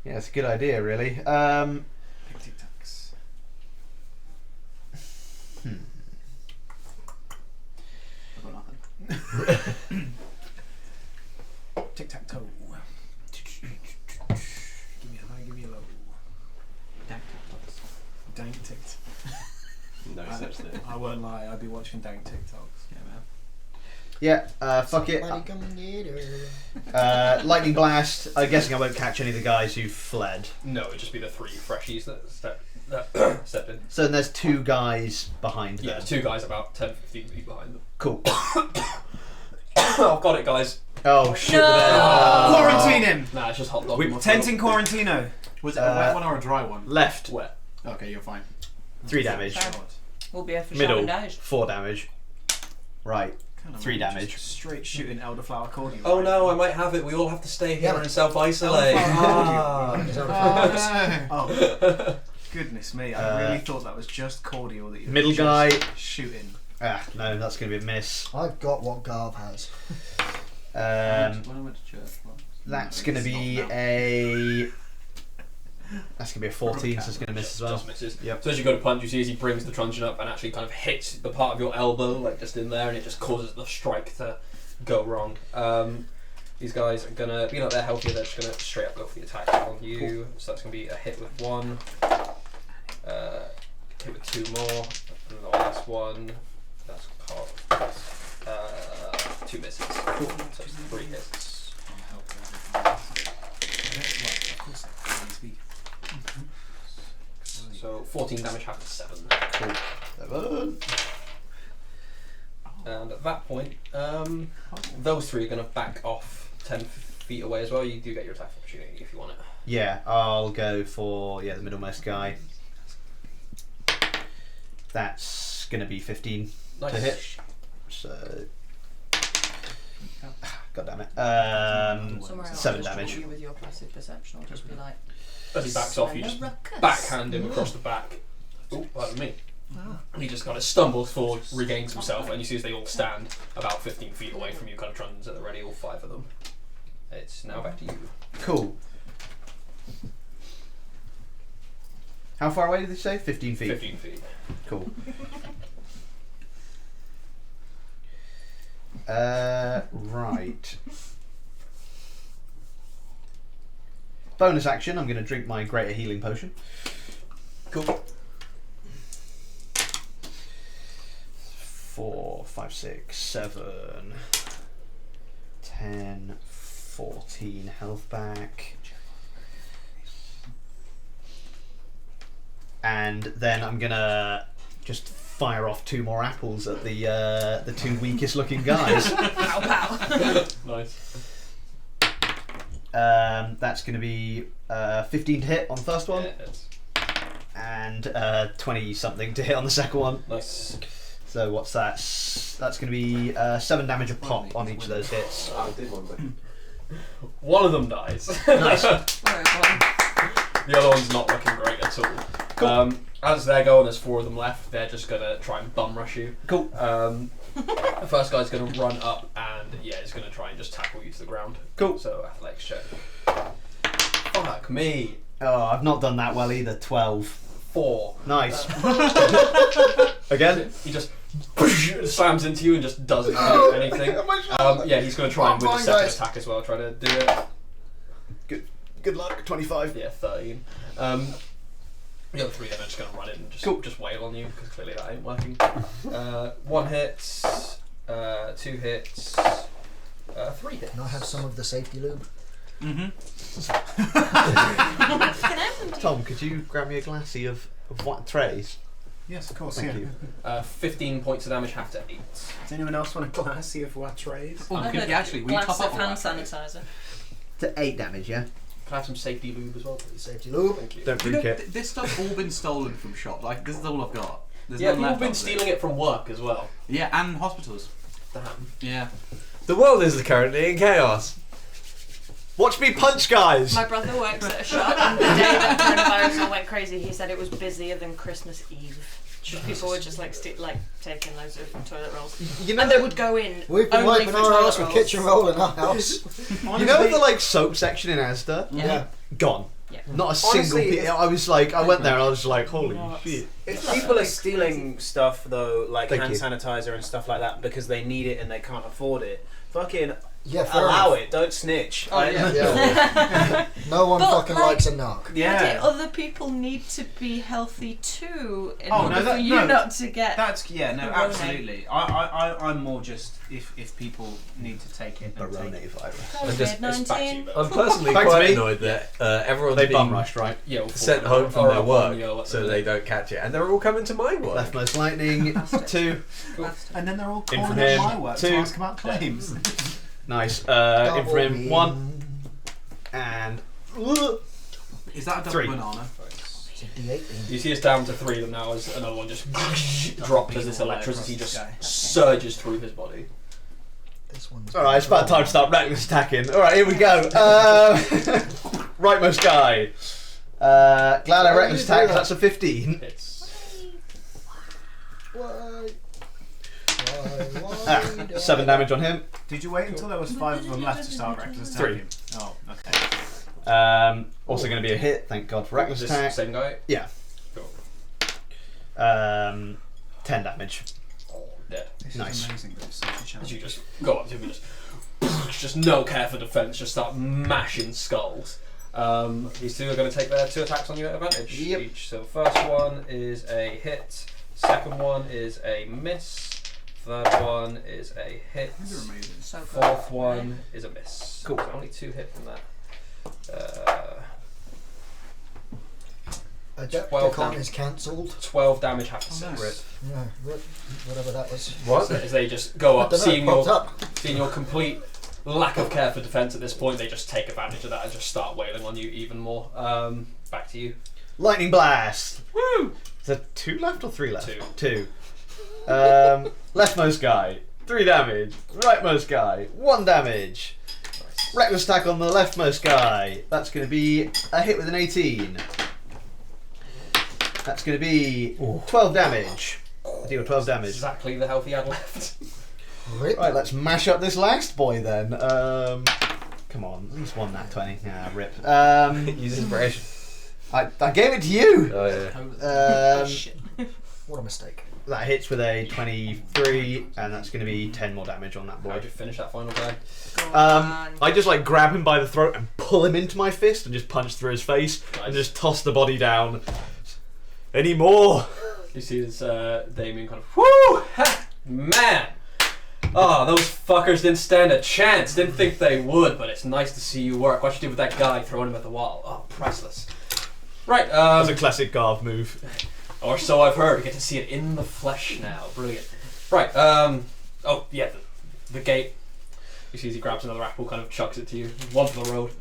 Yeah, it's a good idea, really. Pick tic tacs. I've got nothing. Tic tac toe. Give me a high, give me a low. Dank TikToks. Dank TikToks. No such thing. I won't lie, I'd be watching dank TikToks. Yeah, man. Yeah, fuck it. Somebody come get her. Lightning blast. I'm guessing I won't catch any of the guys who fled. No, it'd just be the 3 freshies that stepped in. So then there's 2 guys behind Yeah, them. there's 2 guys about 10-15 feet behind them. Cool. I've got it, guys. Oh shit! No! Quarantine him! Nah, it's just hot dog. Tenting Quarantino. Was it a wet one or a dry one? Left. Wet. Okay, you're fine. 3 damage. We'll be here for Middle. 7 days. 4 damage. Right. 3 damage. Just straight shooting elderflower cordial. Oh no, I might have it. We all have to stay here Yeah. and self-isolate. Oh, goodness me! I really thought that was just cordial that you Middle were guy. just shooting. No, that's going to be a miss. I've got what Garv has. When I went to church once. That's going to be a... That's going to be a 14, so it's going to miss as well. Just misses. Yep. So as you go to punch, you see as he brings the truncheon up and actually kind of hits the part of your elbow, like just in there, and it just causes the strike to go wrong. These guys are gonna, being that they're healthier, they're just gonna straight up go for the attack on you. Cool. So that's gonna be a hit with 1, hit with 2 more, and the last one. That's called 2 misses. Cool. So it's 3 hits. So 14 damage half to 7. Cool. 7. And at that point, those 3 are going to back off 10 feet away as well. You do get your attack opportunity if you want it. Yeah, I'll go for the middlemost guy. That's going to be 15 Nice. to hit. So... God damn it. Somewhere else, 7 just damage. You with your passive perception, I'll just be like. As he backs off, you just backhand him across the back. Oh, that was me. And he just kind of stumbles forward, regains himself, and you see as they all stand about 15 feet away from you, kind of truncheons at the ready, all 5 of them. It's now back to you. Cool. How far away did they say? 15 feet. 15 feet. Cool. Right. Bonus action, I'm going to drink my greater healing potion. Cool. 4, 5, 6, 7, 10, 14 health back. And then I'm going to just fire off 2 more apples at the 2 weakest looking guys. Pow pow. Nice. That's going to be 15 to hit on the first one, Yeah, it's and 20 something to hit on the second one. nice. So what's that? That's going to be 7 damage a pop on each of those hits. I did one, but One of them dies. Nice. The other one's not looking great at all. Cool. As they're going, there's 4 of them left. They're just gonna try and bum rush you. Cool. The first guy's gonna run up and he's gonna try and just tackle you to the ground. Cool. So athletics check. Fuck me. Oh, I've not done that well either. 12. 4. Nice. Again. He just slams into you and just doesn't do anything. He's gonna try and with a second attack as well. Try to do it. Good luck. 25. Yeah, 13. The other 3 then are just going to run in and just wail on you because clearly that ain't working. 1 hit, 2 hits, 3 hits. Can I have some of the safety lube? Tom, could you grab me a glassy of what trays? Yes, of course. Thank yeah. you. 15 points of damage, half to 8. Does anyone else want a glassy of what trays? Oh, actually, will you top glass up of on hand that? sanitizer. To 8 damage, yeah? Can I have some safety lube as well, please? Safety lube. Thank you. Don't You know, drink it. this stuff's all been stolen from shop. Like, this is all I've got. There's Yeah, none people have left been of stealing it from work as well. Yeah, and hospitals. Damn. Yeah. the world is currently in chaos. Watch me punch, guys! My brother works at a shop, and the day that coronavirus all went crazy, he said it was busier than Christmas Eve. People were just like taking loads of toilet rolls, You know, and they would go in. We've been only wiping for our toilet ass with rolls. kitchen roll in our house. you know the like soap section in Asda? Yeah. Gone. Yeah. Not a single Honestly, bit. I went there and I was like, holy Nuts. shit. If people are stealing stuff though, like Thank hand you. sanitizer and stuff like that, because they need it and they can't afford it, fucking Yeah, fair allow enough. it. Don't snitch. Oh, yeah. Yeah. No one But, fucking like- likes a narc. Yeah. Other people need to be healthy too in Oh, order no, that- for you no. not to get. That's no, Barone. absolutely. I'm more just if people need to take it. then Barone take it. virus. COVID-19. I'm personally Back to quite me. annoyed that everyone's They bum being rushed, right? Yeah, all sent 4 home from or their one, work yeah, like so that. they don't catch it, and they're all coming to my work. Leftmost lightning. 2. And then they're all In calling from up him. my work 2. to ask about claims. Nice. In Double for him. beam. 1. And. Is that a double 3. banana? It's a D8 beam. You see us down to 3 of them now as another one just drops as this all the way electricity across just the sky. surges through his body. This one's. Alright, it's about time to start reckless attacking. Alright, here we go. Rightmost guy. Glad I reckless attack, 'cause that's a 15. It's What? 7 damage on him. Did you wait until there was 5 of them left to start reckless attacking? 3. Oh, okay. Also going to be a hit. Thank God for reckless This attack. same guy? Yeah. Cool. 10 damage. Dead. This Nice. is amazing, but it's such a As challenge. you just go up to him and just no care for defense, just start mashing skulls. These two are going to take their 2 attacks on you at advantage each. So the first one is a hit, second one is a miss, third one is a hit, These are amazing. So good. fourth one is a miss. Cool. So only 2 hit from that. Adepticon is cancelled. 12 damage after Oh, 6. nice. Yeah, whatever that was. What? So as they just go up, I don't know, it popped up. seeing your complete lack of care for defense at this point, they just take advantage of that and just start wailing on you even more. Back to you. Lightning Blast! Woo! Is there 2 left or 3 left? 2. 2. Leftmost guy, 3 damage. Rightmost guy, 1 damage. Nice. Reckless attack on the leftmost guy. That's going to be a hit with an 18. That's going to be 12 damage. I deal 12 damage. Exactly the health he had left. Rip. Right, let's mash up this last boy then. Come on, at least 1 nat 20. Yeah, rip. Use inspiration. I gave it to you. Oh yeah. Shit. What a mistake. That hits with a 23, and that's going to be 10 more damage on that How'd boy. you finish that final guy? Go on. I just like grab him by the throat and pull him into my fist and just punch through his face and just toss the body down. Any more? You see this Damien kind of, whoo! Ha! Man! Oh, those fuckers didn't stand a chance. Didn't think they would, but it's nice to see you work. What you did with that guy throwing him at the wall? Oh, priceless. Right, That's a classic Garv move. or so I've heard. We get to see it in the flesh now. Brilliant. Right, oh, yeah, the gate. You see as he grabs another apple, kind of chucks it to you. One for the road.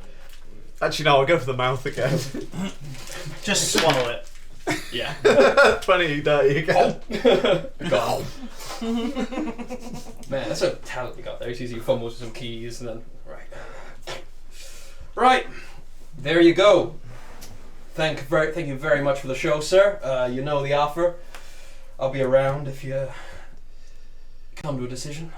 Actually, no, I'll go for the mouth again. Just swallow it. Yeah. 20 dirty again. Gone. Man, that's a talent you got there. You see as he fumbles with some keys and then... Right, there you go. Thank you very much for the show, sir. You know the offer. I'll be around if you come to a decision.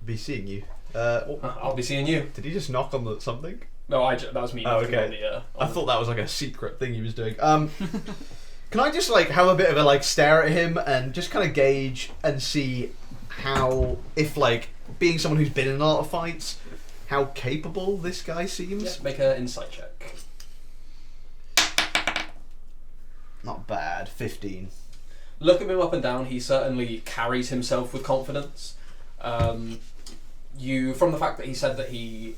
Be seeing you. I'll be seeing you. Did he just knock on something? No, that was me. Oh, knocking okay. on the, I thought that was like a secret thing he was doing. Can I just like have a bit of a like stare at him and just kind of gauge and see how, if like being someone who's been in a lot of fights, how capable this guy seems? Yeah, make an insight check. Not bad. 15. Look at him up and down. He certainly carries himself with confidence. You, from the fact that he said that he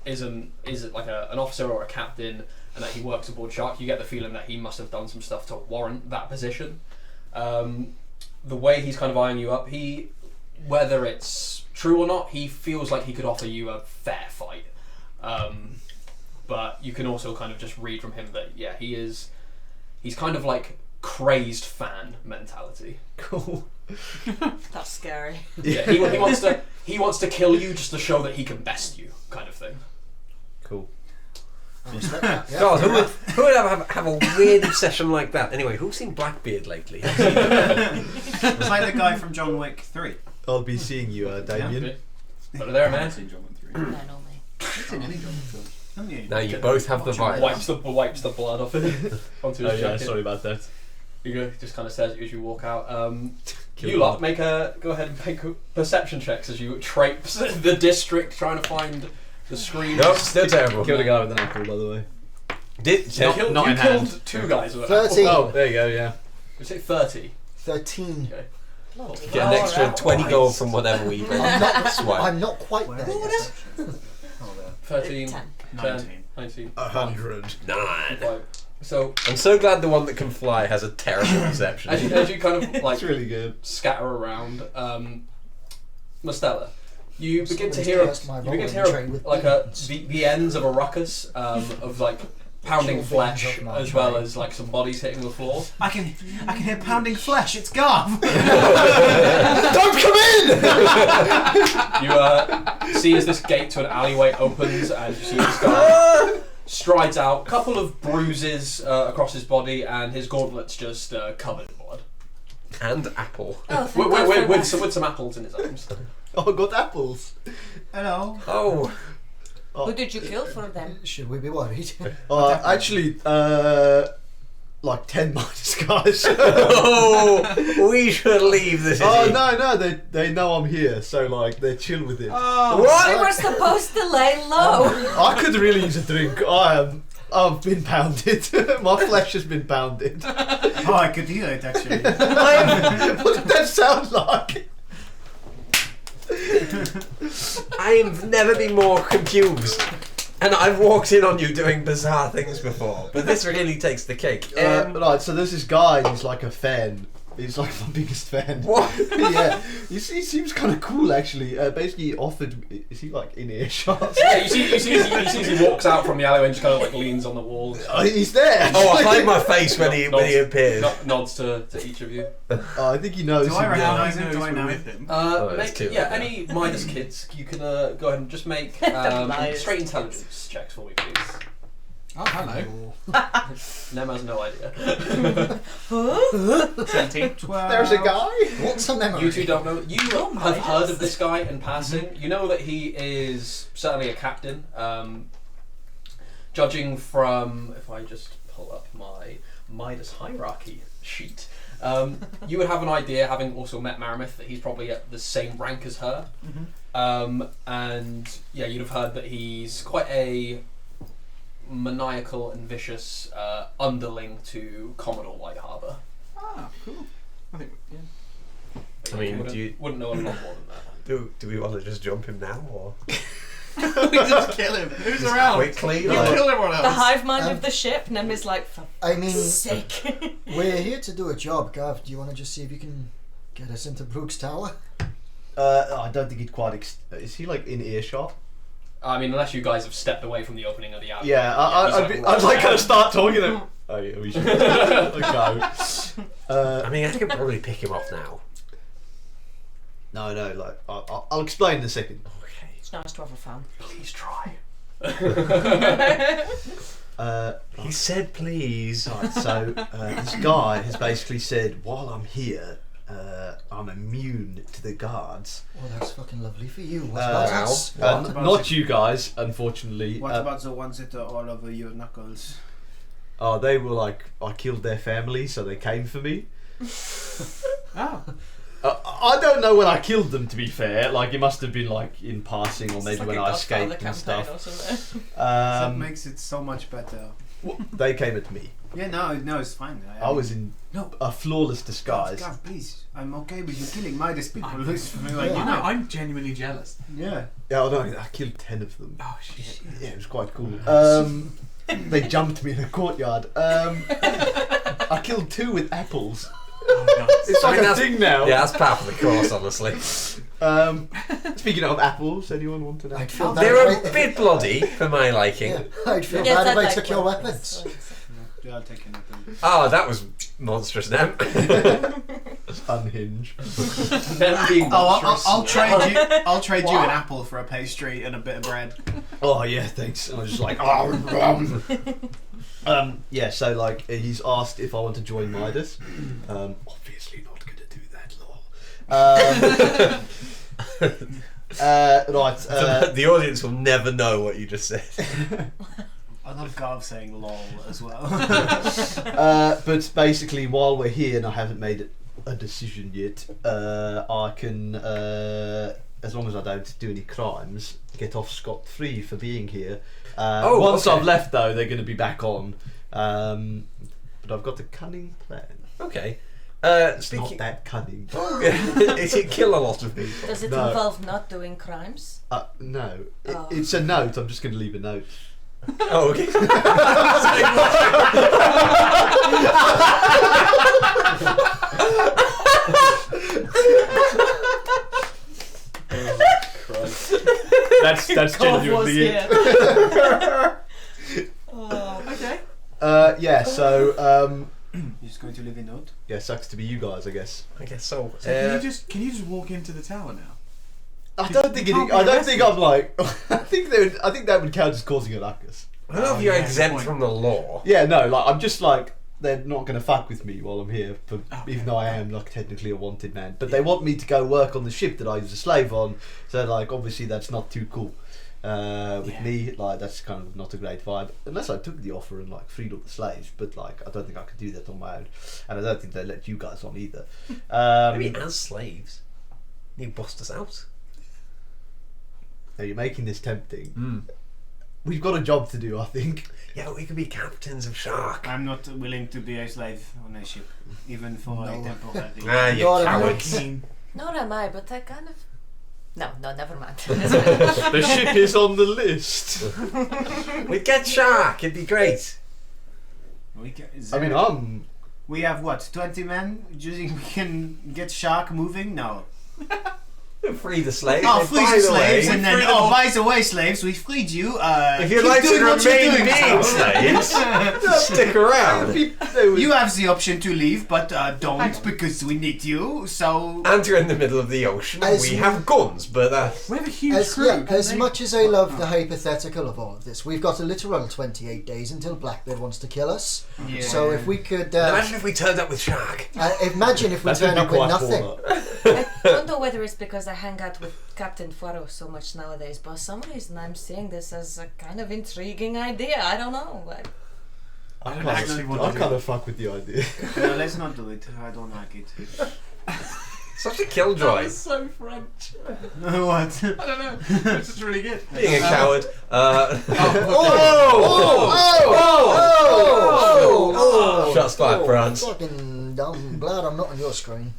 isn't like an officer or a captain, and that he works aboard Shark, you get the feeling that he must have done some stuff to warrant that position. The way he's kind of eyeing you up, whether it's true or not, he feels like he could offer you a fair fight. But you can also kind of just read from him that he's kind of like crazed fan mentality. Cool. That's scary. Yeah, he wants to kill you just to show that he can best you, kind of thing. Cool. I respect that. Yeah, God, fair who would have a weird obsession like that? Anyway, who's seen Blackbeard lately? It's like the guy from John Wick 3. I'll be seeing you, Damien. Put it there, I haven't man. seen John Wick 3. No, not me. I've seen any John Wick film. Haven't you? Now you both have the vibe. Wipes the blood off it onto his jacket. about that. You just kind of says it as you walk out. Kill You lot go ahead and make perception checks as you traipse the district trying to find the screens. Nope, still terrible. Killed a guy with an apple, by the way. Did You Not in killed hand. 2 guys with 13. Oh, there you go, yeah. You say 30. 13. Okay. get an extra 20 gold from whatever we swipe. I'm not quite there. yet. Oh, there. 13, 10. 10, 19. 100. 9. Five. So I'm so glad the one that can fly has a terrible reception. as you kind of like It's really good. scatter around, Mostella, you begin to Somebody's hear cursed my like rolling tray with beans. the ends of a ruckus of like pounding Sure, flesh beans of my as well tray. as like some bodies hitting the floor. I can hear pounding flesh. It's Garv. Don't come in! You see as this gate to an alleyway opens and you see this guy strides out, couple of bruises across his body and his gauntlet's just covered in blood. And apple. Oh, thank God for with that. some apples in his arms. Oh, I got apples. Hello. Oh. Who did you kill for them? Should we be worried? Actually, like 10 Midas guys. Oh, we should leave this. Oh no, they know I'm here, so like they're chill with it. We were supposed to lay low. I could really use a drink. I've been pounded. My flesh has been pounded. Oh, I could hear it actually. What did that sound like? I've never been more confused. And I've walked in on you doing bizarre things before, but this really takes the cake. Right, so there's this guy, he's like a fan. He's like my biggest fan. What? Yeah, he seems kind of cool actually. Basically, he offered. Is he like in earshot? Yeah, you see as he walks out from the alleyway and just kind of like leans on the wall. Oh, he's there. Oh, I hide my face when he appears. Nods to each of you. I think he knows. Do I him now. recognise him? Do I know him? that's two, Any Midas kids, you can go ahead and just make straight intelligence checks for me, please. Oh, hello. Nem has no idea. 17. 12. There's a guy. What's a memory? You two don't know. You have Midas. heard of this guy in passing. You know that he is certainly a captain. Judging from, if I just pull up my Midas hierarchy sheet, you would have an idea, having also met Maramith, that he's probably at the same rank as her. And yeah, you'd have heard that he's quite a maniacal and vicious underling to Commodore White Harbour. Ah, cool. I think, yeah. But I mean, wouldn't know a lot more than that. Do we want to just jump him now, or We just kill him. Who's just around? quickly? You Like, kill everyone else. The hive mind of the ship. Nem is like, for I mean, sake. we're here to do a job, Gav. Do you want to just see if you can get us into Brooks Tower? I don't think he'd quite. Is he like in earshot? I mean, unless you guys have stepped away from the opening of the alley. Yeah, I'd like to start talking to him. Oh yeah, we should go. I mean, I could probably pick him off now. No, like I'll explain in a second. Okay. It's nice to have a fan. Please try. He said, "Please." Right, so this guy has basically said, while I'm here, I'm immune to the guards. Well, that's fucking lovely for you. What Wow. about us? What about Not it? you guys, unfortunately. What about the ones that are all over your knuckles? Oh, they were like, I killed their family, so they came for me. Oh. I don't know when I killed them, to be fair. Like, it must have been like in passing, or It's maybe like when a I Godfather escaped and campaign stuff. or something. That makes it so much better. They came at me. Yeah, no, it's fine. I was in No. a flawless disguise. Gav, please. I'm okay with you killing Midas people. Looks for me like, Yeah. you know. I'm genuinely jealous. Yeah. Yeah, no, I killed 10 of them. Oh shit. Yeah, it was quite cool. They jumped me in the courtyard. I killed 2 with apples. Oh, nice. It's like a that's- thing now. Yeah, that's part of the course, honestly. Speaking of apples, anyone want to know? I'd feel bad They're if a bit bloody for my liking. Yeah, I'd feel Yes, bad if I'd I like took your one. weapons. Yeah, I'll take anything. Oh, that was monstrous, Nem. Unhinged. Nem being monstrous. I'll trade you. I'll trade you an apple for a pastry and a bit of bread. Oh yeah, thanks. And I was just like, yeah. So like, he's asked if I want to join Midas. Obviously not going to do that, lol. Right. The audience will never know what you just said. I love Gav saying "lol" as well. But basically, while we're here and I haven't made a decision yet, I can, as long as I don't do any crimes, get off scot-free for being here. Once okay. I've left, though, they're going to be back on. But I've got a cunning plan. Okay. It's not that cunning. Is it kill a lot of people? Does it No. involve not doing crimes? No. Oh. It's a note. I'm just going to leave a note. Oh, okay. That's God was genuinely here. it. Oh, okay. Yeah. So You're just going to leave a note. yeah, sucks to be you guys, I guess. I guess so. So can you just walk into the tower now? I don't think can't be I don't think arrested. I'm like. I think that would count as causing a ruckus. I don't know if Oh, you're yeah, exempt good from the law. Yeah, no, like I'm just like they're not going to fuck with me while I'm here, even though I am like technically a wanted man. But they want me to go work on the ship that I was a slave on. So like obviously that's not too cool. With me, like that's kind of not a great vibe. Unless I took the offer and like freed all the slaves, but like I don't think I could do that on my own, and I don't think they let you guys on either. Maybe as slaves, you bust us out. Now you're making this tempting. We've got a job to do, I think. Yeah, we could be captains of shark. I'm not willing to be a slave on a ship, even for a temporary. You cowards. Nor am I, but I kind of. No, never mind. The ship is on the list. We'd get shark. It'd be great. We have what, 20 men? Do you think we can get shark moving? No. Free the slaves. Oh, free the slaves, way, and then by the way, slaves, we freed you. If you'd like to remain being slaves, stick around. You have the option to leave, but don't because we need you. So. And you're in the middle of the ocean. We have guns, but we have a huge crew. As much as I love the hypothetical of all of this, we've got a literal 28 days until Blackbeard wants to kill us. Yeah. So if we could. Imagine if we turned up with shark. Imagine if we turned up with nothing. I don't know whether it's because I hang out with Captain Faro so much nowadays, but for some reason I'm seeing this as a kind of intriguing idea. I don't know. I kind of fuck with the idea. No, let's not do it. I don't like it. Such a killjoy. That's so French. What? I don't know. It's just really good. Being a coward. Shots fired, France. Fucking dumb. Glad I'm not on your screen.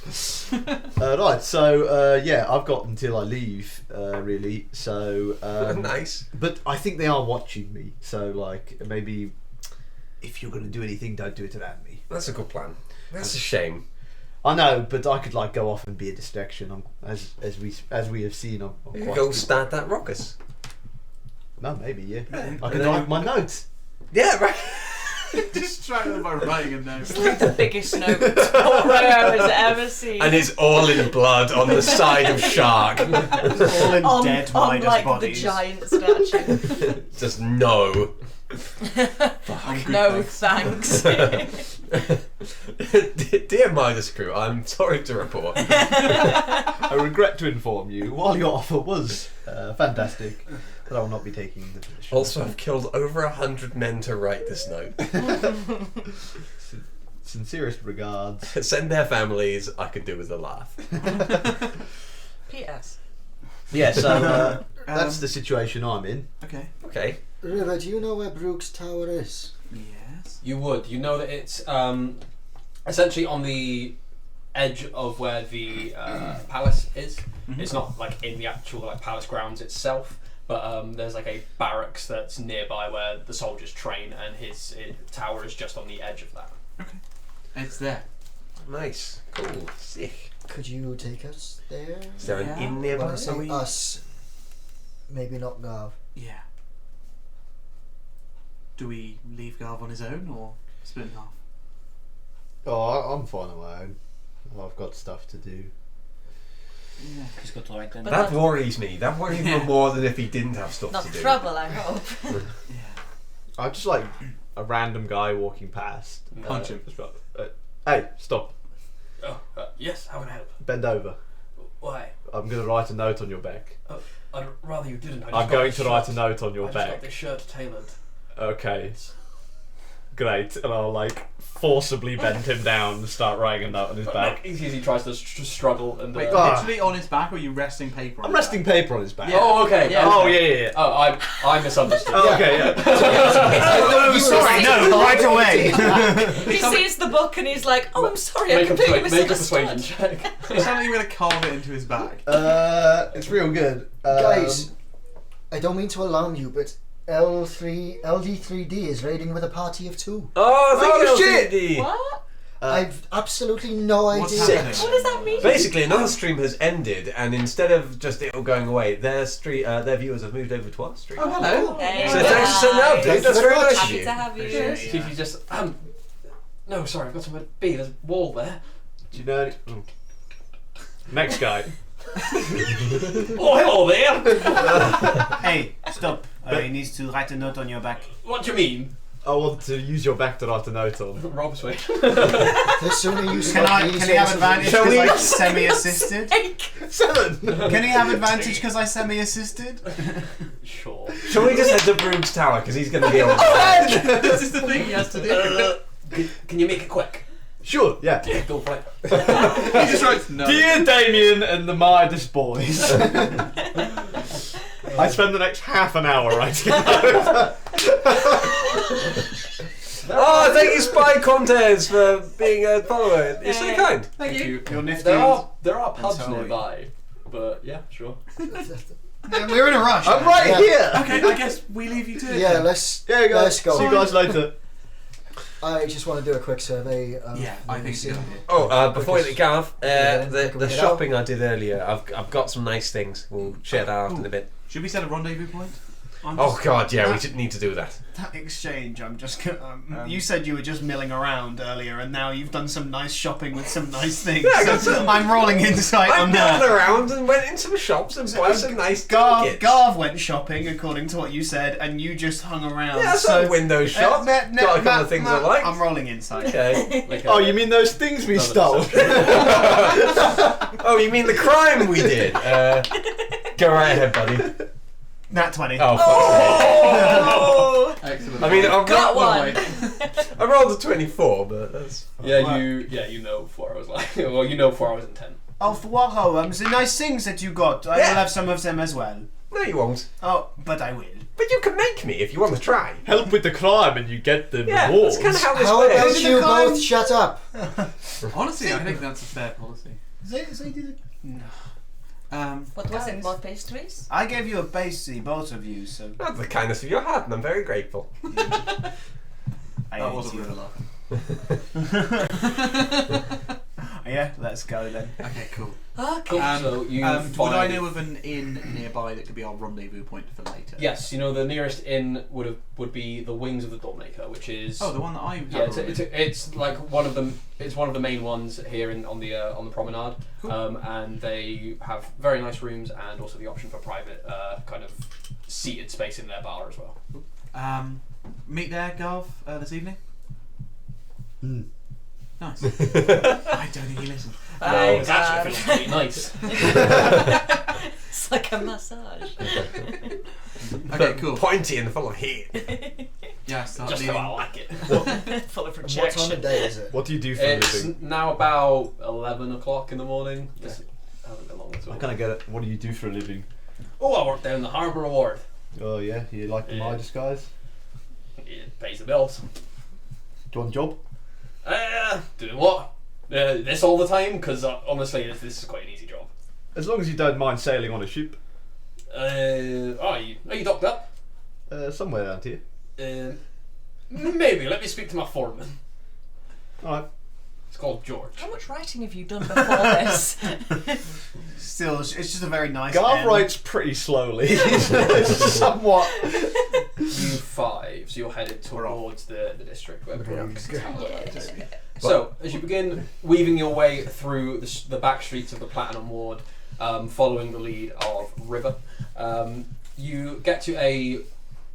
Right, so I've got until I leave, really. So nice. But I think they are watching me. So like maybe if you're going to do anything, don't do it around me. That's a good plan. That's a shame. I know, but I could like go off and be a distraction. As we have seen. I'm you could go start that ruckus. No, maybe I could write my notes. Yeah, right. Just try them by writing a note. It's like the biggest note Toro has ever seen. And it's all in blood on the side of shark. All in dead Midas like bodies. The giant statue. Just no. No thanks. Dear Midas crew, I'm sorry to report. I regret to inform you, while your offer was fantastic, that I will not be taking the position. Also, I've killed over 100 men to write this note. Sincerest regards. Send their families. I could do with a laugh. P.S. Yeah, so that's the situation I'm in. Okay. River, do you know where Brooks Tower is? Yes. You would. You know that it's essentially on the edge of where the palace is. It's not like in the actual like palace grounds itself, but there's like a barracks that's nearby where the soldiers train, and his tower is just on the edge of that. Okay. It's there. Nice. Cool. Sick. Could you take us there? Is there an inn nearby? When I say us, maybe not Gav. Yeah. Do we leave Garv on his own or split in half? Oh, I'm fine on my own. I've got stuff to do. Yeah, he's got to write them. That worries me. That worries me more than if he didn't have stuff Not to do. trouble, I hope. I just like a random guy walking past. Punch him. Hey, stop. Oh, yes. How can I help? Bend over. Why? I'm going to write a note on your back. I'd rather you didn't. I'm going to write a note on your I just got back. this shirt tailored. Okay. Great. And I'll like forcibly bend him down and start writing a note on his back. He tries to struggle and. Wait, literally on his back, or are you resting paper on I'm his resting paper on his back. Yeah. Oh, okay. Yeah. Oh, yeah. Oh, I misunderstood. Oh, okay, yeah. Oh, sorry, no, right away. He sees the book and he's like, "Oh, I'm sorry, I Make a completely persuasion misunderstood." check. It's not like you're going to carve it into his back. It's real good. Guys, I don't mean to alarm you, but LD3D is raiding with a party of 2. Oh, shit! What? I've absolutely no What's idea. happening? What does that mean? Basically, another stream has ended, and instead of just it all going away, their viewers have moved over to our stream. Oh, hello. Hey, So thanks for sending out, dude. That's very nice of Happy you. to have you. If you just no, sorry, I've got somewhere to be. There's a wall there. Do you know? Next guy. Oh, hello there. Hey, stop. He needs to write a note on your back. What do you mean? I want to use your vector to note on. Roll persuade. The sooner you Can start I? these Can he have sorts of advantage Shall because we- I semi-assisted? 7! Can he have advantage because I semi-assisted? Sure. Shall we just head to Broom's Tower because he's going to be able to. This is the thing he has to do. Can you make it quick? Sure, yeah. Yeah, go for it. He just writes, Dear Damien and the Midas boys. I spend the next half an hour writing it. Oh, thank you, Spy Cortez, for being a follower. You're so kind. Thank you. You're nifty. There are pubs so are we. nearby, but yeah, sure. Yeah, we're in a rush. I'm right Yeah. here. Okay, I guess we leave you to it. Yeah, then. let's Yeah, guys. let's go. See you guys later. I just want to do a quick survey. Of Yeah, I the think so. scene. Oh, before we let Gareth, Yeah, the we get shopping I did earlier, I've got some nice things. We'll share that out in a bit. Should we set a rendezvous point? Oh God, yeah, we should need to do that. That exchange, I'm just. You said you were just milling around earlier, and now you've done some nice shopping with some nice things. So I'm rolling insight I on milled that. around and went into some shops and bought some nice trinkets. Garv went shopping according to what you said, and you just hung around. Yeah, some window shop. Got a couple of things I like. I'm rolling insight. Okay. Like Oh, you mean those things we stole? Oh, you mean the crime we did? Go right ahead, buddy. Nat 20. Oh, fuck. Oh! Excellent. I mean, I've Got rolled, one. I rolled a 24, but that's. Yeah, you know 4 hours like. Well, you know 4 hours and 10. Oh, Fuaro, the nice things that you got. I Yeah. will have some of them as well. No, you won't. Oh, but I will. But you can make me if you want to try. Help with the crime and you get the Yeah, rewards. that's kind of how this How works. about Go to you the crime. both shut up? Honestly, I think that's a fair policy. What was it? More pastries? I gave you a pasty, both of you, so That's the kindness of your heart, and I'm very grateful. I That hate wasn't you. really laugh. Yeah, let's go then. Okay, cool. Okay. So you Would I find- know of an inn nearby that could be our rendezvous point for later? Yes, you know the nearest inn would be the Wings of the Dollmaker, which is Oh, the one that I yeah, it's like one of them. It's one of the main ones here on the promenade, Cool. and they have very nice rooms and also the option for private kind of seated space in their bar as well. Meet there, Garv, this evening. Hmm. Nice. I don't think he listened. No, it's actually feels really nice. It's like a massage. Okay, cool. Pointy and full of heat. Yeah, start Just leaving. how I like it. Full of What time projection. of day is it? What do you do for a It's living? now about 11 o'clock in the morning. This hasn't been long at all. I kind of get it. What do you do for a living? Oh, I work down the Harbour Ward. Oh yeah, you like the Yeah. Midas guys? It pays the bills. Do you want a job? Doing what? This all the time? Because honestly, this is quite an easy job. As long as you don't mind sailing on a ship. Are you docked up? Somewhere around here. Maybe. Let me speak to my foreman. Alright. It's called George. How much writing have you done before this? Still, it's just a very nice. Garv end. writes pretty slowly. It's somewhat. You 5, so you're headed towards the district where Brook's Tower is. So, as you begin weaving your way through the back streets of the Platinum Ward, following the lead of River, you get to a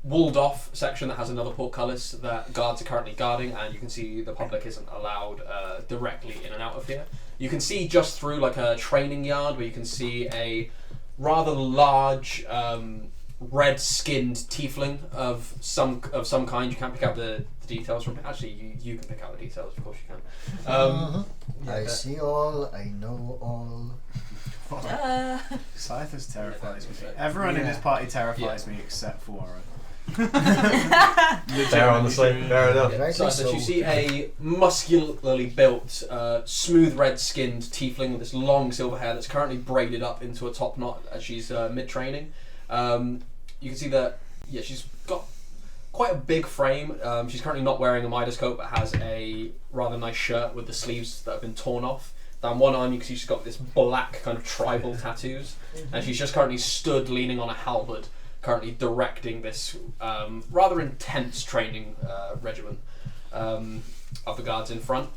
walled-off section that has another portcullis that guards are currently guarding, and you can see the public isn't allowed directly in and out of here. You can see just through like a training yard where you can see a rather large red-skinned tiefling of some kind. You can't pick out the details from it. Actually, you can pick out the details, of course you can. I see all, I know all. Scythers terrifies me. Yeah. Everyone in Yeah. this party terrifies me except for Warren. Fair, honestly. Fair enough. Rightly So, so. you see a muscularly built, smooth red-skinned tiefling with this long silver hair that's currently braided up into a top knot as she's mid-training. You can see that, yeah, she's got quite a big frame. She's currently not wearing a Midas coat, but has a rather nice shirt with the sleeves that have been torn off. Down one arm, you can see she's got this black kind of tribal tattoos, and she's just currently stood leaning on a halberd, currently directing this rather intense training regimen of the guards in front.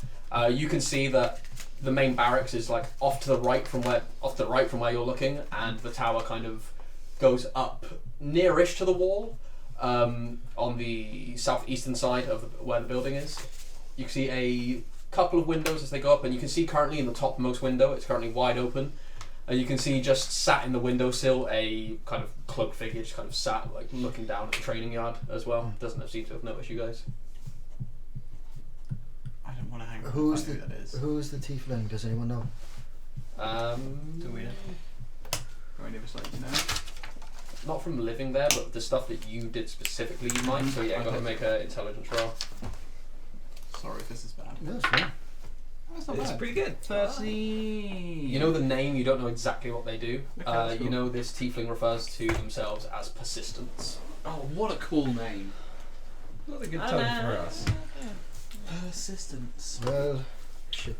You can see that the main barracks is like off to the right from where you're looking, and the tower kind of goes up nearish to the wall. on the southeastern side of where the building is. You can see a couple of windows as they go up, and you can see currently in the topmost window, it's currently wide open. And you can see just sat in the windowsill a kind of cloaked figure, just kind of sat like looking down at the training yard as well. Doesn't seem to have noticed you guys. I don't want to hang. Who's who that is. the tiefling? Does anyone know? Do we know? Or any of us like to know? Not from living there, but the stuff that you did specifically, you might. So yeah, go ahead and make an intelligence roll. Sorry if this is bad. No, it's fine. That's not It's bad. pretty good. 13. You know the name, you don't know exactly what they do. Okay, that's You cool. know this tiefling refers to themselves as persistence. Oh, what a cool name. Not a good I time know. for us. Persistence. Well, shit.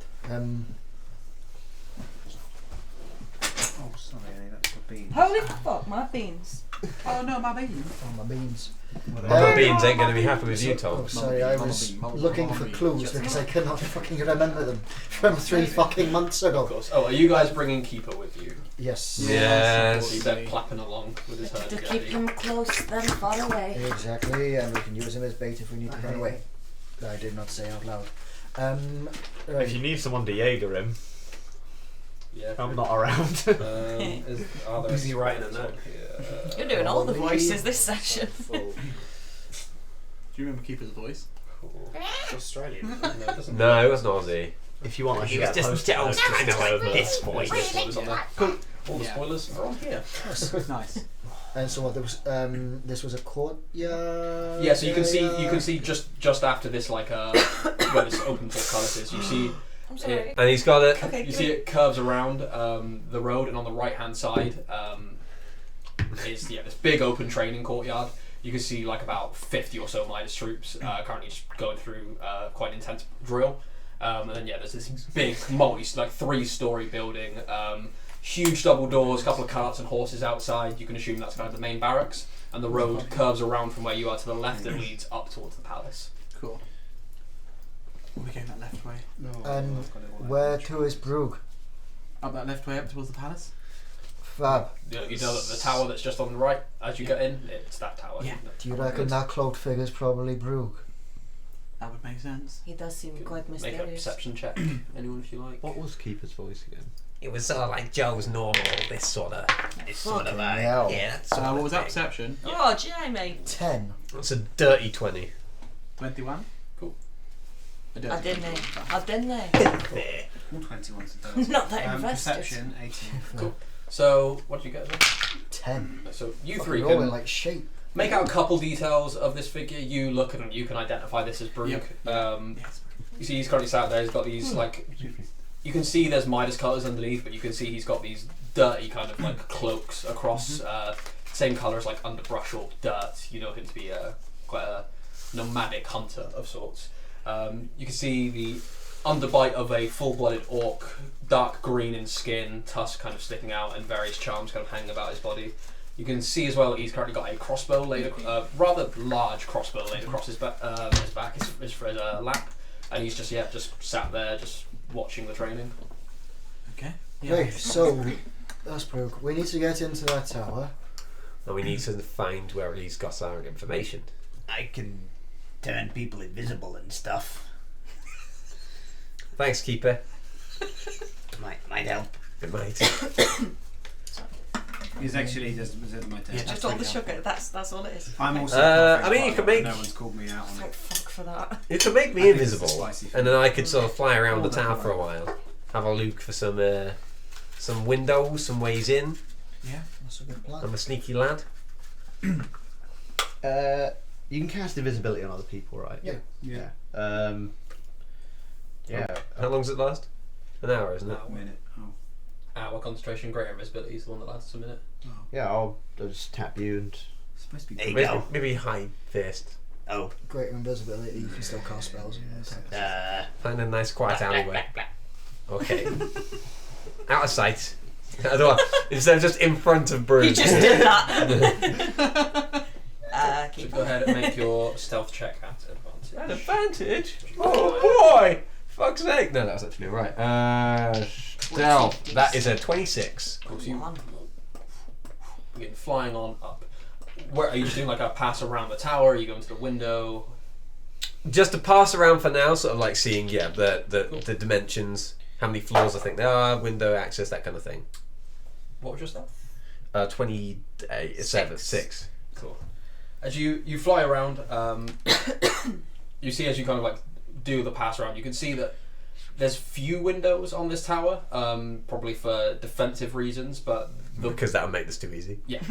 Oh, sorry, Annie, that's the beans. Holy fuck, my beans. Oh no, my baby. Oh, my beans. Mama Beans ain't going to be happy with you, Oh, Tom. sorry, I was looking for clues because I could not fucking remember them from 3 fucking months Of ago. course. Oh, are you guys bringing Keeper with you? Yes. Yes. He's there clapping along with his herd. To together. keep him close, then far away. Exactly, and we can use him as bait if we need to run away. I did not say out loud. Right. If you need someone to Jaeger him, Yeah. I'm not around. Are there Busy writing a spots note. on here? You're doing all the voices this session. Full. Do you remember Keeper's voice? Cool. It's Australian. No, it doesn't. No, it was not Aussie. If you want, I He should was get just post Jones kind of over this There's voice. no spoilers on there. Cool. All the Yeah. spoilers are on here. Nice. And so what? There was this was a courtyard. Yeah, so you can see just after this where this open portcullis is. You see I'm sorry. And he's got it. Okay, You see it curves around the road, and on the right hand side is this big open training courtyard. You can see like about 50 or so Midas troops currently just going through quite an intense drill. And then there's this big 3-story building, huge double doors, a couple of carts and horses outside. You can assume that's kind of the main barracks. And the road curves around from where you are to the left and leads up towards the palace. Cool. Are we going that left way? And where to is Brugg? Up that left way up towards the palace? Fab. You know that the tower that's just on the right as you get in, it's that tower. Yeah. Do you reckon that cloaked figure's probably Brugg? That would make sense. He does seem quite Make a mysterious. perception check, anyone if you like. What was Keeper's voice again? It was sort of like Joe's normal, this sort of Fucking hell. yeah. That sort What of was that thing. perception? Oh, Jamie. 10. It's a dirty 20. 21? Cool. I didn't know. There. All 21's a does. Not that invested. Perception, 18. Cool. So, what did you get then? 10. So, you Fucking three rolling can like shape. make out a couple details of this figure. You look at him, you can identify this as Brugg. Yep. Yes. You see he's currently sat there, he's got these you can see there's Midas colours underneath, but you can see he's got these dirty kind of cloaks across same colours like underbrush or dirt. You know him to be quite a nomadic hunter of sorts. You can see the underbite of a full-blooded orc, dark green in skin, tusk kind of sticking out, and various charms kind of hanging about his body. You can see as well that he's currently got a crossbow laid, rather large crossbow laid across his back, his lap, and he's just sat there, just watching the training. Okay. Right, so that's Brugg. We need to get into that tower. And we need to find where he's got our information. I can turn people invisible and stuff. Thanks, Keeper. Might help. Good night. He's actually just my turn. Yeah, Just all the sugar. That's all it is. I'm also. I mean, you can make- No one's called me out on Thank it. fuck for that. You could make me I think it's invisible, a spicy and then I could sort of fly around Oh, the that's tower all for a while. Have a look for some windows, some ways in. Yeah. That's a good plan. I'm a sneaky lad. You can cast invisibility on other people, right? Yeah. Yeah. Yeah. How long does it last? An hour, isn't it? A minute. Oh. Hour concentration, greater invisibility is the one that lasts a minute. Yeah, I'll just tap you and. It's supposed to be. There you Maybe, go. maybe hide first. Oh. Greater invisibility, you can still cast spells. Find a nice quiet alleyway. Okay. Out of sight. I don't want, instead of just in front of Bruce. You just did that. So Keep go ahead and make your stealth check at advantage. An advantage? Oh boy! Fuck's sake! No, that was actually right. Stealth. That is a 26. Cool, so you begin flying on up. where are you just doing like a pass around the tower? Are you going to the window? Just to pass around for now, sort of like seeing the dimensions, how many floors I think there are, window access, that kind of thing. What was your stuff? 6. Cool. As you fly around, you see as you kind of like do the pass around, you can see that there's few windows on this tower, probably for defensive reasons, but because that would make this too easy. Yeah.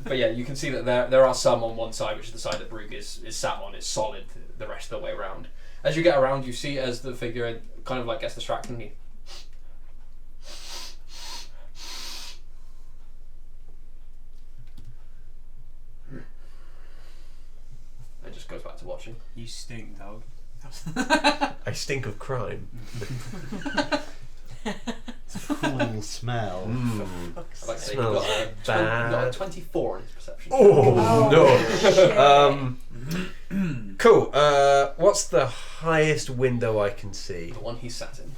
But yeah, you can see that there are some on one side, which is the side that Brugh is sat on. It's solid the rest of the way around. As you get around, you see as the figure kind of like gets distracted. It just goes back to watching. You stink, dog. I stink of crime. Cool smell. I'd like to say you've got a 24 in his perception. Oh no. Cool. What's the highest window I can see? The one he's sat in.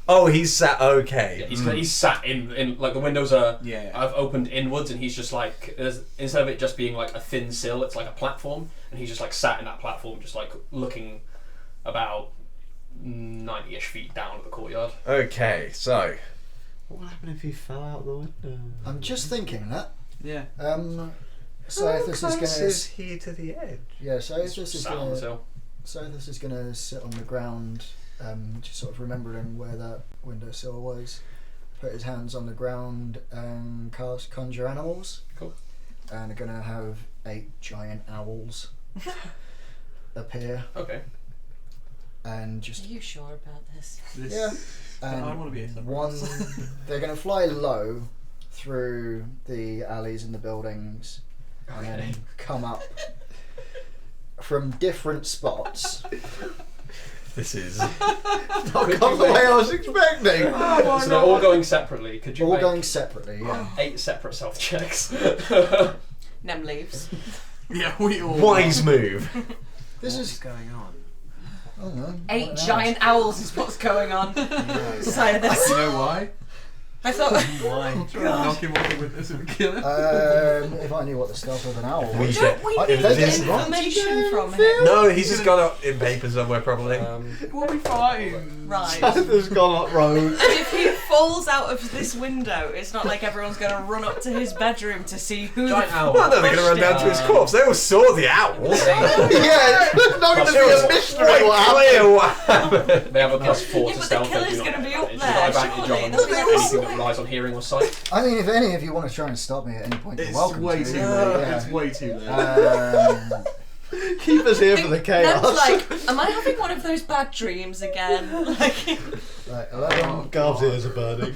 Oh, he's sat. Okay. Yeah, he's sat in like the windows are Yeah. I've opened inwards, and he's just like instead of it just being like a thin sill, it's like a platform, and he's just like sat in that platform, just like looking about 90-ish feet down at the courtyard. Okay. So. What would happen if he fell out the window? I'm just thinking that. Yeah. So if this is How close gonna is he to the edge? yeah, so if this is Sat on the gonna sill. so this is gonna sit on the ground, just sort of remembering where that windowsill was. Put his hands on the ground and cast Conjure Animals. Cool. And are gonna have 8 giant owls appear Okay. and Are just you sure about this? yeah. And I want to be a one, they're gonna fly low through the alleys and the buildings, and then come up from different spots. This is. Not come the way I was expecting. So they're all going separately. Could you All make going separately, yeah. 8 separate stealth checks? Nem leaves. Yeah, we all. Wise move. This What's is going on? I don't know. 8 what giant owls is what's going on. Sorry, You this. know why? I thought. Why? Trying to knock him off the witness and kill him. If I knew what the stealth of an owl We was. should- We I- need there's- the information from him. No, he's just gone up in paper somewhere probably. We'll be fine. Right. Has gone up road. If he falls out of this window, it's not like everyone's going to run up to his bedroom to see who Giant the owl. Well, no, they're going to run down to his corpse. They all saw the owls. Yeah, it's not going to be a mystery what happened. Clear what happened. They have a +4 Yeah, to but the stealth. They killer's do not gonna be have up advantage. there, There's no advantage surely. on There's anything that relies on hearing or sight. I mean, if any of you want to try and stop me at any point, It's you're welcome way to. too Yeah. late. It's way too late. Keep us here for the Nem's chaos. like, am I having one of those bad dreams again? Like, Like 11, Garb's ears are burning.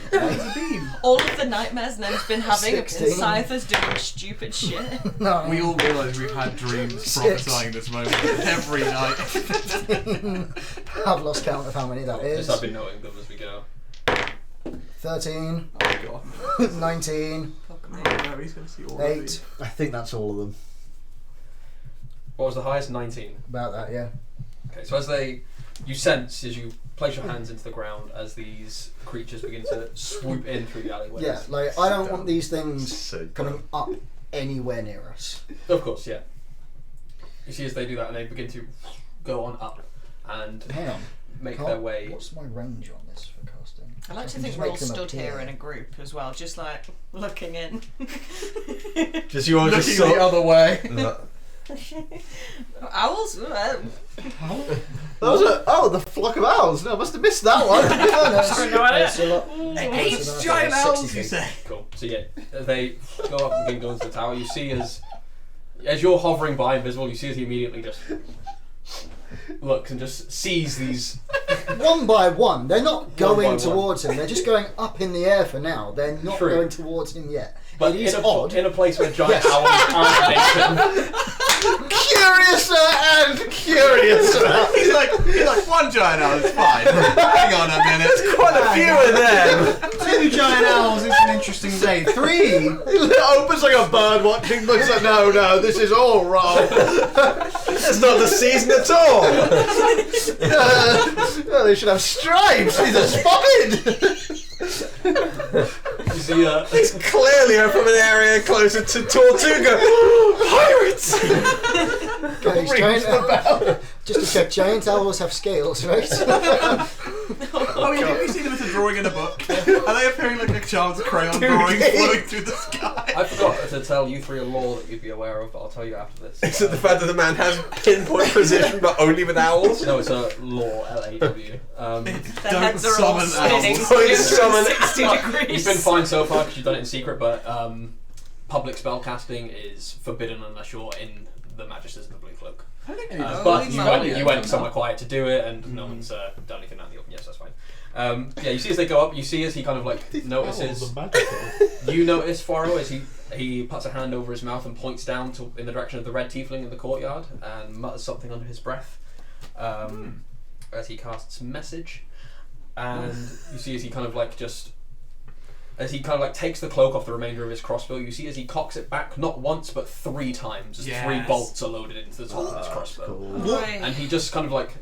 all of the nightmares Nem's been having of 16. Scyther's doing stupid shit. no, We all realise we've had dreams 6. prophesying this moment every night. I've lost count of how many that is. Just I've been noting them as we go. 13, Oh god. 19, No, he's going to see all of 8, these. I think that's all of them. What was the highest? 19. about that, yeah. Okay, so you sense as you place your hands into the ground as these creatures begin to swoop in through the alleyways. Yeah, like I don't want these things So coming up anywhere near us. Of course, yeah. You see as they do that, and they begin to go on up and Hang on. make Can't- their way. What's my range on this for casting? I like to can think just we're all make them stood here appear. in a group as well, just like looking in. Just you all Looking just the saw. other way. Owls? That was the flock of owls. No, I must have missed that one. Sorry, no idea. It's a lot. 8 it's about giant 60 owls, you feet. say? Cool. So yeah, as they go up and begin going to the tower, you see as you're hovering by invisible, you see as he immediately just looks and just sees these. One by one. They're not by going one. towards him. They're just going up in the air for now. They're not True. going towards him yet. But it is in odd. a place where giant Yes. owls aren't vacant. Curiouser and curiouser. He's like, one giant owl is fine. Hang on a minute. Quite a few of them. 2 giant owls is an interesting day. 3. It opens like a bird watching. Looks like no, this is all wrong. That's not the season at all. Well, they should have stripes. These are spotted. You see, He's clearly from an area closer to Tortuga. Pirates! Okay, giant, just to check, giant owls have scales, right? Oh, yeah, have you seen them as a drawing in a book? Are they appearing like a child's crayon drawing floating through the sky? I forgot to tell you three a law that you'd be aware of, but I'll tell you after this. Is it the fact that the man has pinpoint precision, but only with owls? No, it's a law, L-A-W. Their heads are all spinning. Don't summon 60 You've degrees. been fine so far because you've done it in secret, but public spellcasting is forbidden unless you're in the Magisters of the Blue Cloak. But you went somewhere quiet to do it, and no one's done anything out in the open. Yes, that's fine. Yeah, you see as they go up, you see as he kind of like notices. You notice Faro as he puts a hand over his mouth and points down in the direction of the red tiefling in the courtyard and mutters something under his breath as he casts message. And you see as he kind of like takes the cloak off the remainder of his crossbow, you see as he cocks it back not once but 3 times as 3 bolts are loaded into the top of his crossbow. Cool. And he just kind of like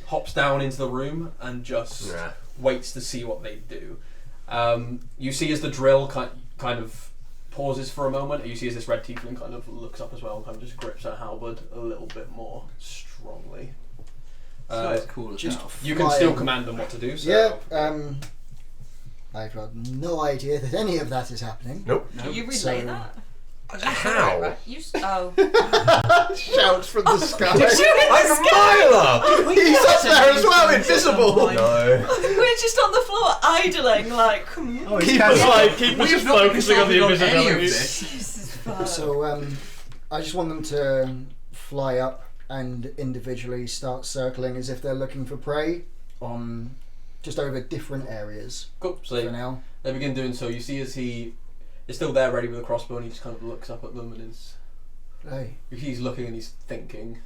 hops down into the room and just waits to see what they do. You see as the drill kind of pauses for a moment, and you see as this red tiefling kind of looks up as well and kind of just grips her halberd a little bit more strongly. That's cool as just hell. You can still command them what to do. So. Yeah, I've got no idea that any of that is happening. Nope. Can you relay So- that? How? Shouts from the sky. I'm a mile up! He's up there as well, invisible. No. We're just on the floor idling, like. Keep us focusing on the invisibility. Jesus fuck. So I just want them to fly up and individually start circling as if they're looking for prey on just over different areas Cool. So for now. they begin doing so. You see as he is still there ready with a crossbow and he just kind of looks up at them and Hey. he's looking and he's thinking.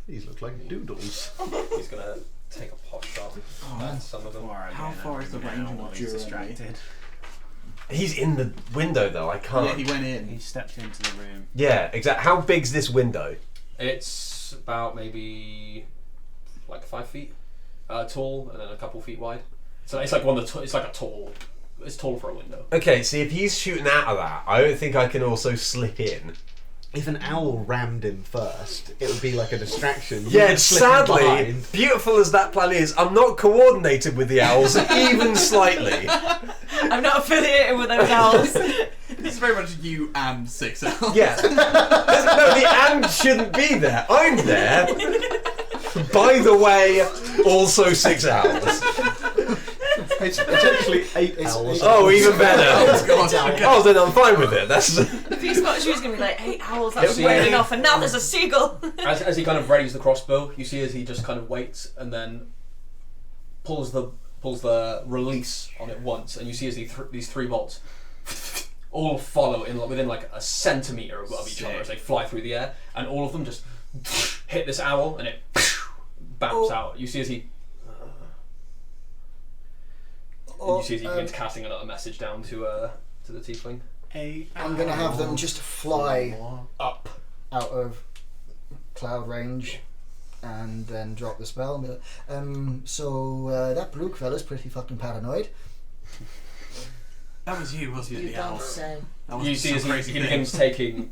These look like doodles. He's going to take a pot shot at some of them. How far is the range of He's the distracted. He's in the window though, I can't. Yeah, he went in. He stepped into the room. Yeah, exactly. How big's this window? It's about maybe like 5 feet tall and then a couple feet wide. So it's like it's tall for a window. Okay, see if he's shooting out of that, I don't think I can also slip in. If an owl rammed him first, it would be like a distraction. You Yeah, could slip in sadly, behind. beautiful as that plan is, I'm not coordinated with the owls even slightly. I'm not affiliated with those owls. It's very much you and 6 owls. Yeah. No, the and shouldn't be there. I'm there. By the way, also 6 owls. It's actually 8 It's owls. 8 Oh, even better. It's out. Oh, then I'm fine with it. That's. If you spot she was going to be like, 8 owls, that's Yeah. weird enough, and now there's a seagull. As he kind of readies the crossbow, you see as he just kind of waits and then pulls the release on it once, and you see as these 3 bolts all follow within like a centimetre of each other as they fly through the air, and all of them just hit this owl and it bounce out. You see as he begins casting another message down to the tiefling. I'm going to have them just fly up out of cloud range and then drop the spell. And be like, so that Brooke fella's pretty fucking paranoid. That was you, wasn't it? You The don't owl. say. That was You see as some crazy he thing. begins taking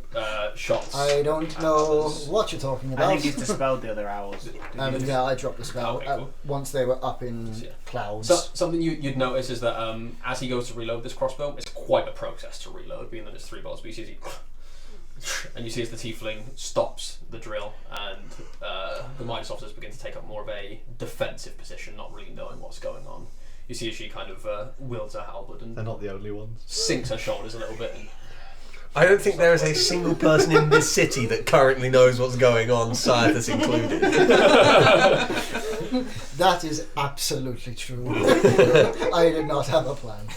shots. I don't know what you're talking I about. think he's dispelled the other owls. Yeah, I dropped the spell Okay, cool. once they were up in Yeah. clouds. So, something you'd notice is that as he goes to reload this crossbow, it's quite a process to reload, being that it's 3 bolts. But you see as and you see as the tiefling stops the drill, and the Midas officers begin to take up more of a defensive position, not really knowing what's going on. You see as she kind of wields her halberd They're and not the only ones. sinks her shoulders a little bit. And I don't think there is a single person in this city that currently knows what's going on, Sciathus included. That is absolutely true. I did not have a plan.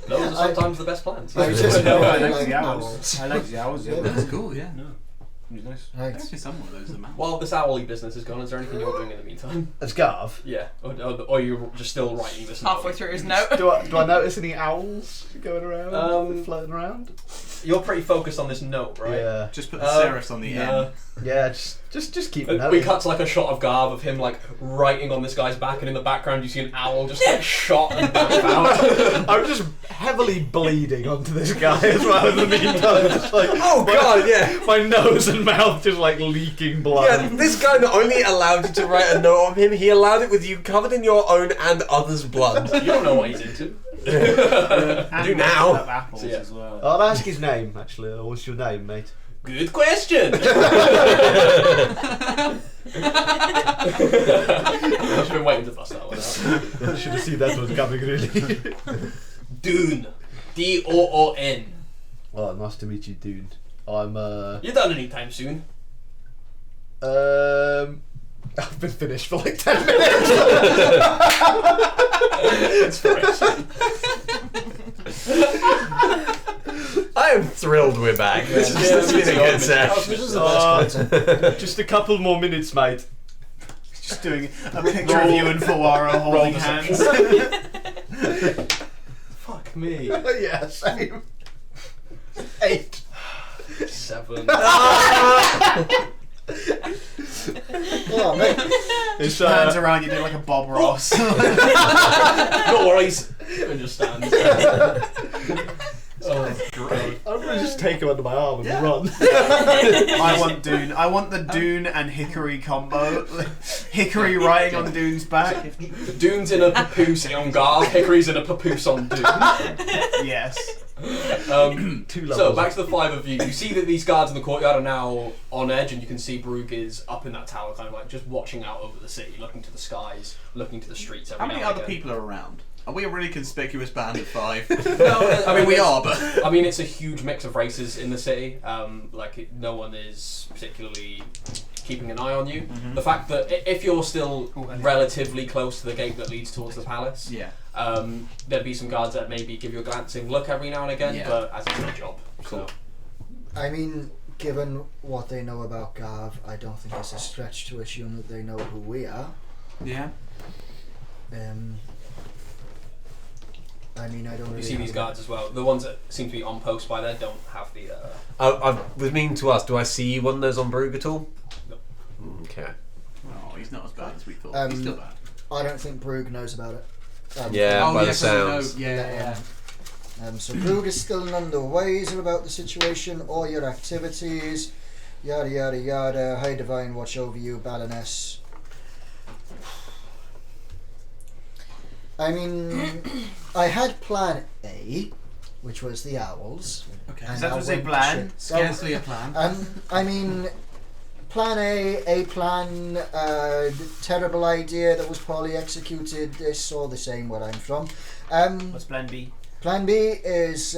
those are sometimes the best plans. I just know I I like like the owls. owls. I like the owls. Yeah, Yeah. That's cool, yeah. No, he's nice. Right. Actually, some of those are mad. While this owly business is gone, is there anything you're doing in the meantime? As Garv, Yeah, or you're just still writing this note? Halfway through his note. do I notice any owls going around, floating around? You're pretty focused on this note, right? Yeah. Just put the serifs on the end. Yeah, just keep We noting. cut to like a shot of Garv of him like writing on this guy's back, and in the background you see an owl just like shot and back out. I'm just heavily bleeding onto this guy as well in the meantime. Just like, Oh god, yeah. my nose and mouth just like leaking blood. Yeah, this guy not only allowed you to write a note on him, he allowed it with you covered in your own and others' blood. You don't know what he's into. And Do now. of apples So, yeah. as well. I'll ask his name actually. What's your name, mate? Good question. I've been waiting to bust that one out. I should have seen that one coming really. Doon. D-O-O-N. Oh, nice to meet you, dude. I'm You done anytime soon? I've been finished for like 10 minutes. Inspiration. I am thrilled we're back. This has been a good session. This is the best content. Just a couple more minutes, mate. Just doing a picture of you and Fawara holding hands. Fuck me. Yeah, same. 8. 7. Oh, mate. It's Hands around, you do like a Bob Ross. No worries. And just stands. Oh, great. I'm gonna just take him under my arm and run. I want Dune. I want the Dune and Hickory combo. Hickory riding on Dune's back. Dune's in a papoose on Garv, Hickory's in a papoose on Dune. Yes. Two So levels. back to the 5 of you. You see that these guards in the courtyard are now on edge, and you can see Brugg is up in that tower, kind of like just watching out over the city, looking to the skies, looking to the streets. How many other people are around? Are we a really conspicuous band of 5? No, I mean, we are, but... I mean, it's a huge mix of races in the city. No one is particularly keeping an eye on you. Mm-hmm. The fact that if you're still relatively close to the gate that leads towards the palace, Yeah. there'd be some guards that maybe give you a glancing look every now and again, Yeah. but as it's their job. Cool. So. I mean, given what they know about Garv, I don't think it's a stretch to assume that they know who we are. Yeah. I mean, I don't really You see these have guards as well. The ones that seem to be on post by there don't have the... I was meaning to ask, do I see one of those on Brugg at all? No. Okay. Oh, he's not as bad as we thought. Um, He's still bad. I don't think Brugg knows about it. Yeah, by the yes, I know. sounds. Yeah. So Brugg is still none the wiser about the situation or your activities. Yada yada yada. High Divine watch over you, Baroness. I mean, I had plan A, which was the owls. Okay. and That I was a went to plan? shit. Scarcely a plan. I mean, plan A plan, terrible idea that was poorly executed. It's all the same where I'm from. What's plan B? Plan B is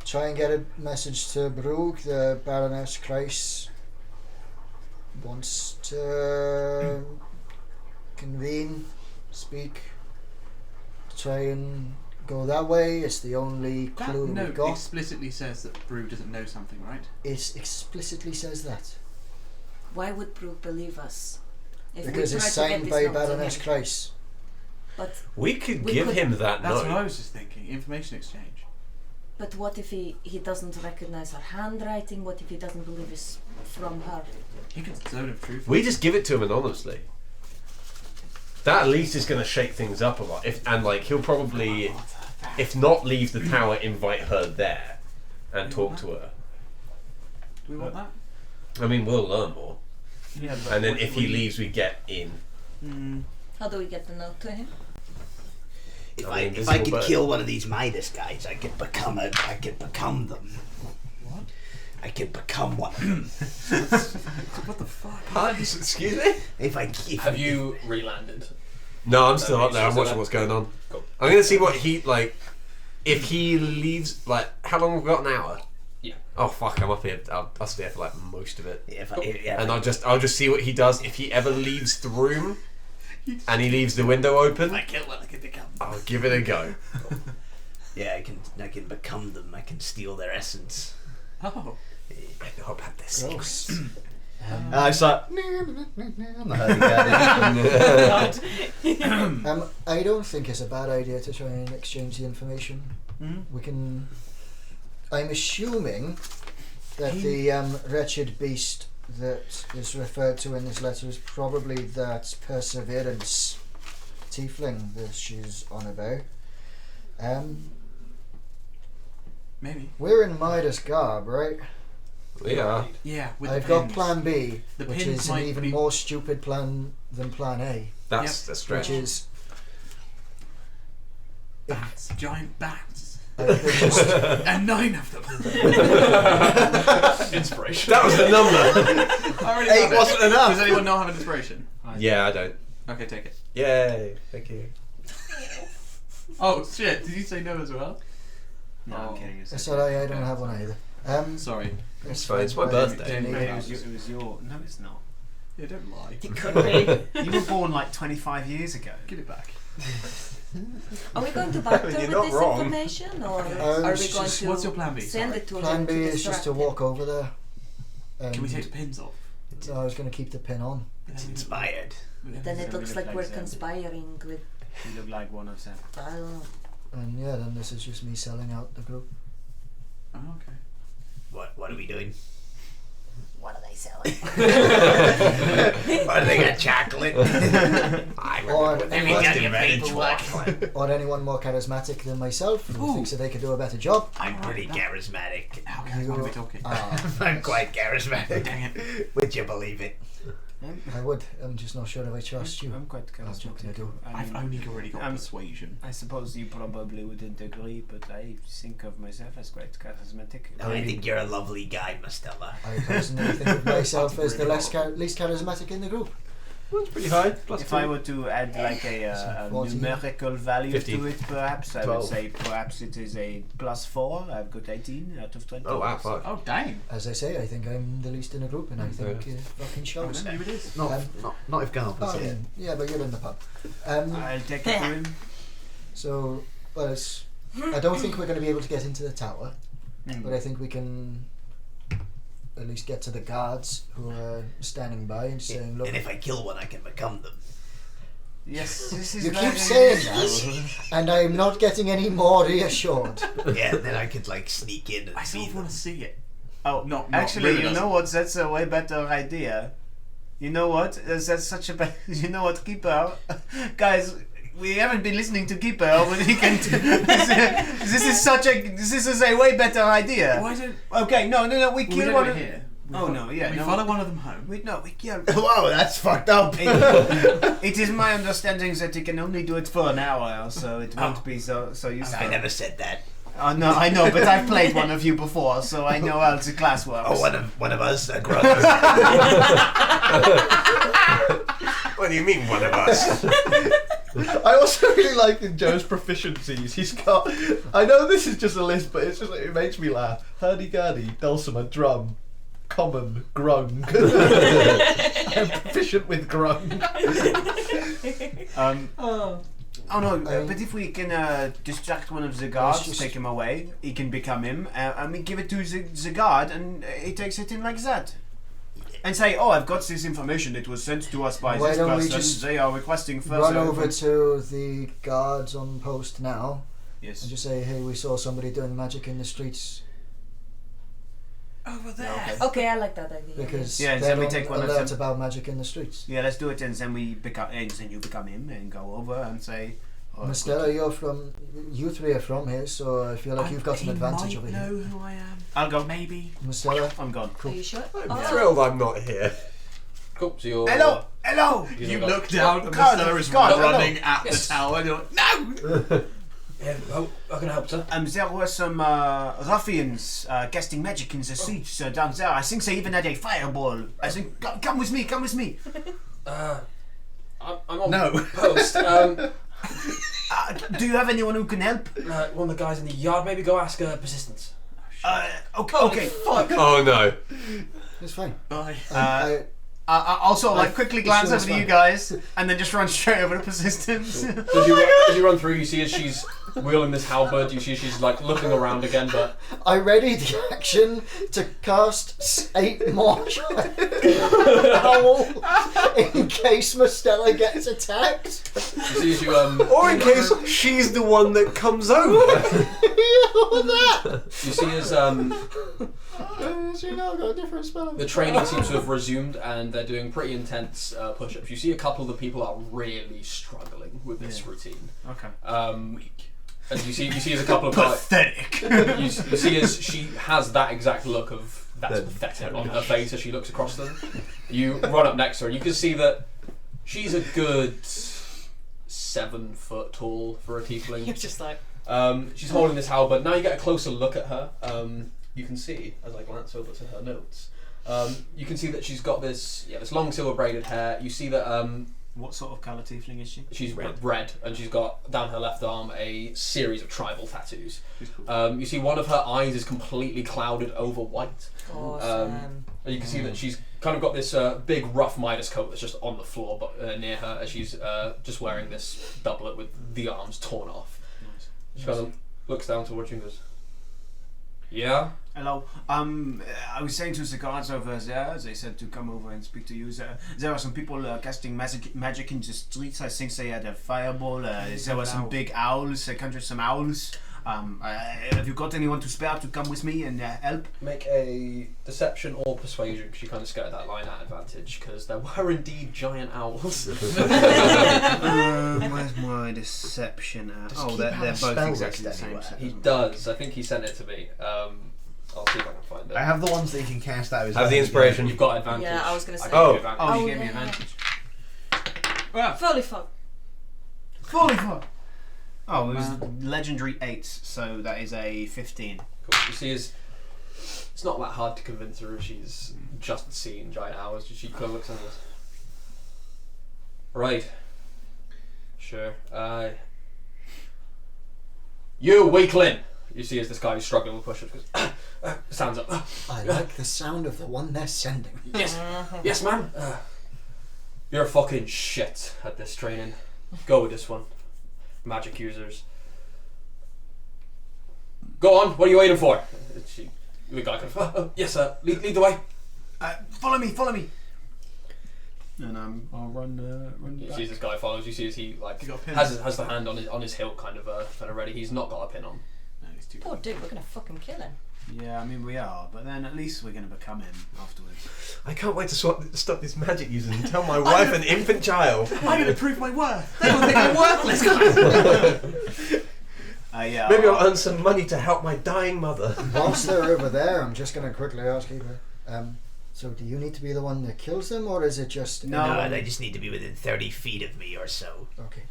try and get a message to Brugg. The Baroness Kreis wants to convene, speak, try and go that way. It's the only That clue we've note got. explicitly says that Brew doesn't know something, right? It explicitly says that. Why would Brooke believe us? If Because we it's tried to signed get by this note to Baroness him? Kreis. But We could We give could- him that That's note. what I was just thinking. Information exchange. but what if he doesn't recognize her handwriting? What if he doesn't believe it's from her? He could zone of truth. We just give it to him anonymously. That at least is going to shake things up a lot. He'll probably, if not leave the tower, invite her there and talk to her. Do we want that? I mean, we'll learn more. Yeah. And then if he leaves, we get in. How do we get the note to him? If I I mean, if invisible I could bird. kill one of these Midas guys, I could become them. What? I could become one of them. What the fuck? Excuse me? Have you re-landed? No, I'm still Okay, up there. I'm so watching that- what's going on. Cool. I'm going to see what he, if he leaves, how long have we got? An hour? Yeah. Oh, fuck, I'm up here. I'll stay here for, most of it. If And I'll just see what he does. If he ever leaves the room and he leaves the window open, I kill one, I could become. I'll give it a go. Yeah, I can become them. I can steal their essence. Oh. I know about this. Gross. I start. I'm not hurting daddy. I don't think it's a bad idea to try and exchange the information. We can. I'm assuming that the wretched beast that is referred to in this letter is probably that perseverance tiefling that she's on about. Maybe. We're in Midas garb, right? We are. Yeah, with I've the got pins. Plan B, The which pins is an might even be- more stupid plan than Plan A, That's the stretch. which is Bats, giant bats. I purchased And 9 of them. Inspiration. That was the number. I already 8 have it. wasn't enough. Does anyone not have an inspiration? Yeah, I don't. Okay, take it. Yay! Thank you. Oh shit! Did you say no as well? No, I'm kidding. I said I don't have one either. Sorry. It's fine. It's my fine. birthday. Maybe Maybe it was your. No, it's not. Yeah, don't lie. It could be. You were born like 25 years ago. Give it back. Are we going to barter You're with not this wrong. information, or it's are we going just- to What's your plan B? send Sorry. it to Plan him B to is just distract to him? walk over there. Can we take the pins off? No, I was going to keep the pin on. It's inspired. Then it looks like we're Zen. conspiring with. You look like one of them. I don't know. And yeah, then this is just me selling out the group. Oh, okay. What are we doing? What are they selling? What do they got? Chocolate? I Or remember when they anyone, got invented chocolate. or anyone more charismatic than myself who Ooh. thinks that they could do a better job. I'm pretty charismatic. How can You we talking? are. I'm quite charismatic. Dang it. Would you believe it? I would. I'm just not sure if I trust you. I'm quite That's what charismatic. I do. I've only already got persuasion. I suppose you probably wouldn't agree, but I think of myself as quite charismatic. No, I think you're a lovely guy, Mastella. I personally think of myself as the least charismatic in the group. That's pretty high. Plus If 2. I were to add like a 14. numerical value 15. to it, perhaps I 12. would say perhaps it is a +4. I've got 18 out of 20. Oh wow, fuck. Oh, dang. As I say, I think I'm the least in the group, and I think Yeah. it fucking Oh, shows. maybe it is. Not, Um, not if Garb was Oh, here. yeah, but you're in the pub. I'll take it to him. So, well, I don't think we're going to be able to get into the tower, but I think we can at least get to the guards who are standing by and saying, "Look, And if I kill one, I can become them. Yes, this is you very keep saying that, and I'm not getting any more reassured." Yeah, and then I could like sneak in and I see sort of them. want to see it. Oh, Not actually, really you know what? That's a way better idea. You know what? That's such a bad. You know what, Keeper? Guys, we haven't been listening to Keeper over the weekend. This is a way better idea. Why don't Okay, no, we we kill don't one do of it here? We Oh, fo- no, yeah, We no. follow one of them home. we kill. Whoa, that's fucked up. It is my understanding that you can only do it for an hour, so it won't be so useful. I never said that. Oh no, I know, but I've played one of you before, so I know how the class works. Oh, one of us, a grudge. What do you mean, one of us? I also really like in Joe's proficiencies. He's got. I know this is just a list, but it makes me laugh. Hurdy-gurdy, dulcimer, drum, common, grung. I'm proficient with grung. Oh no, but if we can distract one of the guards, just- take him away, he can become him, and we give it to the guard, and he takes it in like that. And say, oh, I've got this information, it was sent to us by Why this don't we person, just they are requesting further... run over to the guards on post now and Yes. just say, "Hey, we saw somebody doing magic in the streets," Over there. Okay, I like that idea. because Yeah, and they're then we on take one of alert them. about magic in the streets. Yeah, let's do it, and then we become, and then you become him, and go over and say... Oh, Mastella, you three are from here, so I feel like you've got an advantage over He here. might know who I am. I'll go. Maybe. Mastella, I'm gone. Are you sure? I'm thrilled I'm not here. Cool. So you're. Hello! You look down and God, Mastella is God, running hello. at Yes. the tower and you're like, no! Yeah, well, I can help, sir. There were some ruffians casting magic in the streets down there. I think they even had a fireball. I think, come with me. I'm on No. post. Do you have anyone who can help? One of the guys in the yard. Maybe go ask persistence. Okay. Oh no. it's fine. Bye. Also, like, quickly glance assume over it's to you guys, and then just run straight over to persistence. As you run through, you see as she's wielding this halberd. You see she's like looking around again, but I ready the action to cast 8 more owls in case Mostella gets attacked. You see as you Or in case she's the one that comes over. What that? you see as She now got a different spell. the training seems to have resumed, and they're doing pretty intense push-ups. You see a couple of the people are really struggling with this routine. Okay. And you see as a couple of guys. Pathetic. You see as she has that exact look of that's pathetic on her face as she looks across them. You run up next to her, and you can see that she's a good 7 foot tall for a tiefling. You're just like. She's holding this halberd. Now you get a closer look at her. You can see as I glance over to her notes. You can see that she's got this long silver braided hair. You see that What sort of colour tiefling is she? she's red, and she's got down her left arm a series of tribal tattoos. You see one of her eyes is completely clouded over white. Awesome. And you can see that she's kind of got this big rough Midas coat that's just on the floor, but near her, as she's just wearing this doublet with the arms torn off. Nice. She kind of looks down towards you and goes, "Yeah." Hello. I was saying to the guards over there, they said to come over and speak to you. There are some people casting magic in the streets. I think they had a fireball. There were some big owls. They conjured some owls. Have you got anyone to spare to come with me and help? Make a deception or persuasion, because you kind of skirted that line at advantage, because there were indeed giant owls. Where's my deception at? Does Oh, Keep they're have a both spell exactly the list same. anywhere? so it He doesn't does. I think he sent it to me. I'll see if I can find it. I have the ones that you can cast out. Have the inspiration. You've got advantage. Yeah, I was gonna say. can give you Oh. advantage. Oh, you Oh, gave me yeah, advantage. Fully fuck. 44. Oh, it was legendary 8, so that is a 15. Cool. You see, it's not that hard to convince her if she's just seen giant owls. She kind of looks at this. Right. Sure. You weakling! You see as this guy who's struggling with push-ups goes, stands up. I like the sound of the one they're sending. Yes, ma'am. You're fucking shit at this training. Go with this one. Magic users. Go on. What are you waiting for? The guy goes, yes, sir. Lead the way. Follow me. And I'll run You back. see as this guy follows. You see as he like You got a pin? has the hand on his hilt, kind of ready. He's not got a pin on. No, he's too Poor dude, we're gonna fucking kill him. Yeah, I mean we are, but then at least we're going to become him afterwards. I can't wait to stop this magic using and tell my wife and infant child. I'm going to prove my worth. They don't think I'm worthless, guys. Yeah. Maybe I'll earn some money to help my dying mother. Whilst they're over there, I'm just going to quickly ask you, so do you need to be the one that kills them, or is it just... No, they just need to be within 30 feet of me or so. Okay.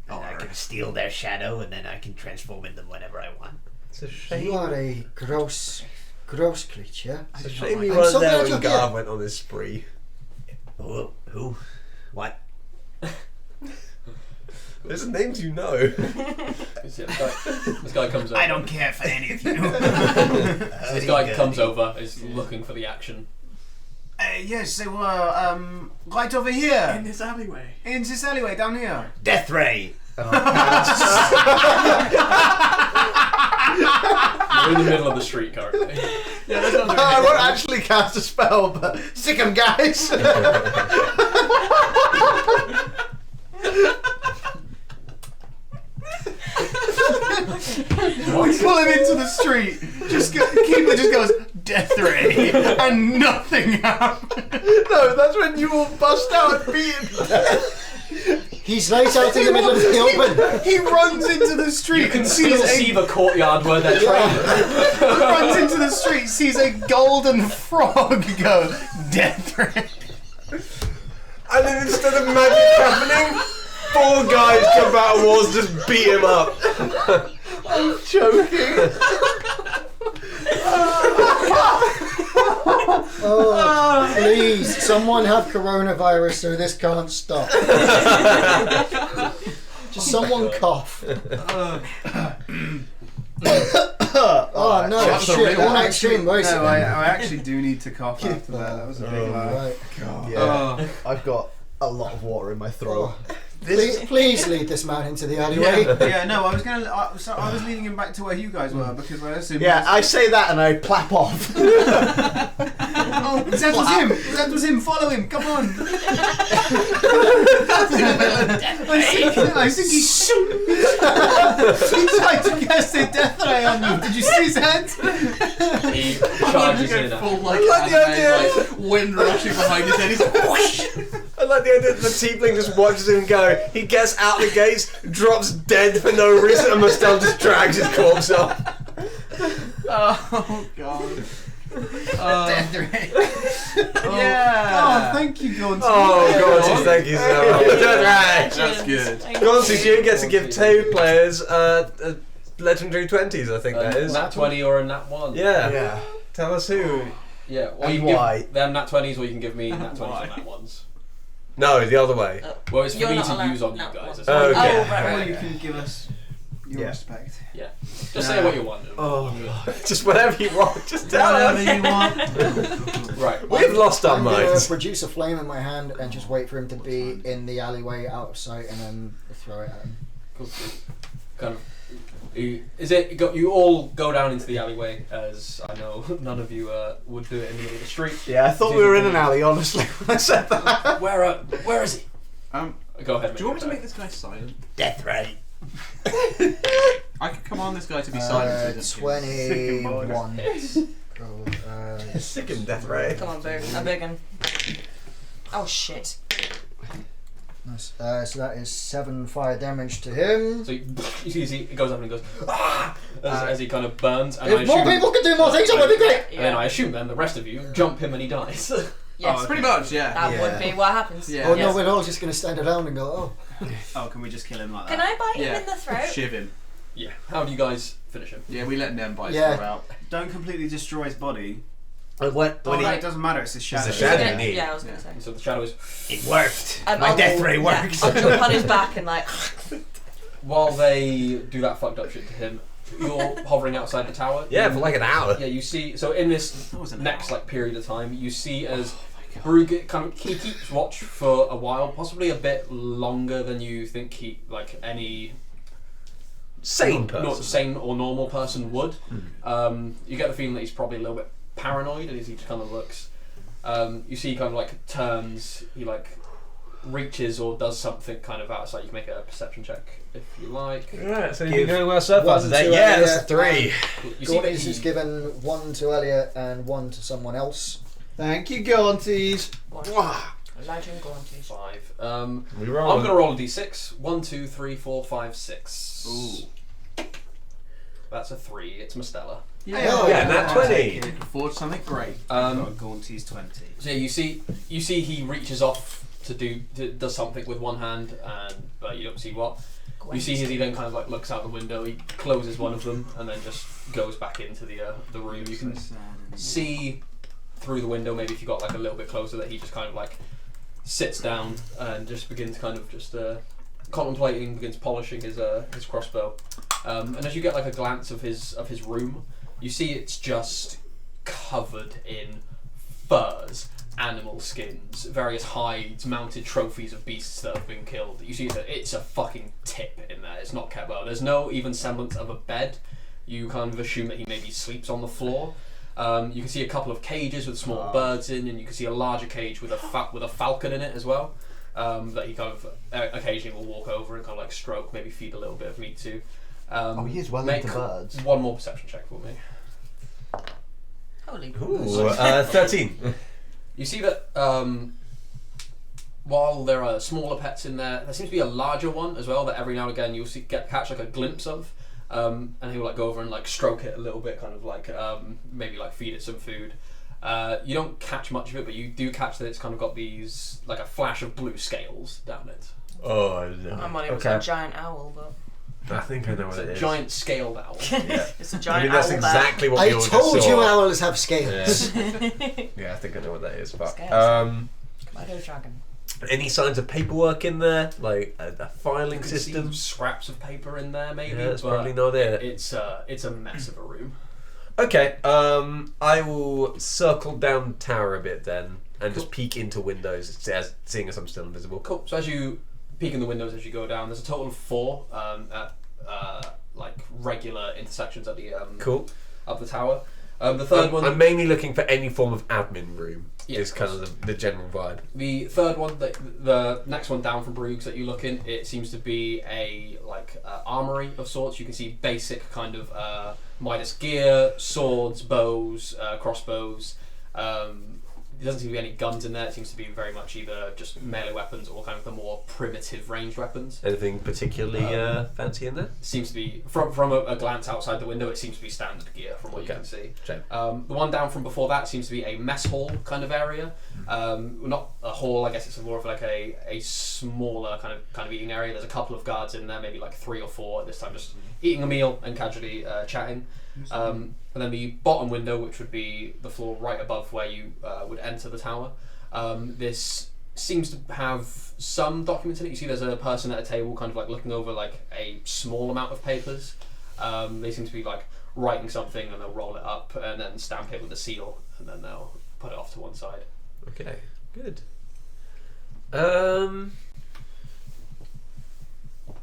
And I can steal their shadow, and then I can transform into them whenever I want. It's a shame. You are a gross creature. It's a shame I'm you weren't so there glad when you're Gar here. went on this spree. Who? What? There's names you know. This guy comes over. I don't care for any of you. This guy comes over, is looking for the action. Yes, they were right over here. In this alleyway. In this alleyway down here. Death Ray! You're in the middle of the street currently. Yeah, that sounds I won't actually cast a spell, but sick 'em, guys! We pull him into the street. Keeper just goes, Death Ray, and nothing happens. No, that's when you all bust out and beat him. He's right out in the middle of the open. He runs into the street. You can and still sees see the courtyard where they're training. He runs into the street, sees a golden frog go, Death Ray. And then instead of magic happening, 4 guys jump out of walls, just beat him up. I'm joking. Oh, please, someone have coronavirus so this can't stop. Just someone cough. Oh no, That's a shit, real that extreme voice. No, I actually do need to cough after that. That was a big laugh. Right. Yeah, I've got a lot of water in my throat. Please lead this man into the alleyway. No, I was gonna. I was leading him back to where you guys were because I assumed. Yeah, I say that and I plap off. Oh, that was him. That was him. Follow him. Come on. I think he tried to cast a death ray on you. Did you see his hand? He charges in. Full, I like the idea. like, wind rushing behind his head. He's like, whoosh! I like the idea that the tiefling just watches him go. He gets out the gates, drops dead for no reason, and Mustel just drags his corpse off. Oh god. Death ray. Yeah. Oh, thank you, Gaunty. Oh, Gaunty, thank you so much. That's good. Gaunty, you get to give 2 players legendary 20s, I think that is. Nat 20 or a nat 1. Yeah. Tell us who. Yeah, or And you can why? give them nat 20s, or you can give me nat 20s or nat 1s. No, the other way. Well, it's for You're me not to allowed use on you nat guys. ones. As well. Okay. Oh, right, Or right. you can give us your Yeah. respect. Just say what you want. Just whatever you want. Just tell Whatever us. you want. Right. We've lost our I'm gonna minds. produce a flame in my hand and just wait for him to be in the alleyway, out of sight, and then throw it at him. Cool. Kind of. Is it? You all go down into the alleyway, as I know none of you would do it in the middle of the street. Yeah, I thought we were in an alley, honestly, when I said that. Where is he? Go ahead. Do you want me to make this guy silent? Death ray. I could command this guy to be silent. 21. Sick him, Death Ray. Come on, Boo. I'm biggin'. Oh shit. Nice. So that is 7 fire damage to him. So you see, it goes up and he goes as he kind of burns. And If more people could do more things, that would be great. And then I assume then the rest of you jump him and he dies. Yes. Pretty much, yeah. That would be what happens. Yeah. Oh Yes. no, we're all just going to stand around and go, oh. Oh, can we just kill him like Can that? I bite him Yeah. in the throat? Shiv him. Yeah. How do you guys finish him? Yeah, we let them bite Yeah. throw out. Don't completely destroy his body. When Oh, no, it doesn't matter. It's his shadow. a shadow. Yeah, you need. yeah, I was gonna say. So the shadow is. It worked. My death ray works. I'll jump on his back and like. While they do that fucked up shit to him, you're hovering outside the tower. Yeah, for like an hour. Yeah, you see. So in this That was an next hour. like period of time, you see as Brug he keeps watch for a while, possibly a bit longer than you think he like any Sane person. not sane or normal person would. You get the feeling that he's probably a little bit paranoid as he kind of looks. You see, he kind of like turns. He like reaches or does something kind of outside. You can make a perception check if you like. Right, so you've been going well so far 1 today. to Yeah, Elliot, that's a 3. You see that Gordon's is given 1 to Elliot and 1 to someone else. Thank you, Gaunties. Legend Gaunties. 5. We I'm roll. gonna roll a d6. 1, 2, 3, 4, 5, 6. Ooh. That's a 3. It's Mustela. Oh, Yeah, nat 20. Forge something great. Got Gaunty's 20. So yeah, you see he reaches off to does something with one hand, but you don't see what. You see as he then kind of like looks out the window. He closes one of them and then just goes back into the room. You can see through the window, maybe if you got like a little bit closer, that he just kind of like sits down and just begins kind of just contemplating, begins polishing his crossbow. And as you get like a glance of his room, you see it's just covered in furs, animal skins, various hides, mounted trophies of beasts that have been killed. You see that it's a fucking tip in there. It's not kept well. There's no even semblance of a bed. You kind of assume that he maybe sleeps on the floor. You can see a couple of cages with small birds in, and you can see a larger cage with a falcon in it as well. That he kind of occasionally will walk over and kind of like stroke, maybe feed a little bit of meat to. He is well make into birds. One more perception check for me. Holy Ooh, 13. You see that while there are smaller pets in there seems to be a larger one as well that every now and again you'll catch like a glimpse of, and he'll like go over and like stroke it a little bit, kind of like maybe like feed it some food. You don't catch much of it, but you do catch that it's kind of got these like a flash of blue scales down it. Oh no. I might even say a giant owl, but I think I know what It's it a is. giant scaled owl. Yeah. it's a I giant mean, that's owl exactly what I we all just told saw. you owls have scales. Yeah, I think I know what that is. But Scales. Komodo dragon. any signs of paperwork in there, like a filing You can see system? scraps of paper in there, maybe. Yeah, that's but probably not it. It's a mess of a room. Okay, I will circle down the tower a bit then, and just peek into windows, seeing as I'm still invisible. Cool. So as you peeking the windows as you go down. There's a total of 4 at like regular intersections at the Cool. up the tower. The third one. I'm mainly looking for any form of admin room. Yeah, is kind of the general vibe. The third one, the next one down from Brug's that you look in, it seems to be a armory of sorts. You can see basic kind of Midas gear, swords, bows, crossbows. There doesn't seem to be any guns in there. It seems to be very much either just melee weapons or kind of the more primitive ranged weapons. Anything particularly fancy in there? Seems to be, from a glance outside the window, it seems to be standard gear from what you can see. Shame. The one down from before that seems to be a mess hall kind of area. Not a hall, I guess it's more of like a smaller kind of eating area. There's a couple of guards in there, maybe like 3 or 4 at this time, just eating a meal and casually chatting. And then the bottom window, which would be the floor right above where you would enter the tower, this seems to have some documents in it. You see there's a person at a table kind of like looking over like a small amount of papers. They seem to be like writing something, and they'll roll it up and then stamp it with a seal, and then they'll put it off to one side. Okay, good.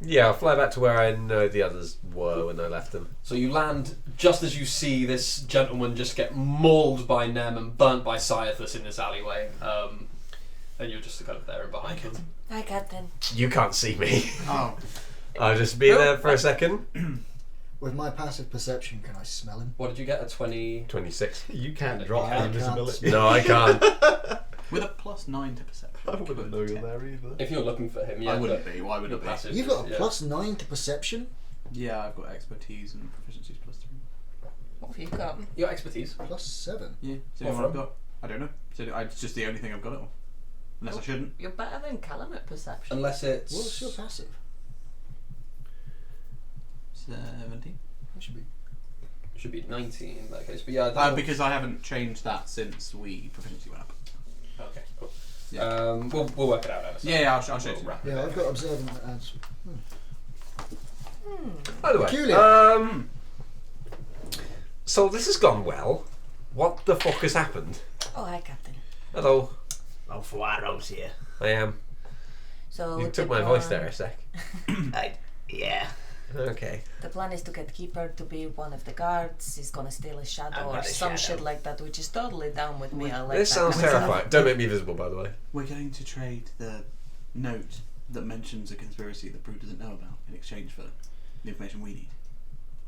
Yeah, I'll fly back to where I know the others were when I left them. So you land just as you see this gentleman just get mauled by Nem and burnt by Cyathus in this alleyway. And you're just kind of there and behind him. Hi, Captain. You can't see me. Oh. I'll just be there for a second. With my passive perception, can I smell him? What did you get? A 20? 26. You can't You drop can't. invisibility. No, I can't. With a +9 to perception. I wouldn't know you're there either. If you're looking for him, yeah. I wouldn't be. Why would your it be? passive You've is- got a yeah. +9 to perception? Yeah, I've got expertise and proficiencies +3. What have you got? Your expertise. +7. Yeah. So What what from? I've got? I don't know. So it's just the only thing I've got it on. Unless I shouldn't. You're better than Callum at perception. Unless it's... What's your passive? 17. It should be. Should be 19 in that case. But yeah, I don't know. Because I haven't changed that since proficiency went up. Okay, cool. Yeah. We'll work it out. Alice. Yeah, I'll show We'll you. wrap it Yeah, up. I've got observant as. By the way, Peculiar. so this has gone well. What the fuck has happened? Oh, hi, Captain. Hello, Oh, Fuaro's here. I am. So You took the my voice plan- there a sec. Yeah. Okay. The plan is to get Keeper to be one of the guards. He's gonna steal a shadow I've or got a some shadow. shit like that, which is totally down with me. I like This that sounds kind of stuff. terrifying. Don't make me visible, by the way. We're going to trade the note that mentions a conspiracy that Brew doesn't know about in exchange for the information we need.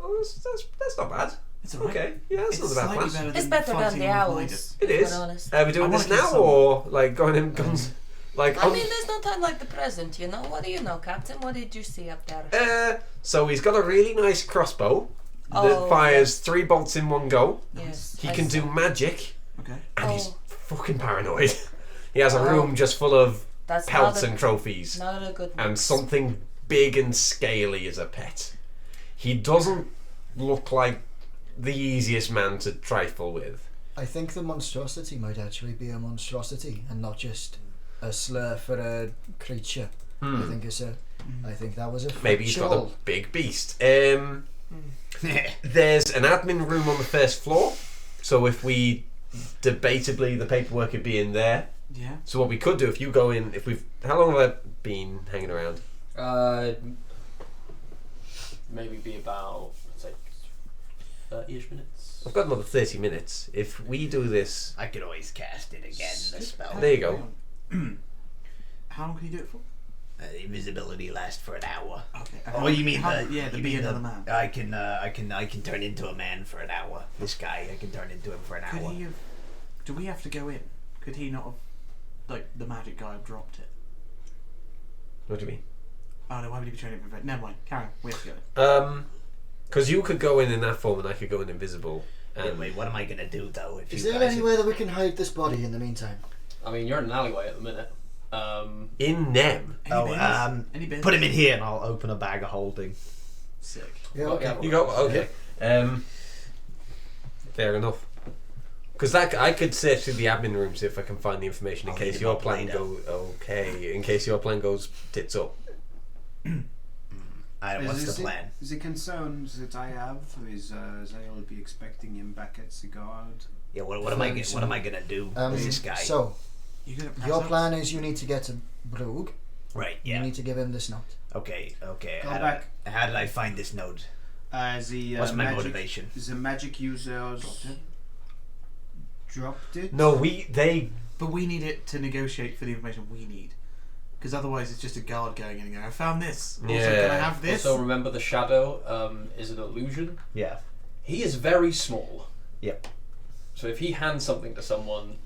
Oh, that's not bad. It's alright. Okay, yeah, that's not a bad slightly plan. better It's than better than fighting the with owls. Midas. It if is. we're honest. Are we doing I this wanna now, kill or like going in guns? Like, I mean, there's no time like the present, you know? What do you know, Captain? What did you see up there? so he's got a really nice crossbow that Oh, fires 3 bolts in one go. Yes. He I can saw. do magic, Okay. and he's Oh. fucking paranoid. He has a Oh. room just full of That's pelts not a, and trophies, not a good and mix. something big and scaly as a pet. He doesn't look like the easiest man to trifle with. I think the monstrosity might actually be a monstrosity and not just a slur for a creature. I think it's a. I think that was a. Maybe he's got a factual. big beast. There's an admin room on the first floor, so if we debatably the paperwork would be in there. Yeah. So what we could do if you go in, if we've how long have I been hanging around? Maybe be about, say, 30-ish minutes. I've got another 30 minutes. If we do this, I could always cast it again, the spell. there you go. How long can you do it for? Invisibility lasts for an hour. Okay. Oh, you mean the? Yeah, you to be mean another man. I can turn into a man for an hour. This guy, I can turn into him for an Could hour. he have? Do we have to go in? Could he not have? Like the magic guy have dropped it? What do you mean? Oh no, why would he be training for? Never mind. Karen, we have to go in. Because you could go in that form and I could go in invisible. And Wait, what am I gonna do though? If Is you there guys any way that we can hide this body in the meantime? I mean, you're in an alleyway at the minute. in Nem. Any bins? put him in here and I'll open a bag of holding. Sick. Yeah, Oh, okay. yeah. You go, okay. Fair enough. Because I could search through the admin room, see if I can find the information in I'll case hit him your up plan later. goes okay. In case your plan goes tits up. What's the plan? The concern that I have is they'll be expecting him back at the guard. Yeah, what am I gonna do with this guy? So, You gonna press your us? plan is you need to get to Brugg, Right. You Yeah. need to give him this note. Okay. Go How back. How did I find this note? The What's my magic, motivation? The magic users dropped it. No, they. But we need it to negotiate for the information we need. Because otherwise it's just a guard going in and going, I found this. Also, can I have this? Also, remember the shadow is an illusion. Yeah. He is very small. Yep. So if he hands something to someone,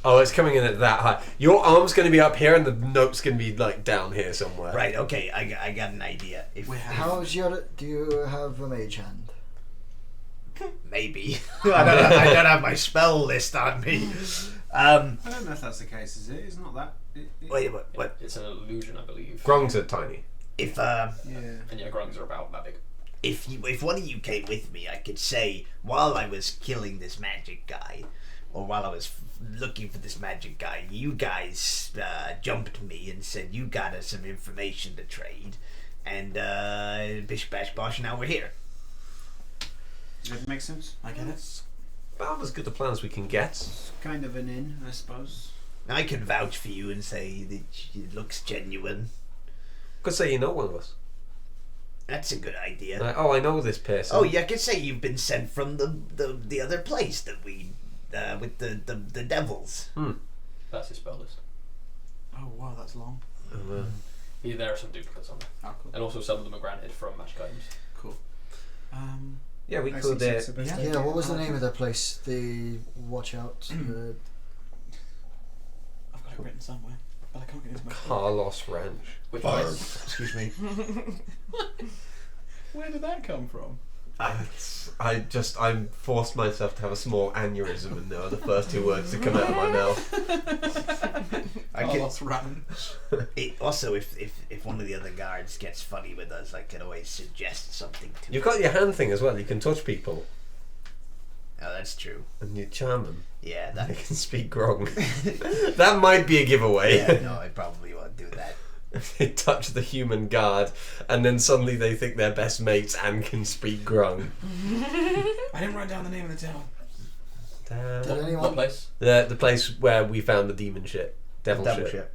Oh, it's coming in at that high. Your arm's going to be up here, and the note's going to be like down here somewhere. Right. Okay. I got an idea. If How's your? Do you have a mage hand? maybe I don't have my spell list on me. I don't know if that's the case. Is it? It's not that. Wait. What? it's an illusion, I believe. Grungs are tiny. If Yeah. And yeah, grungs are about that big. if one of you came with me, I could say while I was killing this magic guy, or while I was looking for this magic guy, you guys jumped me and said you got us some information to trade, and bish bash bosh, now we're here. Does that make sense? I get it. About as good a plan as we can get. It's kind of an in, I suppose. I can vouch for you and say that it looks genuine. Could say you know one of us. That's a good idea. Like, oh, I know this person. Oh yeah, I could say you've been sent from the other place that we with the devils. That's his spell list. Oh, wow, that's long. Yeah, there are some duplicates on there. Oh, cool. And also some of them are granted from magic items. Cool. Yeah, we I could. see sense of it. Yeah. What was the name of the place? The watch out. The I've got it written somewhere, but I can't get into my Carlos Ranch. Which Fire. place? Excuse me. Where did that come from? I'm forced myself to have a small aneurysm, and they are the first two words to come out of my mouth. I can, Carlos Ranch. also, if one of the other guards gets funny with us, I can always suggest something to You've them. got your hand thing as well. You can touch people, Oh, that's true. and you charm them. Yeah, They that. can speak grog. That might be a giveaway. Yeah, no, I probably won't do that. They touch the human guard, and then suddenly they think they're best mates and can speak grung. I didn't write down the name of the town. Did What anyone? place? The place where we found the demon shit, devil Double shit. shit.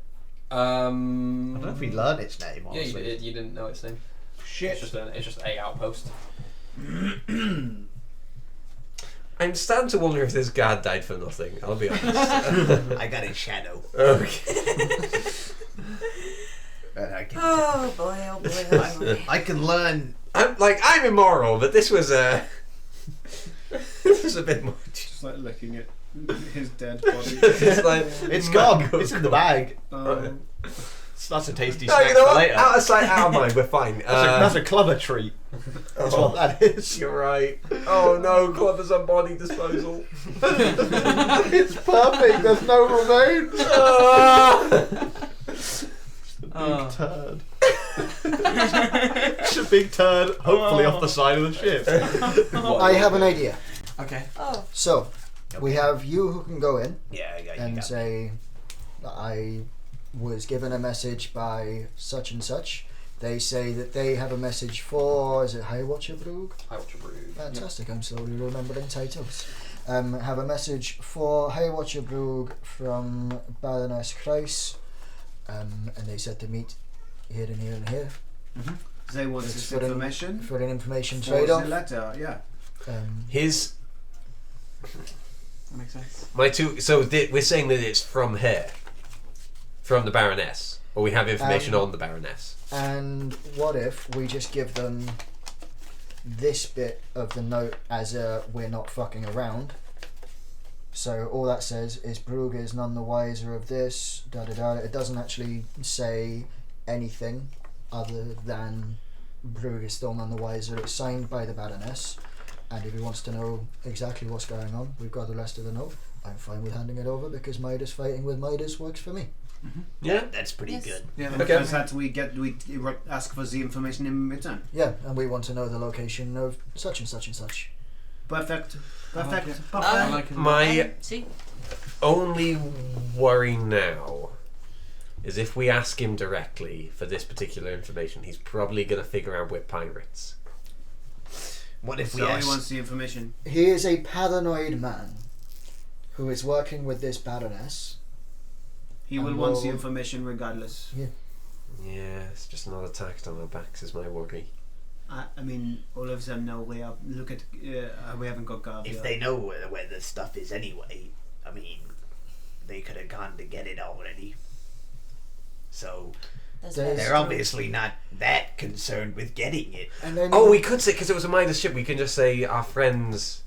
I Um, don't know if we learned its name. Yeah, Honestly. you didn't know its name. Shit. It's just a outpost. I'm starting to wonder if this guard died for nothing. I'll be honest. I got a shadow. Okay. And I can. Oh boy, oh boy, oh boy. I can learn. I'm immoral, but this was this was a bit much. Just like looking at his dead body. It's like It's gone. It's in the bag. Um, That's a tasty No, snack you know for what? later. Out of sight, out of mind. We're fine. That's a clever treat. That's what that is. You're right. Oh no, Clever's on body disposal. It's perfect. There's no remains. Big turd. It's a big turd, hopefully off the side of the ship. I have an idea. Okay. Oh, So we have you who can go in Yeah, I got you. and got me. say, I was given a message by such and such. They say that they have a message for, is it Highwatcherbrug? I watch a brew. Fantastic, I'm slowly remembering titles. Have a message for Highwatcherbrug from Baroness Kreis. And they said to meet here and here and here they want It's this for an- information. for an information For trade the off. letter, yeah. His That makes sense. my two. So we're saying that it's from her, from the Baroness, or we have information on the Baroness. And what if we just give them this bit of the note as a we're not fucking around? So all that says is Brugge is none the wiser of this, da da da. It doesn't actually say anything other than Brugge is still none the wiser. It's signed by the Baroness, and if he wants to know exactly what's going on, we've got the rest of the note. I'm fine with handing it over because Midas fighting with Midas works for me. Yeah. That's pretty Yes. good. Yeah, Okay. because that we ask for the information in return. Yeah, and we want to know the location of such and such and such. Perfect. I like Perfect. it. Perfect. I like it. My see? only worry now is if we ask him directly for this particular information, he's probably going to figure out we're pirates. What if we So he ask? wants the information. He is a paranoid man who is working with this Baroness. He will And want the we'll- information regardless. Yeah, it's just another tax on our backs is my worry. I mean, all of them know we are. Look at we haven't got Gav If yet. they know where the stuff is anyway, I mean, they could have gone to get it already. So they're obviously not that concerned with getting it. And then Oh, we could say, because it was a Midas ship, we can just say our friends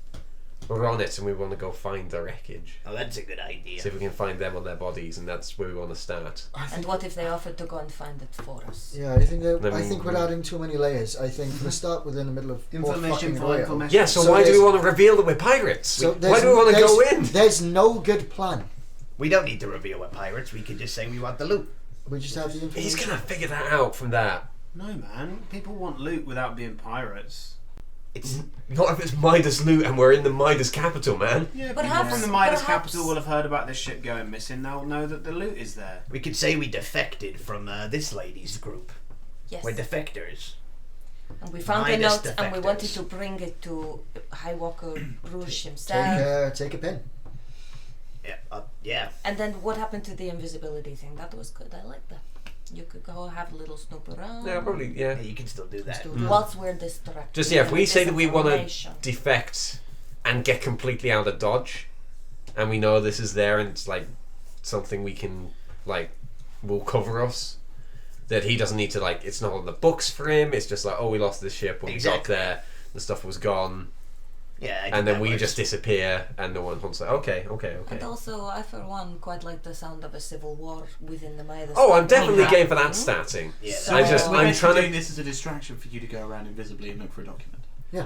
were on it and we want to go find the wreckage. Oh, that's a good idea. See if we can find them on their bodies, and that's where we want to start. And what if they offered to go and find it for us? Yeah, I think Then I think we're adding too many layers. I think for the start, we're in the middle of more Information fucking for oil. information. Yeah, so So why do we there's- want to reveal that we're pirates? So Why do we want to go in? There's no good plan. We don't need to reveal we're pirates. We could just say we want the loot. We just have the information. He's going to figure that out from that. No, man. People want loot without being pirates. It's Not if it's Midas loot and we're in the Midas capital, man. Yeah, Perhaps- people from the Midas perhaps- capital will have heard about this ship going missing. They'll know that the loot is there. we could say we defected from this lady's group. Yes. We're defectors. And we found a Midas note and we defectors. wanted to bring it to High Walker Rouge himself. Take a pin. Yeah. And then what happened to the invisibility thing? That was good. I like that. You could go have a little snoop around. Yeah, probably, yeah. You can still do that. Still Mm. whilst we're distracted. Just, yeah, if we say that we want to Disinformation. defect and get completely out of Dodge, and we know this is there and it's like something we can, like, will cover us, that he doesn't need to, like, it's not on the books for him, it's just like, oh, we lost this ship when Exactly. we got there, the stuff was gone, Yeah. I think and then that we works. just disappear, and no one hunts like, okay. And also, I for one quite like the sound of a civil war within the Midas. Oh, I'm definitely capital. game for that starting. Yeah. So- I'm We're trying doing to... this as a distraction for you to go around invisibly and look for a document. Or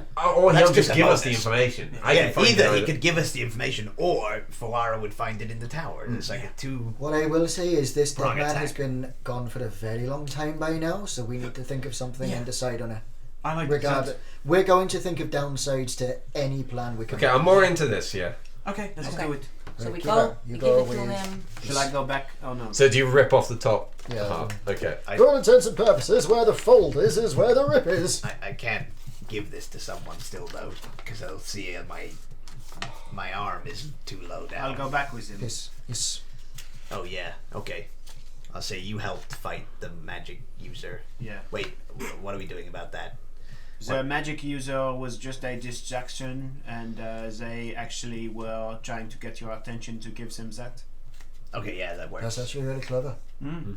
That's he'll just just a give us the bonus. information. I Yeah, can find either it he either. could give us the information, or Falara would find it in the tower. It's like a two. What I will say is this dead Wrong man has attack. been gone for a very long time by now, so we need to think of something Yeah. and decide on it. I like Regardless, we're going to think of downsides to any plan we can. Okay, I'm more into this, yeah. Okay, let's Okay. do it. So Right, we keep go, it. You we go give it to with- him. Shall I go back? Oh no. So do you rip off the top Yeah. half? Okay. For all intents and purposes, where the fold is where the rip is. I can't give this to someone still though, because I'll see my arm is too low down. I'll go back with him. Yes. Oh yeah. Okay. I'll say you helped fight the magic user. Yeah. Wait. What are we doing about that? The magic user was just a distraction, and they actually were trying to get your attention to give them that. Okay. Yeah, that works. That's actually really clever. Mm.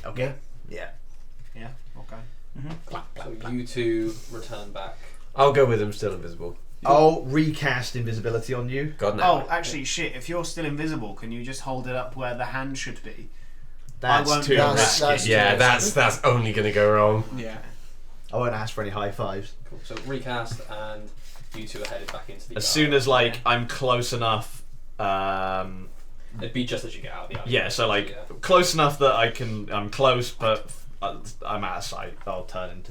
Okay. Yeah. Yeah. Okay. So you two return back. I'll go with him still invisible. I'll recast invisibility on you. God no. Oh, actually, shit. If you're still invisible, can you just hold it up where the hand should be? That's won't too do That's- risky. that's- Yeah, that's only gonna go wrong. Yeah. I won't ask for any high fives. Cool. So recast, and you two are headed back into the. As yard. soon as like I'm close enough, It'd be just as you get out of the alley. yeah, so like Yeah. close enough that I'm close, but I'm out of sight. I'll turn into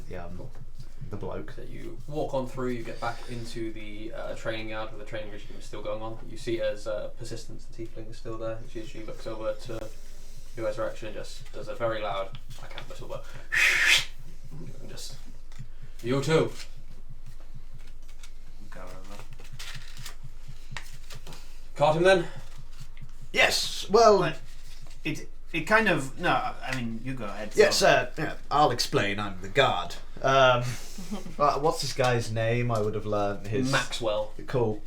the bloke. So you walk on through, you get back into the training yard where the training regime is still going on. You see as Persistence, the tiefling, is still there. She looks over to your resurrection and just does a very loud, I can't whistle, but and just, you too. Go over. Caught him then? Yes. Well. But it kind of no. I mean, you go ahead. Yes, so. yeah, I'll explain. I'm the guard. What's this guy's name? I would have learned his. Maxwell. Cool.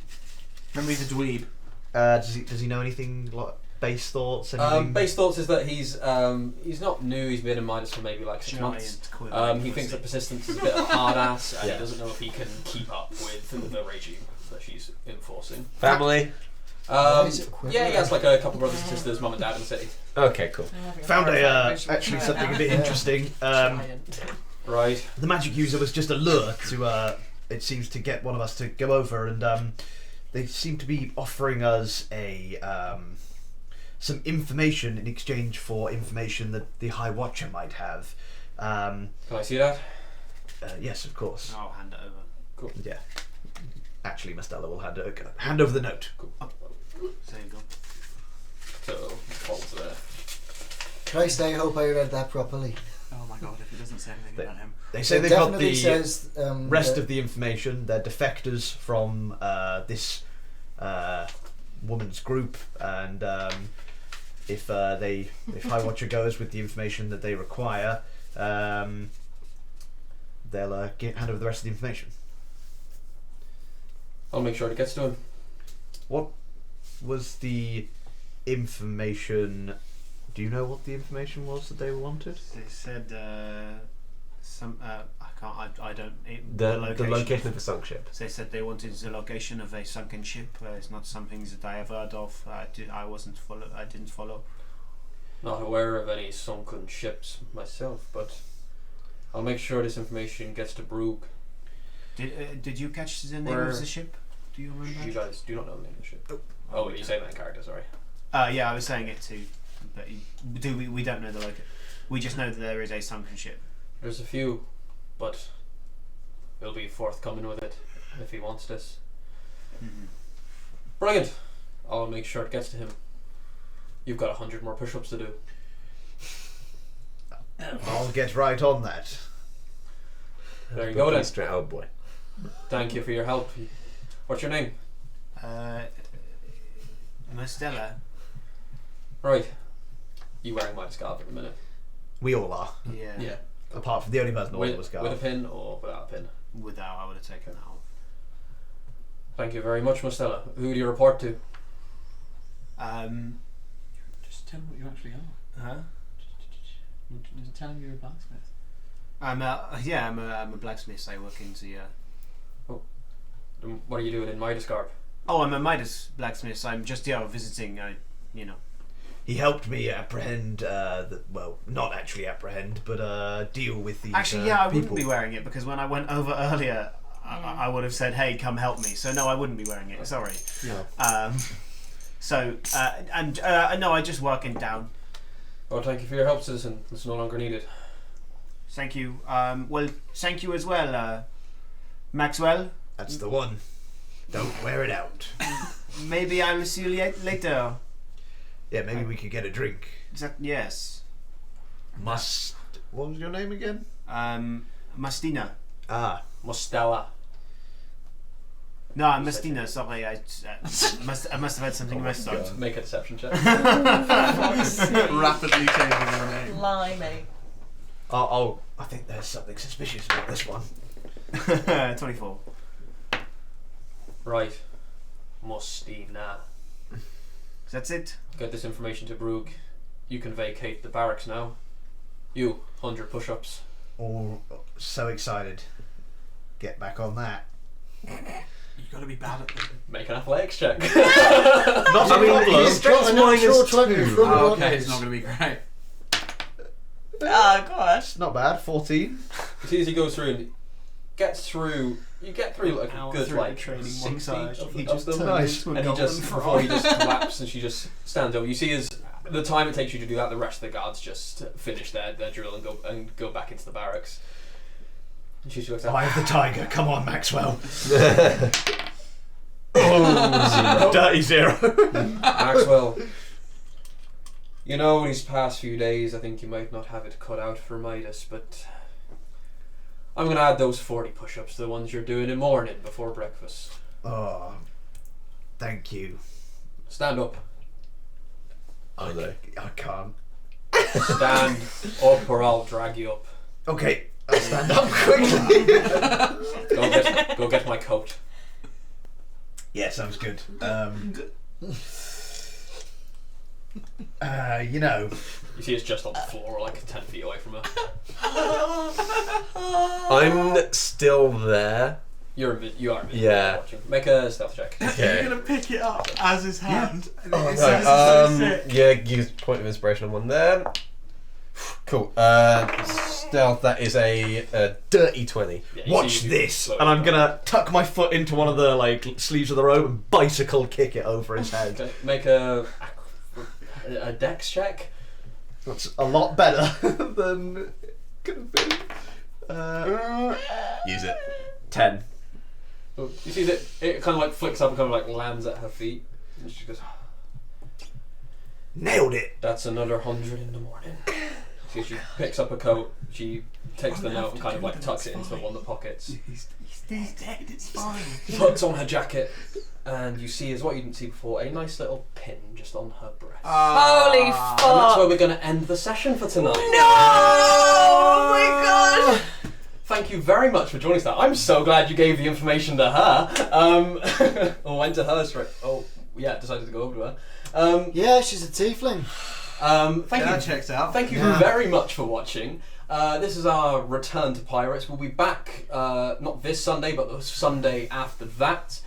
Remember, he's a dweeb. Does he know anything like base thoughts? Anything? Base thoughts is that he's not new. He's been in Midas for maybe like 6 months. He thinks that Persistence is a bit of a hard ass, and Yeah. he doesn't know if he can keep up with the regime that she's enforcing. Family. Is it equivalent? Yeah, he has like a couple of brothers and sisters, mum and dad in the city. Okay, cool. Found actually something a bit interesting. Right. The magic user was just a lure to it seems to get one of us to go over, and they seem to be offering us a some information in exchange for information that the High Watcher might have. Can I see that? Yes, of course. I'll hand it over. Cool. Yeah. Actually, Mastella will hand over the note. Cool. There you go. So, folds there. Christ, I hope I read that properly. Oh my god, if it doesn't say anything about him. They say It they've got definitely the says, rest that- of the information. They're defectors from this woman's group, and if High Watcher goes with the information that they require, they'll hand over the rest of the information. I'll make sure it gets to him. What was the information? Do you know what the information was that they wanted? They said some. I don't. The location of a sunk ship. They said they wanted the location of a sunken ship. It's not something that I have heard of. I didn't follow. Not aware of any sunken ships myself, but I'll make sure this information gets to Brugge. Did you catch the name of the ship? Do you remember? You guys do not know the name of the ship. Oh, you say that in character, sorry. Yeah, I was saying it too. But we don't know the location. We just know that there is a sunken ship. There's a few, but he'll be forthcoming with it if he wants this. Mm-hmm. Brilliant. I'll make sure it gets to him. You've got 100 more push-ups to do. I'll get right on that. There you go then. Straight out, boy. Thank you for your help. What's your name? Mastella. Right. You wearing my scarf at the minute? We all are. Yeah. Apart from the only person who was With scarf. a pin or without a pin? Without, I would have taken that off. Thank you very much, Mastella. Who do you report to? Just tell him what you actually are. Huh? Just tell him you're a blacksmith. I'm a blacksmith. I work in the. What are you doing in Midas garb? Oh, I'm a Midas blacksmith. I'm just visiting. He helped me apprehend, not actually apprehend, but deal with these Actually, I people. wouldn't be wearing it because when I went over earlier, I would have said, "Hey, come help me." So no, I wouldn't be wearing it. Sorry. No. No, I just work in town. Well, thank you for your help, citizen. It's no longer needed. Thank you. Well, thank you as well, Maxwell. That's the one. Don't wear it out. Maybe I will see you later. Yeah, maybe we could get a drink. Yes. What was your name again? Mastina. Ah. Mostella. No, I'm Mastina. Sorry, I must have had something messed up. Make a deception check. Rapidly changing their name. Blimey. I think there's something suspicious about this one. 24. Right. Mostina. That's it? Get this information to Brugge. You can vacate the barracks now. You, 100 push-ups. Oh, so excited. Get back on that. You've got to be bad at it. Make an athletics check. Not a problem. He's got a natural 20 from Oh, the okay, it's not going to be great. Oh gosh, not bad. 14. As soon as he goes through and gets through, you get through like a good like training 60 of he of just them. turned Nice. into a And he just goblin before he frog. just collapses and she just stands over. You see as the time it takes you to do that, the rest of the guards just finish their drill and go back into the barracks. And she looks Eye at of the tiger. Come on, Maxwell. Oh, Dirty 0. Maxwell. You know, these past few days, I think you might not have it cut out for Midas, but I'm going to add those 40 push-ups to the ones you're doing in the morning before breakfast. Oh, thank you. Stand up. I know. I can't. Stand up or I'll drag you up. Okay, I'll stand up quickly. Go get my coat. Yeah, sounds good. You see it's just on the floor, like 10 feet away from her. I'm still there. You are invisible. Yeah. Watching. Make a stealth check. Okay. You're going to pick it up as his hand. Oh, It's no. so sick. Yeah, use point of inspiration on one there. Cool. Stealth, that is a dirty 20. Yeah, you Watch see- this. slow And I'm down. gonna tuck my foot into one of the sleeves of the robe and bicycle kick it over his head. Okay, make a dex check. That's a lot better than it could have been. Use it. 10. So you see that it kind of like flicks up and kind of like lands at her feet. And she goes, Nailed it. that's another 100 in the morning. So she picks up a coat, she takes the note and kind of like tucks it into one of the pockets. He's dead. It's fine. Puts on her jacket, and you see, as what you didn't see before, a nice little pin just on her breast. Holy And that's fuck! where we're going to end the session for tonight. No! Oh my god! Thank you very much for joining us. I'm so glad you gave the information to her. Or went to her straight. Oh, yeah, decided to go over to her. Yeah, she's a tiefling. Thank you. That checks out. Thank you Yeah. very much for watching. This is our return to Pirates. We'll be back not this Sunday, but the Sunday after that.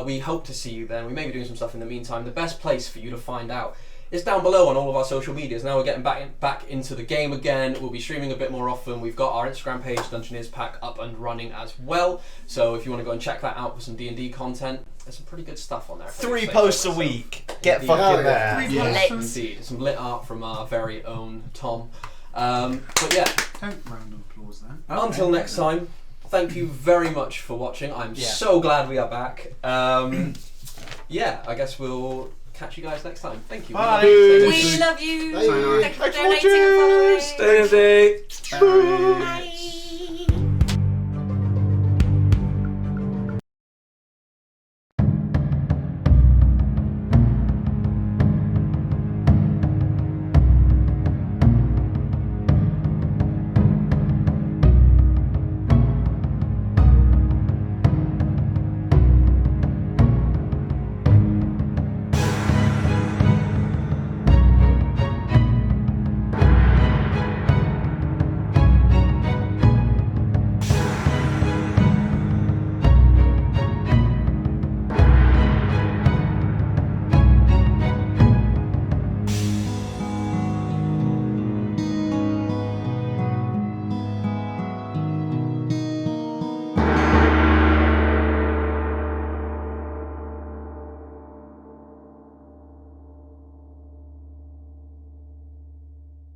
We hope to see you then. We may be doing some stuff in the meantime. The best place for you to find out is down below on all of our social medias. Now we're getting back into the game again. We'll be streaming a bit more often. We've got our Instagram page, Dungeoneers Pack, up and running as well. So if you want to go and check that out for some D&D content, there's some pretty good stuff on there. 3 posts a week. Get Indeed. fucking there. Yes, indeed. Some lit art from our very own Tom. But yeah, Don't round of applause then. until next time, thank you very much for watching. I'm so glad we are back. Yeah, I guess we'll catch you guys next time. Thank you. Bye. We love you. Bye. Thank you for donating and following. Stay